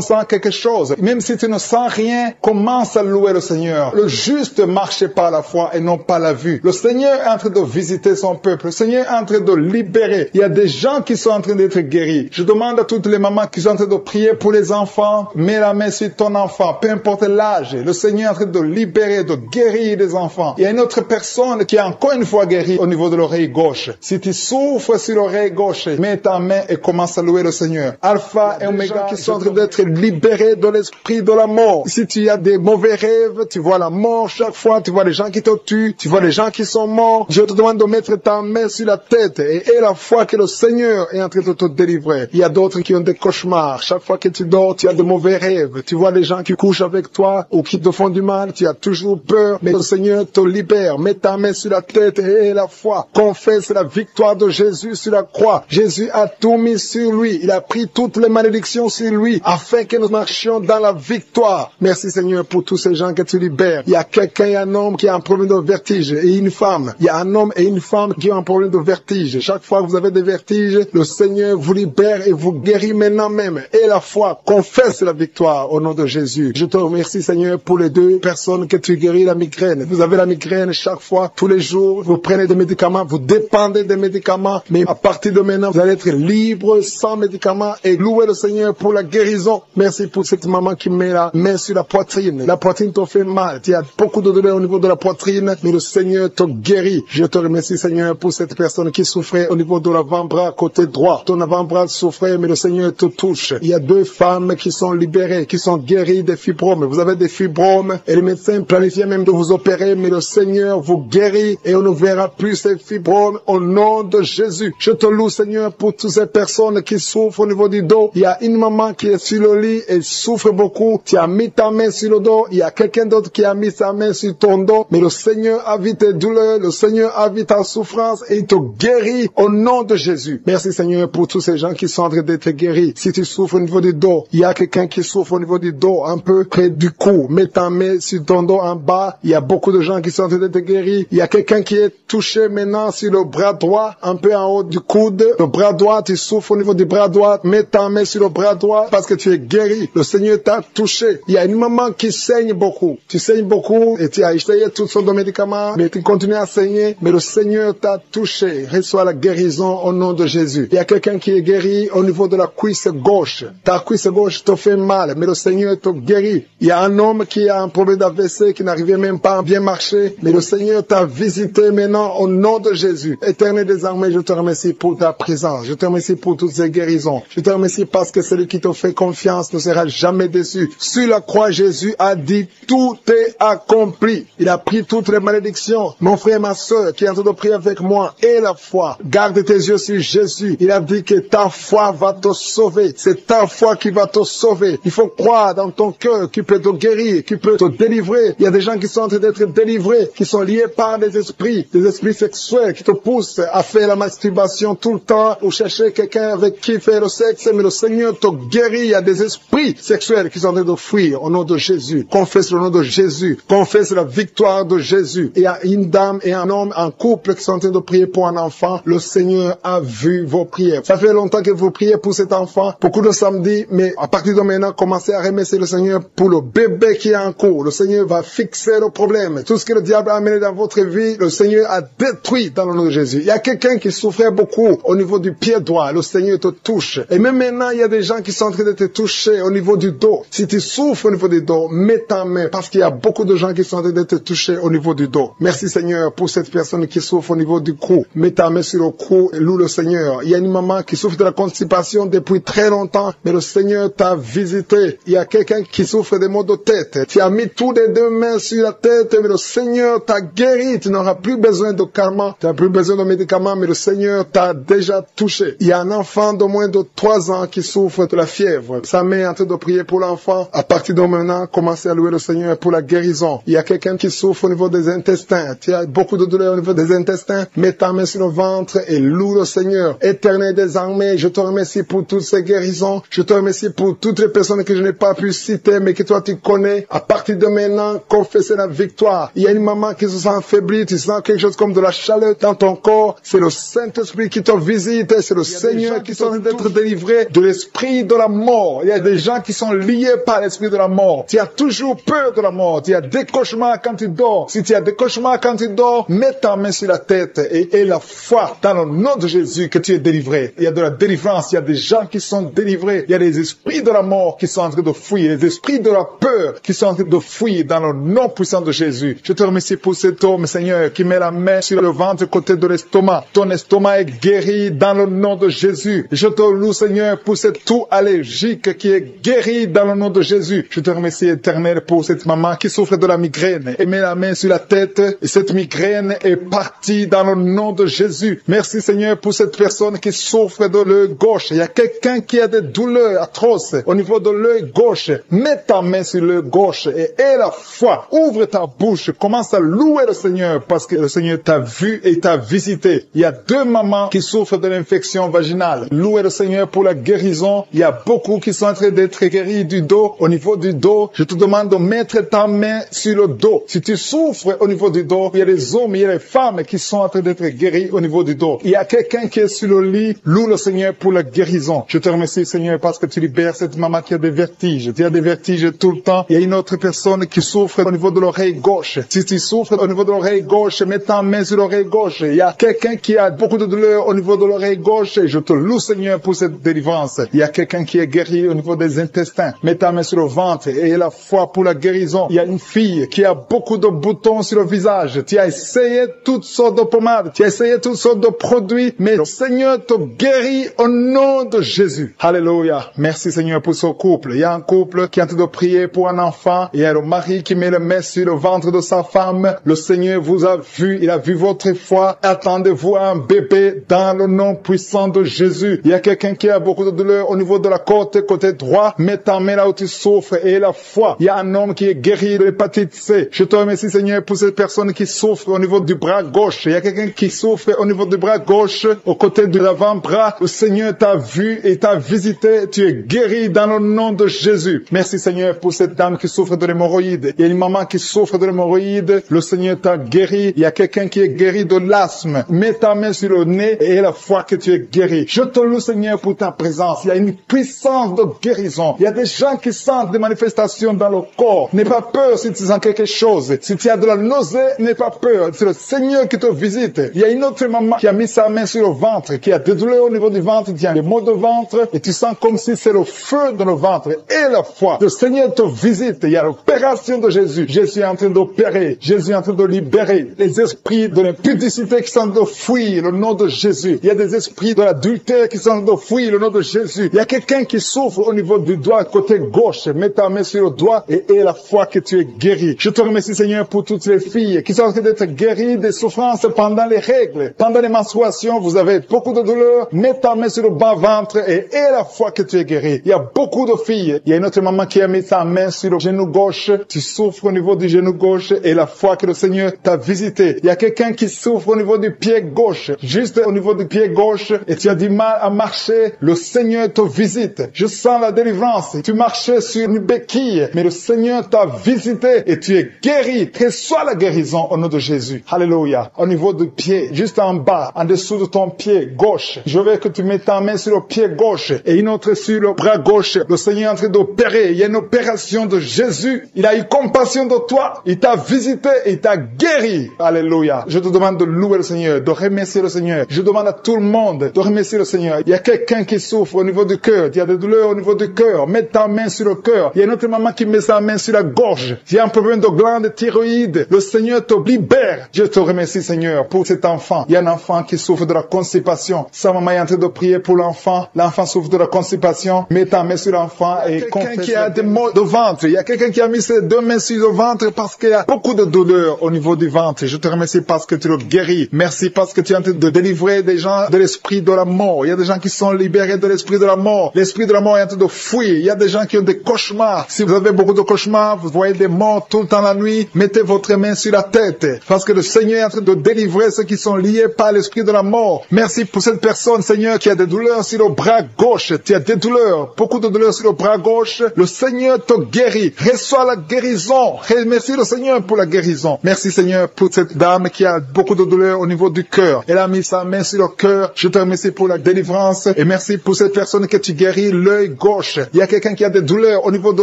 sent quelque chose. Même si tu ne sens rien, commence à louer le Seigneur. Le juste marche par la foi et non pas la vue. Le Seigneur est en train de visiter son peuple. Le Seigneur est en train de libérer. Il y a des gens qui sont en train d'être guéris. Je demande à toutes les mamans qui sont en train de prier pour les enfants, mets la main sur ton enfant, peu importe l'âge. Le Seigneur est en train de libérer, de guérir les enfants. Il y a une autre personne qui est encore une fois guérie au niveau de l'oreille gauche. Si tu souffres sur l'oreille gauche, mets ta main et commence à louer le Seigneur. Alpha et Oméga qui sont en train d'être libérés de l'esprit de la mort. Si tu as des mauvais rêves, tu vois la mort chaque fois, tu vois les gens qui te tuent, tu vois les gens qui sont morts. Je te demande de mettre ta main sur la tête et la foi que le Seigneur est en train de te délivrer. Il y a d'autres qui ont des cauchemars. Chaque fois que tu dors, tu as de mauvais rêves. Tu vois les gens qui couchent avec toi ou qui te font du mal, tu as toujours peur. Mais le Seigneur te libère. Mets ta main sur la tête et la foi. Confesse la victoire de Jésus sur la croix. Jésus a tout mis sur lui. Il a pris toutes les malédictions sur lui afin que nous marchions dans la victoire. Merci Seigneur pour tous ces gens que tu libères. Il y a quelqu'un et un homme qui a un problème de vertige et une femme. Il y a un homme et une femme qui ont un problème de vertige. Chaque fois que vous avez des vertiges, le Seigneur vous libère et vous guérit maintenant même. Et la foi confesse la victoire au nom de Jésus. Je te remercie Seigneur pour les 2 personnes que tu guéris la migraine. Vous avez la migraine chaque fois, tous les jours, vous prenez des médicaments, vous dépendez des médicaments, mais à partir de maintenant, vous allez être libre sans médicaments et louer le Seigneur pour la guérison. Merci pour cette maman qui met la main sur la poitrine. La poitrine te fait mal, tu as beaucoup de douleur au niveau de la poitrine, mais le Seigneur te guérit. Je te remercie Seigneur pour cette personne qui souffrait au niveau de l'avant-bras côté droit. Ton avant-bras souffrait, mais le Seigneur te touche. Il y a 2 femmes qui sont libérées, qui sont guéries des fibromes. Vous avez des fibromes et les médecins planifiaient même de vous opérer, mais le Seigneur vous guérit et on ne verra plus ces fibromes au nom de Jésus. Je te loue Seigneur pour toutes ces personnes qui souffrent au niveau du dos. Il y a une maman qui est sur le lit et souffre beaucoup. Tu as mis ta main sur le dos. Il y a quelqu'un d'autre qui a mis sa main sur ton dos. Mais le Seigneur a vu tes douleurs. Le Seigneur a vu ta souffrance et il te guérit au nom de Jésus. Merci Seigneur pour tous ces gens qui sont en train d'être guéris. Si tu souffres au niveau du dos, il y a quelqu'un qui souffre au niveau du dos, un peu près du cou. Mets ta main sur ton dos en bas. Il y a beaucoup de gens qui sont en train d'être guéris. Il y a quelqu'un qui est touché maintenant sur le bras droit, un peu en haut du coude. Le bras droit, tu souffres au niveau du bras droit. Mets ta main sur le bras droit parce que tu es guéri. Le Seigneur t'a touché. Il y a une maman qui saigne beaucoup. Tu saignes beaucoup et tu as essayé toutes sortes de médicaments, mais tu continues à saigner. Mais le Seigneur t'a touché. Reçois la guérison au nom de Jésus. Il y a quelqu'un qui est guéri au niveau de la cuisse gauche. Ta cuisse gauche te fait mal, mais le Seigneur te guérit. Il y a un homme qui a un problème d'AVC qui n'arrivait même pas à bien marcher, mais le Seigneur t'a visité maintenant au nom de Jésus. Éternel des armées, je te remercie pour ta présence. Je te remercie pour toutes ces guérisons. Je te remercie parce que celui qui te fait confiance ne sera jamais déçu. Sur la croix, Jésus a dit, tout est accompli. Il a pris toutes les malédictions. Mon frère et ma soeur qui est en train de prier avec moi, et la foi. Garde tes yeux sur Jésus. Il a dit que ta foi va te sauver. C'est ta foi qui va te sauver. Il faut croire dans ton cœur qu'il peut te guérir, qu'il peut te délivrer. Il y a des gens qui sont en train d'être délivrés, qui sont liés par des esprits sexuels qui te poussent à faire la masturbation tout le temps ou chercher quelque quelqu'un avec qui faire le sexe, mais le Seigneur te guérit. Il y a des esprits sexuels qui sont en train de fuir au nom de Jésus. Confesse le nom de Jésus. Confesse la victoire de Jésus. Il y a une dame et un homme, un couple qui sont en train de prier pour un enfant. Le Seigneur a vu vos prières. Ça fait longtemps que vous priez pour cet enfant. Beaucoup de samedis, mais à partir de maintenant, commencez à remercier le Seigneur pour le bébé qui est en cours. Le Seigneur va fixer le problème. Tout ce que le diable a amené dans votre vie, le Seigneur a détruit dans le nom de Jésus. Il y a quelqu'un qui souffrait beaucoup au niveau du pied droit. Le Seigneur te touche. Et même maintenant, il y a des gens qui sont en train de te toucher au niveau du dos. Si tu souffres au niveau du dos, mets ta main parce qu'il y a beaucoup de gens qui sont en train de te toucher au niveau du dos. Merci Seigneur pour cette personne qui souffre au niveau du cou. Mets ta main sur le cou et loue le Seigneur. Il y a une maman qui souffre de la constipation depuis très longtemps, mais le Seigneur t'a visité. Il y a quelqu'un qui souffre des maux de tête. Tu as mis toutes les deux mains sur la tête, mais le Seigneur t'a guéri. Tu n'auras plus besoin de karma, tu n'as plus besoin de médicaments, mais le Seigneur t'a déjà touché. Il y a un enfant de moins de 3 ans qui souffre de la fièvre. Sa mère est en train de prier pour l'enfant. À partir de maintenant, commencez à louer le Seigneur pour la guérison. Il y a quelqu'un qui souffre au niveau des intestins. Tu as beaucoup de douleurs au niveau des intestins. Mets ta main sur le ventre et loue le Seigneur. Éternel des armées, je te remercie pour toutes ces guérisons. Je te remercie pour toutes les personnes que je n'ai pas pu citer, mais que toi tu connais. À partir de maintenant, confessez la victoire. Il y a une maman qui se sent affaiblie, tu sens quelque chose comme de la chaleur dans ton corps. C'est le Saint-Esprit qui te visite. C'est le Seigneur qui sont en train d'être délivré de l'esprit de la mort. Il y a des gens qui sont liés par l'esprit de la mort. Tu as toujours peur de la mort. Tu as des cauchemars quand tu dors. Si tu as des cauchemars quand tu dors, mets ta main sur la tête et la foi dans le nom de Jésus que tu es délivré. Il y a de la délivrance. Il y a des gens qui sont délivrés. Il y a des esprits de la mort qui sont en train de fuir. Les esprits de la peur qui sont en train de fuir dans le nom puissant de Jésus. Je te remercie pour cet homme, Seigneur, qui met la main sur le ventre côté de l'estomac. Ton estomac est guéri dans le nom de Jésus. Je te loue, Seigneur, pour cette toux allergique qui est guérie dans le nom de Jésus. Je te remercie, Éternel, pour cette maman qui souffre de la migraine. Et met la main sur la tête et cette migraine est partie dans le nom de Jésus. Merci, Seigneur, pour cette personne qui souffre de l'œil gauche. Il y a quelqu'un qui a des douleurs atroces au niveau de l'œil gauche. Mets ta main sur l'œil gauche et aie la foi. Ouvre ta bouche. Commence à louer le Seigneur parce que le Seigneur t'a vu et t'a visité. Il y a 2 mamans qui souffrent de l'infection vaginale. Louez le Seigneur pour la guérison. Il y a beaucoup qui sont en train d'être guéris du dos. Au niveau du dos, je te demande de mettre ta main sur le dos. Si tu souffres au niveau du dos, il y a des hommes, il y a des femmes qui sont en train d'être guéris au niveau du dos. Il y a quelqu'un qui est sur le lit. Loue le Seigneur pour la guérison. Je te remercie, Seigneur, parce que tu libères cette maman qui a des vertiges. Tu as des vertiges tout le temps. Il y a une autre personne qui souffre au niveau de l'oreille gauche. Si tu souffres au niveau de l'oreille gauche, mets ta main sur l'oreille gauche. Il y a quelqu'un qui a beaucoup de douleur au niveau de l'oreille gauche. Je te loue, Seigneur, pour cette délivrance. Il y a quelqu'un qui est guéri au niveau des intestins. Mets ta main sur le ventre et aie la foi pour la guérison. Il y a une fille qui a beaucoup de boutons sur le visage. Tu as essayé toutes sortes de pommades. Tu as essayé toutes sortes de produits. Mais le Seigneur te guérit au nom de Jésus. Alléluia. Merci, Seigneur, pour ce couple. Il y a un couple qui est en train de prier pour un enfant. Il y a le mari qui met le main sur le ventre de sa femme. Le Seigneur vous a vu. Il a vu votre foi. Attendez-vous à un bébé dans le nom puissant de Jésus. Il y a quelqu'un qui a beaucoup de douleur au niveau de la côte, côté droit. Mets ta main là où tu souffres et la foi. Il y a un homme qui est guéri de l'hépatite C. Je te remercie, Seigneur, pour cette personne qui souffre au niveau du bras gauche. Il y a quelqu'un qui souffre au niveau du bras gauche, au côté de l'avant-bras. Le Seigneur t'a vu et t'a visité. Tu es guéri dans le nom de Jésus. Merci, Seigneur, pour cette dame qui souffre de l'hémorroïde. Il y a une maman qui souffre de l'hémorroïde. Le Seigneur t'a guéri. Il y a quelqu'un qui est guéri de l'asthme. Mets ta main sur le nez et aie la foi que tu es guéri. Je te loue, Seigneur, pour ta présence. Il y a une puissance de guérison. Il y a des gens qui sentent des manifestations dans le corps. N'aie pas peur si tu sens quelque chose. Si tu as de la nausée, n'aie pas peur. C'est le Seigneur qui te visite. Il y a une autre maman qui a mis sa main sur le ventre, qui a des douleurs au niveau du ventre, qui a des maux de ventre, et tu sens comme si c'est le feu dans le ventre. Et la foi. Le Seigneur te visite. Il y a l'opération de Jésus. Jésus est en train d'opérer. Jésus est en train de libérer les esprits de l'impudicité qui sont en train de fuir le nom de Jésus. Il y a des esprits de l'adultère qui sont en train de fuir le nom de Jésus. Il y a quelqu'un qui souffre au niveau du doigt côté gauche. Mets ta main sur le doigt et aie la foi que tu es guéri. Je te remercie, Seigneur, pour toutes les filles qui sont en train d'être guéries des souffrances pendant les règles. Pendant les menstruations, vous avez beaucoup de douleurs. Mets ta main sur le bas-ventre et aie la foi que tu es guéri. Il y a beaucoup de filles. Il y a une autre maman qui a mis sa main sur le genou gauche. Tu souffres au niveau du genou gauche et la foi que le Seigneur t'a visité. Il y a quelqu'un qui souffre au niveau du pied gauche. Juste au niveau du pied gauche et tu as dit du mal à marcher, le Seigneur te visite. Je sens la délivrance. Tu marchais sur une béquille, mais le Seigneur t'a visité et tu es guéri. Reçois la guérison au nom de Jésus. Alléluia. Au niveau du pied, juste en bas, en dessous de ton pied gauche, je veux que tu mettes ta main sur le pied gauche et une autre sur le bras gauche. Le Seigneur est en train d'opérer. Il y a une opération de Jésus. Il a eu compassion de toi. Il t'a visité et il t'a guéri. Alléluia. Je te demande de louer le Seigneur, de remercier le Seigneur. Je demande à tout le monde de remercier le Seigneur. Il y a quelqu'un qui souffre au niveau du cœur. Il y a des douleurs au niveau du cœur. Mets ta main sur le cœur. Il y a une autre maman qui met sa main sur la gorge. Il y a un problème de glande thyroïde. Le Seigneur te libère. Je te remercie, Seigneur, pour cet enfant. Il y a un enfant qui souffre de la constipation. Sa maman est en train de prier pour l'enfant. L'enfant souffre de la constipation. Mets ta main sur l'enfant et quelqu'un qui a des maux de ventre. Il y a quelqu'un qui a mis ses deux mains sur le ventre parce qu'il y a beaucoup de douleur au niveau du ventre. Je te remercie parce que tu le guéris. Merci parce que tu es en train de délivrer des gens de l'esprit de la mort. Il y a des gens qui sont libérés de l'esprit de la mort. L'esprit de la mort est en train de fuir. Il y a des gens qui ont des cauchemars. Si vous avez beaucoup de cauchemars, vous voyez des morts tout le temps la nuit, mettez votre main sur la tête parce que le Seigneur est en train de délivrer ceux qui sont liés par l'esprit de la mort. Merci pour cette personne, Seigneur, qui a des douleurs sur le bras gauche. Tu as des douleurs, beaucoup de douleurs sur le bras gauche. Le Seigneur te guérit. Reçois la guérison. Remercie le Seigneur pour la guérison. Merci, Seigneur, pour cette dame qui a beaucoup de douleurs au niveau du cœur. Elle a mis sa main sur le cœur. Je te remercie pour la délivrance et merci pour cette personne que tu guéris l'œil gauche. Il y a quelqu'un qui a des douleurs au niveau de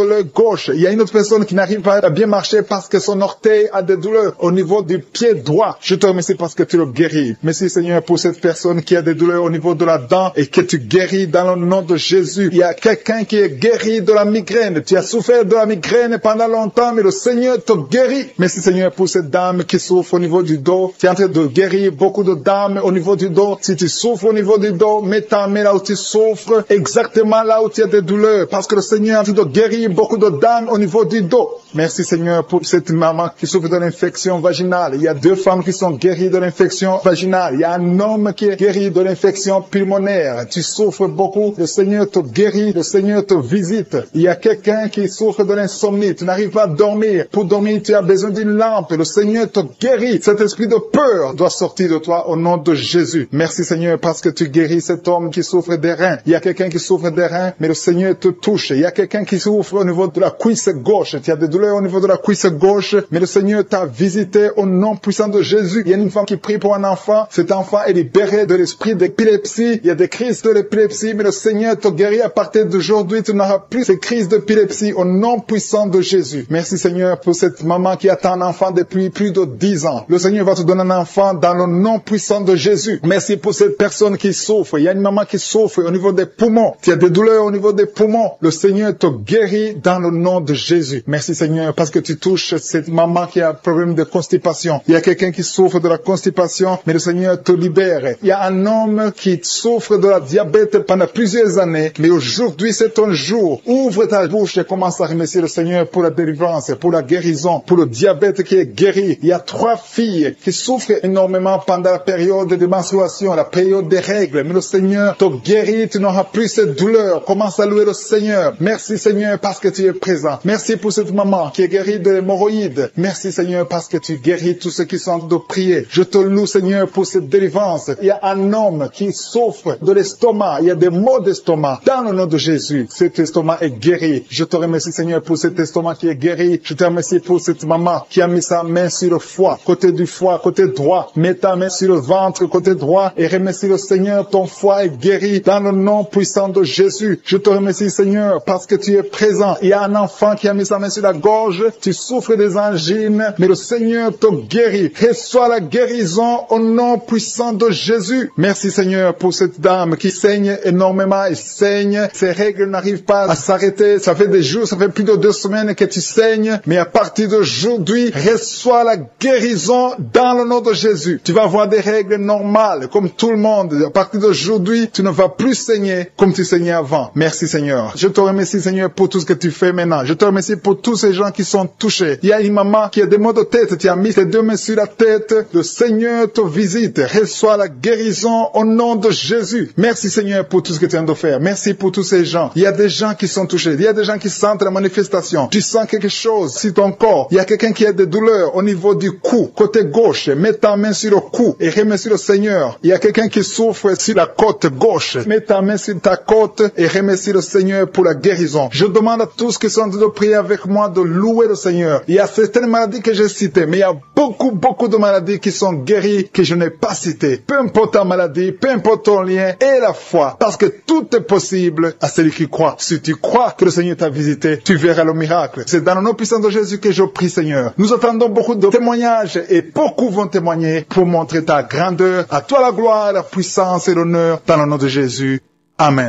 l'œil gauche. Il y a une autre personne qui n'arrive pas à bien marcher parce que son orteil a des douleurs au niveau du pied droit. Je te remercie parce que tu le guéris. Merci, Seigneur, pour cette personne qui a des douleurs au niveau de la dent et que tu guéris dans le nom de Jésus. Il y a quelqu'un qui est guéri de la migraine. Tu as souffert de la migraine pendant longtemps, mais le Seigneur te guérit. Merci, Seigneur, pour cette dame qui souffre au niveau du dos. Tu es en train de guérir beaucoup de dames au niveau du dos. Si tu souffres au niveau du dos, mets ta main là où tu souffres, exactement là où tu as des douleurs, parce que le Seigneur est en train de guérir beaucoup de dames au niveau du dos. Merci, Seigneur, pour cette maman qui souffre de l'infection vaginale. Il y a 2 femmes qui sont guéries de l'infection vaginale. Il y a un homme qui est guéri de l'infection pulmonaire. Tu souffres beaucoup. Le Seigneur te guérit. Le Seigneur te visite. Il y a quelqu'un qui souffre de l'insomnie. Tu n'arrives pas à dormir. Pour dormir, tu as besoin d'une lampe. Le Seigneur te guérit. Cet esprit de peur doit sortir de toi au nom de Jésus. Merci, Seigneur, parce que tu guéris cet homme qui souffre des reins. Il y a quelqu'un qui souffre des reins, mais le Seigneur te touche. Il y a quelqu'un qui souffre au niveau de la cuisse gauche. Tu as des douleurs au niveau de la cuisse gauche, mais le Seigneur t'a visité au nom puissant de Jésus. Il y a une femme qui prie pour un enfant. Cet enfant est libéré de l'esprit d'épilepsie. Il y a des crises de l'épilepsie, mais le Seigneur te guérit. À partir d'aujourd'hui, tu n'auras plus ces crises d'épilepsie au nom puissant de Jésus. Merci, Seigneur, pour cette maman qui attend un enfant depuis plus de 10 ans. Le Seigneur va te donner un enfant dans le nom puissant de Jésus. Merci pour cette personne qui souffre. Il y a une maman qui souffre au niveau des poumons. Il y a des douleurs au niveau des poumons. Le Seigneur te guérit dans le nom de Jésus. Merci, Seigneur, parce que tu touches cette maman qui a un problème de constipation. Il y a quelqu'un qui souffre de la constipation, mais le Seigneur te libère. Il y a un homme qui souffre de la diabète pendant plusieurs années, mais aujourd'hui c'est ton jour. Ouvre ta bouche et commence à remercier le Seigneur pour la délivrance, pour la guérison, pour le diabète qui est guéri. Il y a 3 filles qui souffrent énormément pendant la période de menstruation, la période des règles, mais le Seigneur te guérit, tu n'auras plus cette douleur. Commence à louer le Seigneur. Merci, Seigneur, parce que tu es présent. Merci pour cette maman qui est guérie de l'hémorroïde. Merci, Seigneur, parce que tu guéris tous ceux qui sont en train de prier. Je te loue, Seigneur, pour cette délivrance. Il y a un homme qui souffre de l'estomac. Il y a des maux d'estomac. Dans le nom de Jésus, cet estomac est guéri. Je te remercie, Seigneur, pour cet estomac qui est guéri. Je te remercie pour cette maman qui a mis sa main sur le foie, côté du foie, côté droit. Mets ta main sur le ventre, côté droit, et remercie le Seigneur. Ton foie est guéri dans le nom puissant de Jésus. Je te remercie, Seigneur, parce que tu es présent. Il y a un enfant qui a mis sa main sur la gorge. Tu souffres des angines, mais le Seigneur te guérit. Reçois la guérison au nom puissant de Jésus. Merci, Seigneur, pour cette dame qui saigne énormément et saigne. Ses règles n'arrivent pas à s'arrêter. Ça fait des jours, ça fait plus de 2 semaines que tu saignes, mais à partir d'aujourd'hui, reçois la guérison dans le nom de Jésus. Tu vas avoir des règles normales, comme tout le monde. À partir d'aujourd'hui, tu ne vas plus saigner comme tu saignais avant. Merci, Seigneur. Je te remercie, Seigneur, pour tout ce que tu fais maintenant. Je te remercie pour tous ces gens qui sont touchés. Il y a une maman qui a des maux de tête. Tu as mis tes 2 mains sur la tête. Le Seigneur te visite. Reçois la guérison au nom de Jésus. Merci, Seigneur, pour tout ce que tu viens de faire. Merci pour tous ces gens. Il y a des gens qui sont touchés. Il y a des gens qui sentent la manifestation. Tu sens quelque chose sur ton corps. Il y a quelqu'un qui a des douleurs au niveau du cou, côté gauche. Mets ta main sur le cou et remercie le Seigneur. Il y a quelqu'un qui souffre sur sur la côte gauche. Mets ta main sur ta côte et remercie le Seigneur pour la guérison. Je demande à tous qui sont en train de prier avec moi de louer le Seigneur. Il y a certaines maladies que j'ai citées, mais il y a beaucoup de maladies qui sont guéries que je n'ai pas citées. Peu importe ta maladie, peu importe ton lien et la foi, parce que tout est possible à celui qui croit. Si tu crois que le Seigneur t'a visité, tu verras le miracle. C'est dans le nom puissant de Jésus que je prie, Seigneur. Nous attendons beaucoup de témoignages et beaucoup vont témoigner pour montrer ta grandeur. À toi la gloire, la puissance et l'honneur dans le nom de Jésus. Amen.